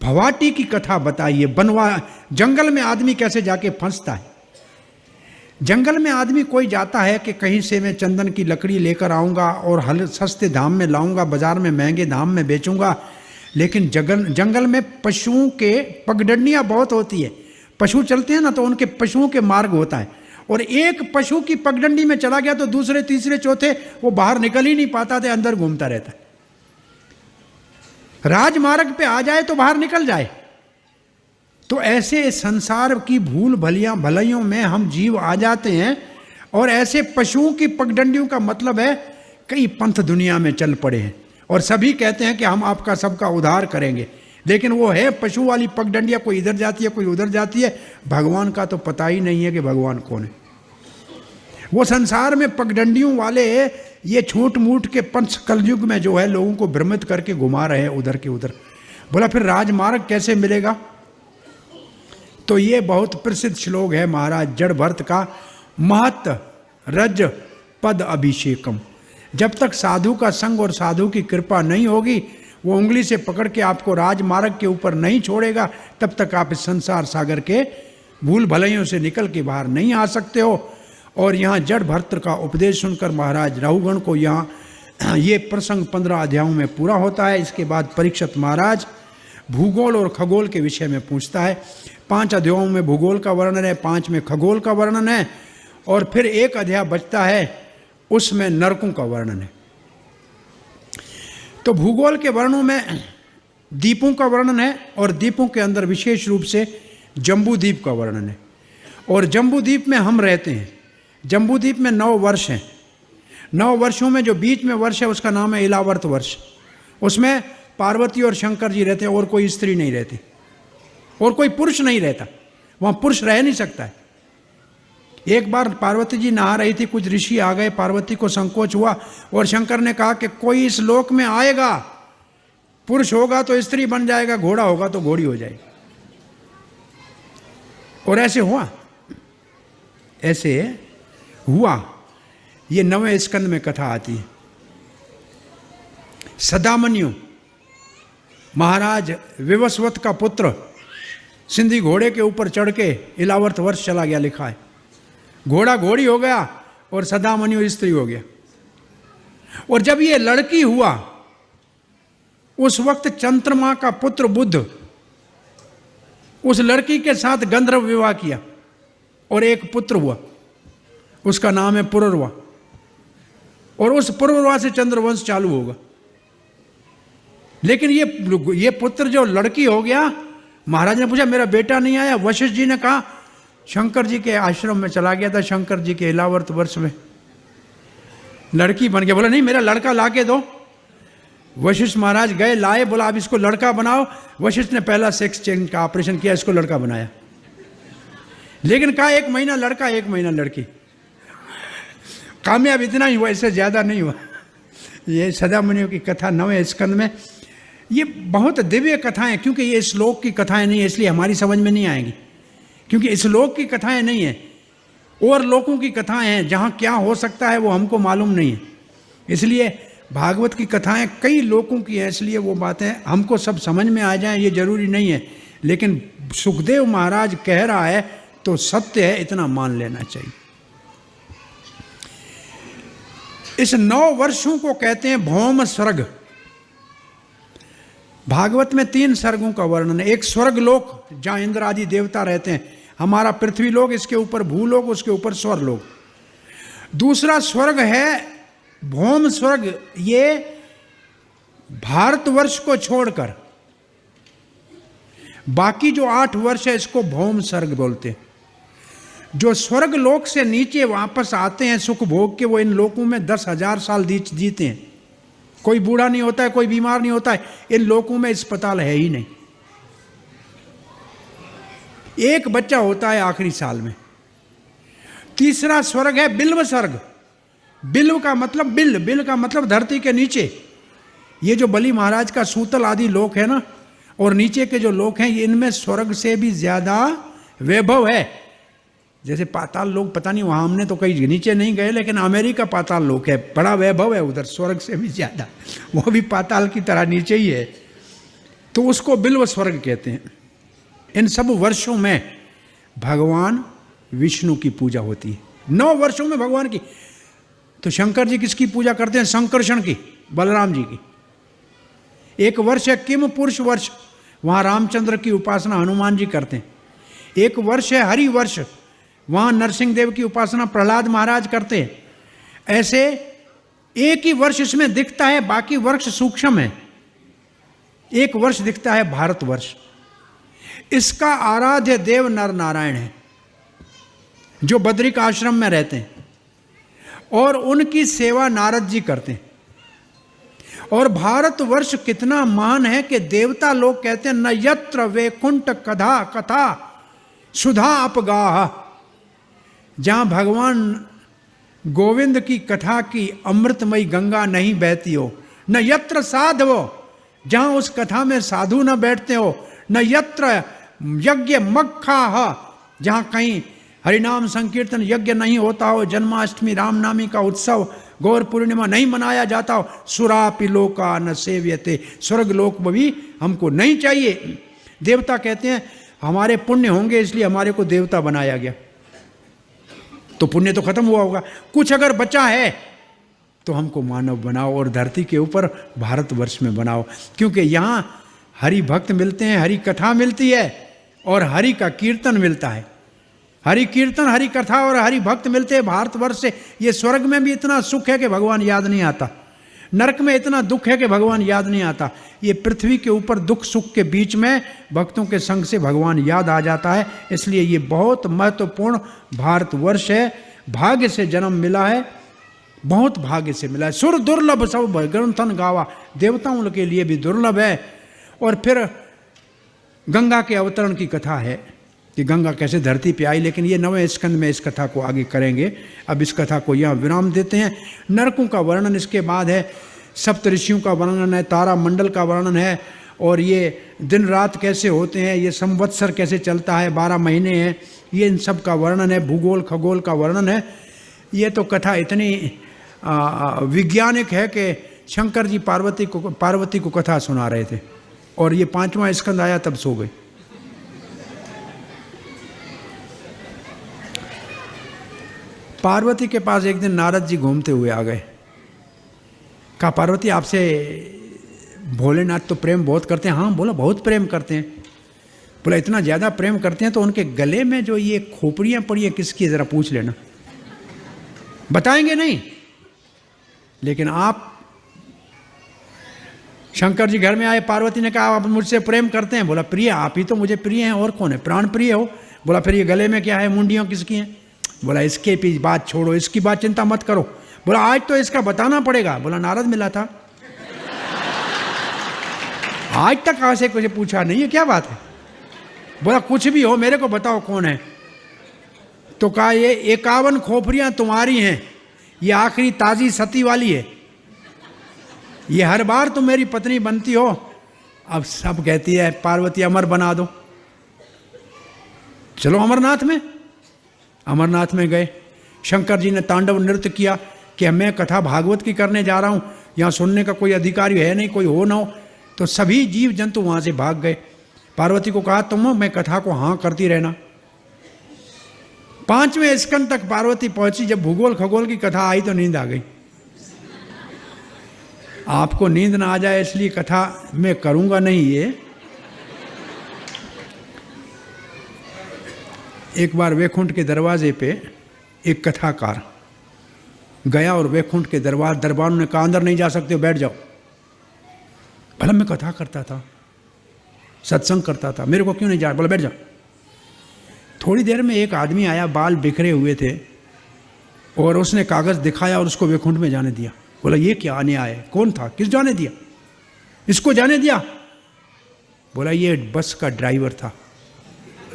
Speaker 2: भवाटी की कथा बताइए। जंगल में आदमी कैसे जाके फंसता है। जंगल में आदमी कोई जाता है कि कहीं से मैं चंदन की लकड़ी लेकर आऊंगा और सस्ते दाम में लाऊंगा, बाजार में महंगे दाम में बेचूंगा, लेकिन जंगल में पशुओं के पगडंडियां बहुत होती है। पशु चलते हैं ना तो उनके पशुओं के मार्ग होता है, और एक पशु की पगडंडी में चला गया तो दूसरे तीसरे चौथे वो बाहर निकल ही नहीं पाता था, अंदर घूमता रहता है। राजमार्ग पे आ जाए तो बाहर निकल जाए। तो ऐसे संसार की भूल भलाइयों में हम जीव आ जाते हैं, और ऐसे पशुओं की पगडंडियों का मतलब है कई पंथ दुनिया में चल पड़े हैं। और सभी कहते हैं कि हम आपका सबका उद्धार करेंगे, लेकिन वो है पशु वाली पगडंडियाँ, कोई इधर जाती है कोई उधर जाती है। भगवान का तो पता ही नहीं है कि भगवान कौन है। वो संसार में पगडंडियों वाले ये छूट मूट के पंच कलयुग में जो है लोगों को भ्रमित करके घुमा रहे हैं उधर के उधर। बोला फिर राजमार्ग कैसे मिलेगा? तो ये बहुत प्रसिद्ध श्लोक है महाराज जड़ भरत का, महत रज पद अभिषेकम। जब तक साधु का संग और साधु की कृपा नहीं होगी, वो उंगली से पकड़ के आपको राजमार्ग के ऊपर नहीं छोड़ेगा, तब तक आप इस संसार सागर के भूल भलाइयों से निकल के बाहर नहीं आ सकते हो। और यहाँ जड़ भरत का उपदेश सुनकर महाराज रघुगण को यहाँ ये प्रसंग 15 अध्यायों में पूरा होता है। इसके बाद परीक्षित महाराज भूगोल और खगोल के विषय में पूछता है। 5 अध्यायों में भूगोल का वर्णन है, 5 में खगोल का वर्णन है, और फिर एक अध्याय बचता है उसमें नरकों का वर्णन है। तो भूगोल के वर्णों में द्वीपों का वर्णन है, और द्वीपों के अंदर विशेष रूप से जम्बू द्वीप का वर्णन है। और जम्बू द्वीप में हम रहते हैं। जम्बू द्वीप में 9 वर्ष हैं। 9 वर्षों में जो बीच में वर्ष है उसका नाम है इलावर्त वर्ष। उसमें पार्वती और शंकर जी रहते हैं, और कोई स्त्री नहीं रहती, और कोई पुरुष नहीं रहता। वहाँ पुरुष रह नहीं सकता है। एक बार पार्वती जी नहा रही थी, कुछ ऋषि आ गए, पार्वती को संकोच हुआ, और शंकर ने कहा कि कोई इस लोक में आएगा, पुरुष होगा तो स्त्री बन जाएगा, घोड़ा होगा तो घोड़ी हो जाएगी। और ऐसे हुआ, ऐसे हुआ। ये 9वें स्कंद में कथा आती है। सदामन्यु महाराज विवस्वत का पुत्र सिंधी घोड़े के ऊपर चढ़ के इलावर्त वर्ष चला गया, लिखा है। घोड़ा घोड़ी हो गया और सदामन्यु स्त्री हो गया। और जब ये लड़की हुआ, उस वक्त चंद्रमा का पुत्र बुध उस लड़की के साथ गंधर्व विवाह किया, और एक पुत्र हुआ, उसका नाम है पुररवा। और उस पुररवा से चंद्रवंश चालू होगा। लेकिन ये पुत्र जो लड़की हो गया, महाराज ने पूछा मेरा बेटा नहीं आया। वशिष्ठ जी ने कहा शंकर जी के आश्रम में चला गया था, शंकर जी के इलावर्त वर्ष में लड़की बन गया। बोला नहीं मेरा लड़का ला के दो। वशिष्ठ महाराज गए, लाए, बोला अब इसको लड़का बनाओ। वशिष्ठ ने पहला सेक्स चेंज का ऑपरेशन किया, इसको लड़का बनाया। लेकिन कहा 1 महीना लड़का 1 महीना लड़की। कामयाब इतना ही हुआ, इससे ज्यादा नहीं हुआ। ये सदामुनियों की कथा 9वें स्कंद में। ये बहुत दिव्य कथाएं, क्योंकि ये श्लोक की कथाएं नहीं है, इसलिए हमारी समझ में नहीं आएंगी, क्योंकि इस लोक की कथाएं नहीं है, और लोकों की कथाएं हैं जहाँ क्या हो सकता है वो हमको मालूम नहीं है। इसलिए भागवत की कथाएं कई लोकों की हैं, इसलिए वो बातें हमको सब समझ में आ जाएं ये जरूरी नहीं है। लेकिन सुखदेव महाराज कह रहा है तो सत्य है, इतना मान लेना चाहिए। इस 9 वर्षों को कहते हैं भौम स्वर्ग। भागवत में 3 स्वर्गों का वर्णन है। एक स्वर्ग लोक जहाँ इंद्र आदि देवता रहते हैं, हमारा पृथ्वी लोक, इसके ऊपर भूलोक, उसके ऊपर स्वर्ग लोक। दूसरा स्वर्ग है भौम स्वर्ग, ये भारतवर्ष को छोड़कर बाकी जो 8 वर्ष है इसको भौम स्वर्ग बोलते हैं। जो स्वर्ग लोक से नीचे वापस आते हैं सुख भोग के, वो इन लोकों में 10,000 साल जीते हैं। कोई बूढ़ा नहीं होता है, कोई बीमार नहीं होता है। इन लोकों में अस्पताल है ही नहीं। एक बच्चा होता है आखिरी साल में। तीसरा स्वर्ग है बिल्व स्वर्ग। बिल्व का मतलब बिल का मतलब धरती के नीचे। ये जो बलि महाराज का सूतल आदि लोक है ना, और नीचे के जो लोक हैं, इनमें स्वर्ग से भी ज्यादा वैभव है। जैसे पाताल लोक, पता नहीं वहां हमने तो कहीं नीचे नहीं गए, लेकिन अमेरिका पाताल लोक है, बड़ा वैभव है उधर, स्वर्ग से भी ज्यादा। वो भी पाताल की तरह नीचे ही है, तो उसको बिल्व स्वर्ग कहते हैं। इन सब वर्षों में भगवान विष्णु की पूजा होती है। 9 वर्षों में भगवान की। तो शंकर जी किसकी पूजा करते हैं? संकर्षण की, बलराम जी की। एक वर्ष है किम पुरुष वर्ष, वहां रामचंद्र की उपासना हनुमान जी करते हैं। एक वर्ष है हरि वर्ष, वहां नरसिंह देव की उपासना प्रहलाद महाराज करते हैं। ऐसे एक ही वर्ष इसमें दिखता है, बाकी वर्ष सूक्ष्म है। एक वर्ष दिखता है भारतवर्ष। इसका आराध्य देव नर नारायण है, जो बद्रिक आश्रम में रहते हैं, और उनकी सेवा नारद जी करते हैं। और भारतवर्ष कितना महान है कि देवता लोग कहते हैं न यत्र वैकुंठ कथा कथा सुधा अपगाह। जहां भगवान गोविंद की कथा की अमृतमयी गंगा नहीं बहती हो, न यत्र साधवो, जहां उस कथा में साधु न बैठते हो, न यत्र यज्ञ मक्खाह, जहां कहीं हरिनाम संकीर्तन यज्ञ नहीं होता हो, जन्माष्टमी रामनामी का उत्सव गौर पूर्णिमा नहीं मनाया जाता हो, सुरापि लोका न सेव्यते, स्वर्ग लोक में भी हमको नहीं चाहिए। देवता कहते हैं हमारे पुण्य होंगे इसलिए हमारे को देवता बनाया गया, तो पुण्य तो खत्म हुआ होगा, कुछ अगर बचा है तो हमको मानव बनाओ और धरती के ऊपर भारतवर्ष में बनाओ, क्योंकि यहाँ हरि भक्त मिलते हैं, हरि कथा मिलती है और हरि का कीर्तन मिलता है। हरि कीर्तन, हरि कथा और हरि भक्त मिलते हैं भारतवर्ष से। ये स्वर्ग में भी इतना सुख है कि भगवान याद नहीं आता, नरक में इतना दुख है कि भगवान याद नहीं आता। ये पृथ्वी के ऊपर दुख सुख के बीच में भक्तों के संग से भगवान याद आ जाता है। इसलिए ये बहुत महत्वपूर्ण भारतवर्ष है। भाग्य से जन्म मिला है, बहुत भाग्य से मिला है। सुर दुर्लभ सब ग्रंथन गावा, देवताओं के लिए भी दुर्लभ है। और फिर गंगा के अवतरण की कथा है कि गंगा कैसे धरती पे आई, लेकिन ये 9वें स्कंद में इस कथा को आगे करेंगे। अब इस कथा को यहाँ विराम देते हैं। नरकों का वर्णन इसके बाद है, सप्तऋषियों का वर्णन है, तारा मंडल का वर्णन है, और ये दिन रात कैसे होते हैं, ये संवत्सर कैसे चलता है, 12 महीने हैं, ये इन सब का वर्णन है, भूगोल खगोल का वर्णन है। ये तो कथा इतनी वैज्ञानिक है कि शंकर जी पार्वती को कथा सुना रहे थे, और ये 5वां स्कंद आया तब सो गए। पार्वती के पास एक दिन नारद जी घूमते हुए आ गए। कहा पार्वती आपसे भोलेनाथ तो प्रेम बहुत करते हैं। हाँ बोला बहुत प्रेम करते हैं। बोला इतना ज़्यादा प्रेम करते हैं तो उनके गले में जो ये खोपड़ियाँ पड़ी हैं किसकी, ज़रा पूछ लेना। बताएंगे नहीं, लेकिन आप शंकर जी घर में आए, पार्वती ने कहा आप मुझसे प्रेम करते हैं। बोला प्रिय आप ही तो मुझे प्रिय हैं, और कौन है, प्राण प्रिय हो। बोला फिर ये गले में क्या है, मुंडियाँ किसकी हैं। बोला इसके पीछे बात छोड़ो, इसकी बात चिंता मत करो। बोला आज तो इसका बताना पड़ेगा। बोला नारद मिला था, आज तक ऐसे कुछ पूछा नहीं है, क्या बात है। बोला कुछ भी हो मेरे को बताओ कौन है। तो कहा ये 51 खोपड़ियाँ तुम्हारी हैं, ये आखिरी ताज़ी सती वाली है, ये हर बार तुम मेरी पत्नी बनती हो। अब सब कहती है पार्वती अमर बना दो, चलो अमरनाथ में गए। शंकर जी ने तांडव नृत्य किया कि मैं कथा भागवत की करने जा रहा हूँ, यहाँ सुनने का कोई अधिकारी है नहीं, कोई हो ना हो। तो सभी जीव जंतु वहाँ से भाग गए। पार्वती को कहा तुम मैं कथा को हाँ करती रहना। 5वें स्कंद तक पार्वती पहुंची। जब भूगोल खगोल की कथा आई तो नींद आ गई। आपको नींद ना आ जाए इसलिए कथा मैं करूँगा नहीं। ये एक बार वैकुंठ के दरवाजे पे एक कथाकार गया और वैकुंठ के दरबार ने कहा अंदर नहीं जा सकते हो, बैठ जाओ। भला मैं कथा करता था, सत्संग करता था, मेरे को क्यों नहीं जा। बोला बैठ जाओ। थोड़ी देर में एक आदमी आया, बाल बिखरे हुए थे, और उसने कागज़ दिखाया और उसको वैकुंठ में जाने दिया। बोला ये क्या अन्याय है, कौन था, किस जाने दिया, इसको जाने दिया। बोला ये बस का ड्राइवर था।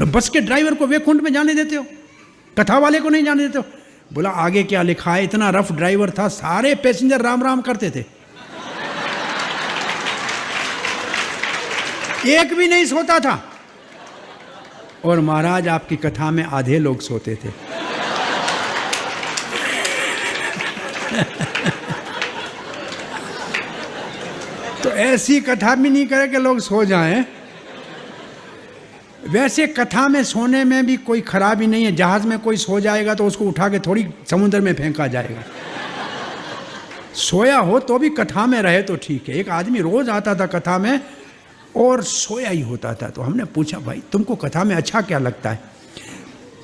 Speaker 2: बस के ड्राइवर को वैकुंठ में जाने देते हो, कथा वाले को नहीं जाने देते हो। बोला आगे क्या लिखा है, इतना रफ ड्राइवर था, सारे पैसेंजर राम राम करते थे, एक भी नहीं सोता था। और महाराज आपकी कथा में आधे लोग सोते थे। तो ऐसी कथा भी नहीं करे कि लोग सो जाएं। वैसे कथा में सोने में भी कोई खराबी नहीं है। जहाज में कोई सो जाएगा तो उसको उठा के थोड़ी समुद्र में फेंका जाएगा। सोया हो तो भी कथा में रहे तो ठीक है। एक आदमी रोज आता था कथा में और सोया ही होता था। तो हमने पूछा भाई तुमको कथा में अच्छा क्या लगता है।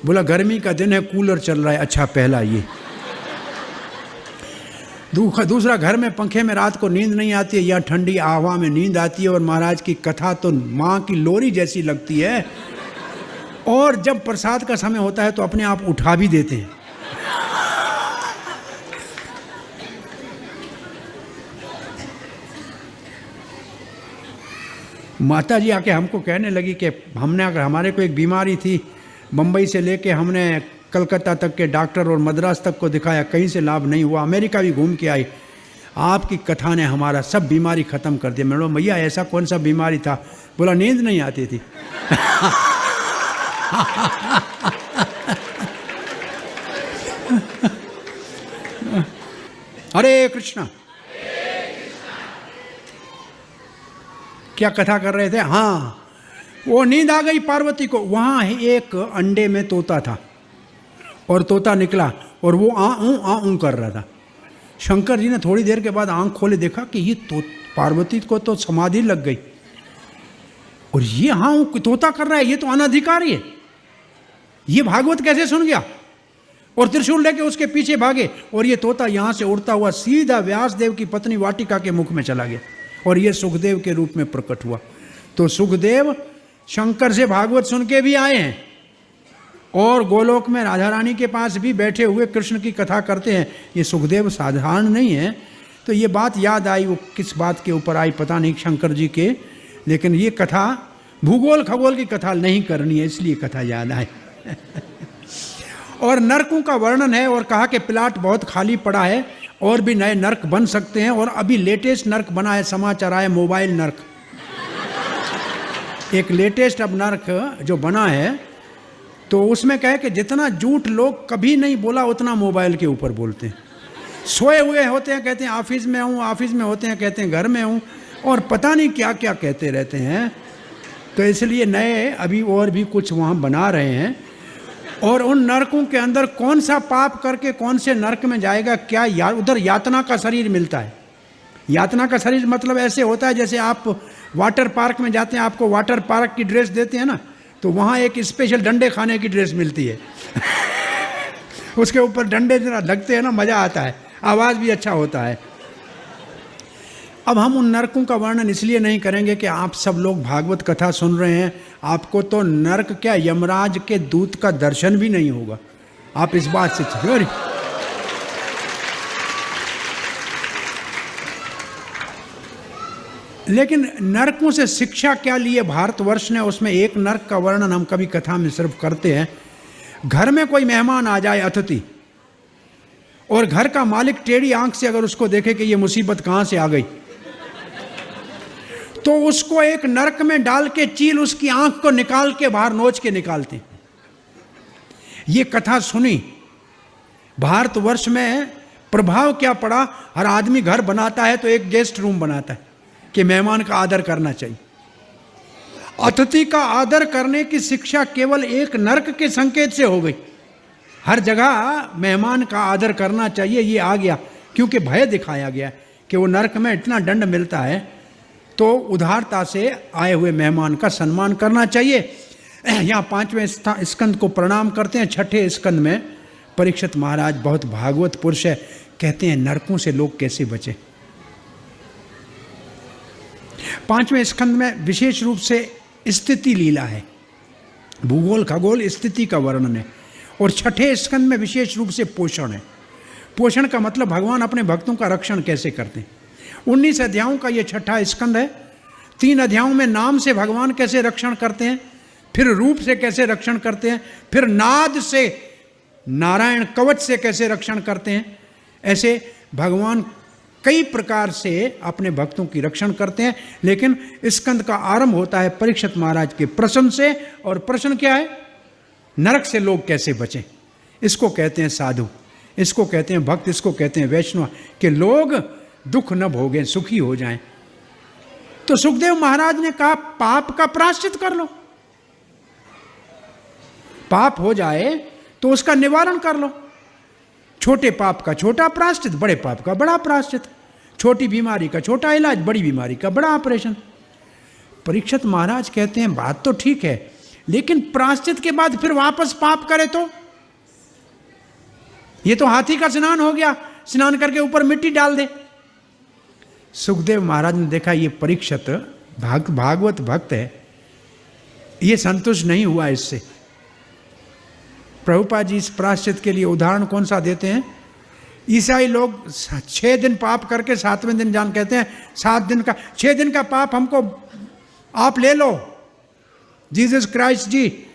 Speaker 2: बोला गर्मी का दिन है, कूलर चल रहा है। अच्छा पहला ये। दूसरा घर में पंखे में रात को नींद नहीं आती है, या ठंडी हवा में नींद आती है। और महाराज की कथा तो माँ की लोरी जैसी लगती है। और जब प्रसाद का समय होता है तो अपने आप उठा भी देते हैं। माता जी आके हमको कहने लगी कि हमने अगर हमारे को एक बीमारी थी, बम्बई से लेके हमने कलकत्ता तक के डॉक्टर और मद्रास तक को दिखाया, कहीं से लाभ नहीं हुआ, अमेरिका भी घूम के आई, आपकी कथा ने हमारा सब बीमारी ख़त्म कर दिया। मैंने बोला भैया ऐसा कौन सा बीमारी था? बोला नींद नहीं आती थी। हरे कृष्णा। क्या कथा कर रहे थे? हाँ, वो नींद आ गई पार्वती को। वहाँ एक अंडे में तोता था और तोता निकला और वो आ कर रहा था। शंकर जी ने थोड़ी देर के बाद आंख खोले, देखा कि ये तो पार्वती को तो समाधि लग गई और ये तोता कर रहा है, ये तो अनधिकारी है, ये भागवत कैसे सुन गया? और त्रिशूल लेके उसके पीछे भागे और ये तोता यहाँ से उड़ता हुआ सीधा व्यासदेव की पत्नी वाटिका के मुख में चला गया और ये सुखदेव के रूप में प्रकट हुआ। तो सुखदेव शंकर से भागवत सुन के भी आए हैं और गोलोक में राधा रानी के पास भी बैठे हुए कृष्ण की कथा करते हैं। ये सुखदेव साधारण नहीं है। तो ये बात याद आई, वो किस बात के ऊपर आई पता नहीं, शंकर जी के, लेकिन ये कथा भूगोल खगोल की कथा नहीं करनी है, इसलिए कथा याद आई। और नरकों का वर्णन है और कहा कि प्लाट बहुत खाली पड़ा है और भी नए नर्क बन सकते हैं। और अभी लेटेस्ट नर्क बना है, समाचार आया, मोबाइल नर्क। एक लेटेस्ट अब नर्क जो बना है, तो उसमें कहे कि जितना झूठ लोग कभी नहीं बोला उतना मोबाइल के ऊपर बोलते हैं। सोए हुए होते हैं कहते हैं ऑफिस में हूँ, ऑफिस में होते हैं कहते हैं घर में हूँ, और पता नहीं क्या क्या कहते रहते हैं। तो इसलिए नए अभी और भी कुछ वहाँ बना रहे हैं। और उन नरकों के अंदर कौन सा पाप करके कौन से नरक में जाएगा, क्या उधर यातना का शरीर मिलता है। यातना का शरीर मतलब ऐसे होता है जैसे आप वाटर पार्क में जाते हैं, आपको वाटर पार्क की ड्रेस देते हैं ना, तो वहाँ एक स्पेशल डंडे खाने की ड्रेस मिलती है। उसके ऊपर डंडे जरा लगते हैं ना, मज़ा आता है, आवाज़ भी अच्छा होता है। अब हम उन नरकों का वर्णन इसलिए नहीं करेंगे कि आप सब लोग भागवत कथा सुन रहे हैं, आपको तो नरक क्या यमराज के दूत का दर्शन भी नहीं होगा। आप इस बात से छुपे। लेकिन नरकों से शिक्षा क्या लिए भारतवर्ष ने, उसमें एक नरक का वर्णन हम कभी कथा में सिर्फ करते हैं। घर में कोई मेहमान आ जाए, अतिथि, और घर का मालिक टेढ़ी आंख से अगर उसको देखे कि ये मुसीबत कहाँ से आ गई, तो उसको एक नरक में डाल के चील उसकी आंख को निकाल के बाहर नोच के निकालते। ये कथा सुनी, भारतवर्ष में प्रभाव क्या पड़ा। हर आदमी घर बनाता है तो एक गेस्ट रूम बनाता है कि मेहमान का आदर करना चाहिए। अतिथि का आदर करने की शिक्षा केवल एक नरक के संकेत से हो गई। हर जगह मेहमान का आदर करना चाहिए, ये आ गया क्योंकि भय दिखाया गया कि वो नरक में इतना दंड मिलता है, तो उदारता से आए हुए मेहमान का सम्मान करना चाहिए। यहाँ 5वें स्कंद को प्रणाम करते हैं। 6ठे स्कंद में परीक्षित महाराज बहुत भागवत पुरुष है, कहते हैं नरकों से लोग कैसे बचे। 5वें स्कंद में विशेष रूप से स्थिति लीला है, भूगोल खगोल स्थिति का वर्णन है। और 6ठे स्कंद में विशेष रूप से पोषण है। पोषण का मतलब भगवान अपने भक्तों का रक्षण कैसे करते हैं। 19 अध्यायों का ये 6ठा स्कंद है। 3 अध्यायों में नाम से भगवान कैसे रक्षण करते हैं, फिर रूप से कैसे रक्षण करते हैं, फिर नाद से नारायण कवच से कैसे रक्षण करते हैं। ऐसे भगवान कई प्रकार से अपने भक्तों की रक्षण करते हैं। लेकिन स्कंद का आरंभ होता है परीक्षित महाराज के प्रश्न से, और प्रश्न क्या है, नरक से लोग कैसे बचें। इसको कहते हैं साधु, इसको कहते हैं भक्त, इसको कहते हैं वैष्णव, कि लोग दुख न भोगें, सुखी हो जाएं। तो सुखदेव महाराज ने कहा पाप का प्रायश्चित कर लो, पाप हो जाए तो उसका निवारण कर लो। छोटे पाप का छोटा प्रायश्चित, बड़े पाप का बड़ा प्रायश्चित। छोटी बीमारी का छोटा इलाज, बड़ी बीमारी का बड़ा ऑपरेशन। परीक्षित महाराज कहते हैं बात तो ठीक है, लेकिन प्रायश्चित के बाद फिर वापस पाप करे तो ये तो हाथी का स्नान हो गया, स्नान करके ऊपर मिट्टी डाल दे। सुखदेव महाराज ने देखा ये परीक्षित भागवत भक्त है, ये संतुष्ट नहीं हुआ इससे। प्रभुपाद जी इस प्रायश्चित के लिए उदाहरण कौन सा देते हैं, ईसाई लोग 6 दिन पाप करके 7वें दिन जान कहते हैं 7 दिन का 6 दिन का पाप हमको आप ले लो, जीसस क्राइस्ट जी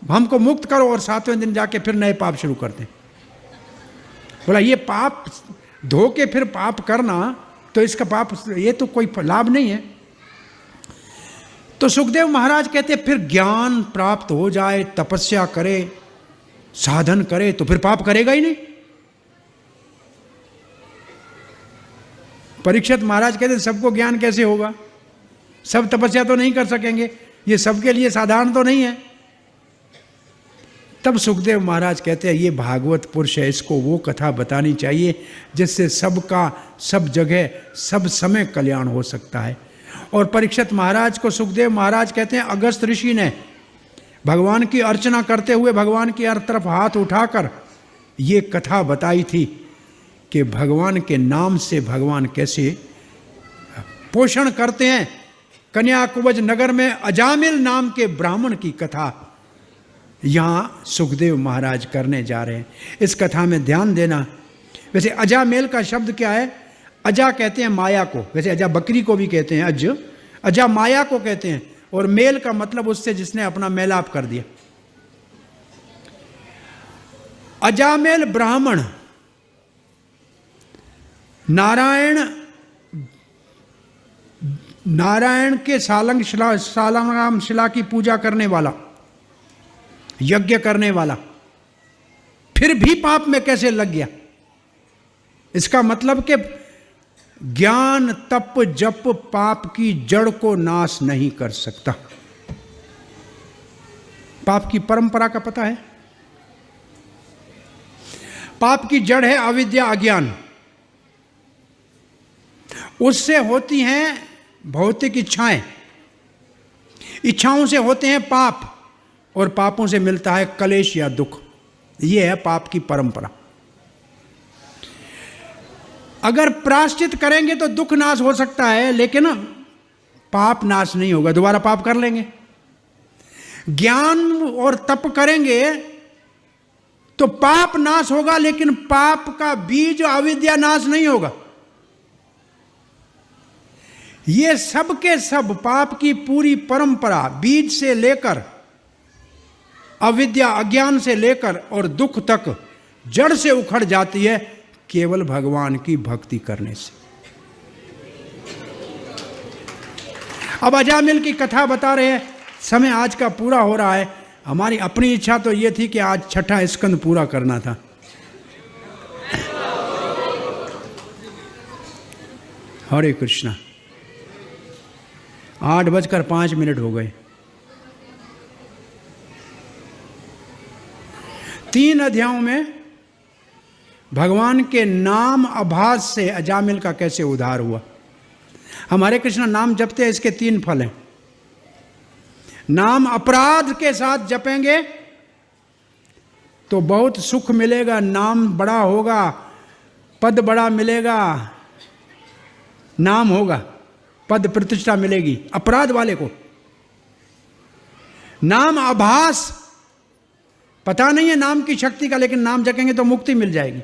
Speaker 2: हमको मुक्त करो, और 7वें दिन जाके फिर नए पाप शुरू करते हैं। बोला ये पाप धो के फिर पाप करना, तो इसका पाप, ये तो कोई लाभ नहीं है। तो सुखदेव महाराज कहते फिर ज्ञान प्राप्त हो जाए, तपस्या करे, साधन करे, तो फिर पाप करेगा ही नहीं। परीक्षित महाराज कहते सबको ज्ञान कैसे होगा, सब तपस्या तो नहीं कर सकेंगे, ये सबके लिए साधारण तो नहीं है। तब सुखदेव महाराज कहते हैं ये भागवत पुरुष है, इसको वो कथा बतानी चाहिए जिससे सबका सब जगह सब समय कल्याण हो सकता है। और परीक्षित महाराज को सुखदेव महाराज कहते हैं अगस्त ऋषि ने भगवान की अर्चना करते हुए भगवान की हर तरफ हाथ उठाकर ये कथा बताई थी कि भगवान के नाम से भगवान कैसे पोषण करते हैं। कन्याकुब्ज नगर में अजामिल नाम के ब्राह्मण की कथा यहाँ सुखदेव महाराज करने जा रहे हैं। इस कथा में ध्यान देना। वैसे अजामेल का शब्द क्या है? अजा कहते हैं माया को, वैसे अजा बकरी को भी कहते हैं, अजा माया को कहते हैं, और मेल का मतलब उससे जिसने अपना मेलाप कर दिया। अजामेल ब्राह्मण नारायण के सालंग्राम शिला की पूजा करने वाला, यज्ञ करने वाला, फिर भी पाप में कैसे लग गया? इसका मतलब कि ज्ञान तप जप पाप की जड़ को नाश नहीं कर सकता। पाप की परंपरा का पता है? पाप की जड़ है अविद्या, अज्ञान। उससे होती हैं भौतिक इच्छाएं, इच्छाओं से होते हैं पाप, और पापों से मिलता है कलेश या दुख। यह है पाप की परंपरा। अगर प्रायश्चित करेंगे तो दुख नाश हो सकता है, लेकिन पाप नाश नहीं होगा, दोबारा पाप कर लेंगे। ज्ञान और तप करेंगे तो पाप नाश होगा, लेकिन पाप का बीज अविद्या नाश नहीं होगा। ये सब के सब पाप की पूरी परंपरा बीज से लेकर, अविद्या अज्ञान से लेकर और दुख तक जड़ से उखड़ जाती है केवल भगवान की भक्ति करने से। अब अजामिल की कथा बता रहे हैं। समय आज का पूरा हो रहा है। हमारी अपनी इच्छा तो ये थी कि आज 6ठा स्कंद पूरा करना था। हरे कृष्णा। 8:05 हो गए। 3 अध्यायों में भगवान के नाम आभास से अजामिल का कैसे उद्धार हुआ। हमारे कृष्ण नाम जपते हैं, इसके 3 फल हैं। नाम अपराध के साथ जपेंगे तो बहुत सुख मिलेगा, नाम बड़ा होगा, पद बड़ा मिलेगा, नाम होगा, पद प्रतिष्ठा मिलेगी अपराध वाले को। नाम आभास, पता नहीं है नाम की शक्ति का, लेकिन नाम जपेंगे तो मुक्ति मिल जाएगी।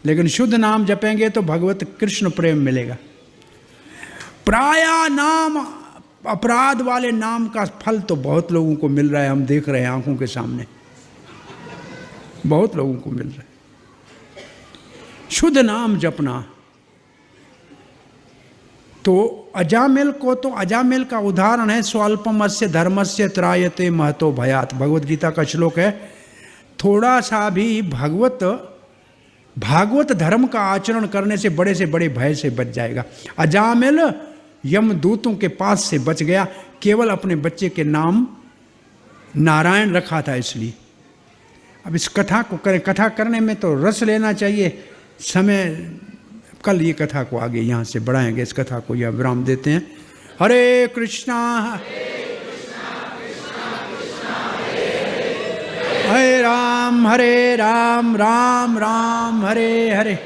Speaker 2: लेकिन शुद्ध नाम जपेंगे तो भगवत कृष्ण प्रेम मिलेगा। प्राय नाम, अपराध वाले नाम का फल तो बहुत लोगों को मिल रहा है, हम देख रहे हैं आंखों के सामने, बहुत लोगों को मिल रहा है। शुद्ध नाम जपना तो अजामिल को, तो अजामिल का उदाहरण है स्वल्पमस्य धर्मस्य त्रायते महतो भयात, भगवत गीता का श्लोक है। थोड़ा सा भी भागवत धर्म का आचरण करने से बड़े भय से बच जाएगा। अजामिल यमदूतों के पास से बच गया, केवल अपने बच्चे के नाम नारायण रखा था इसलिए। अब इस कथा को करें, कथा करने में तो रस लेना चाहिए। समय कल ये कथा को आगे यहाँ से बढ़ाएंगे, इस कथा को यह विराम देते हैं। हरे कृष्णा हरे राम राम राम हरे हरे।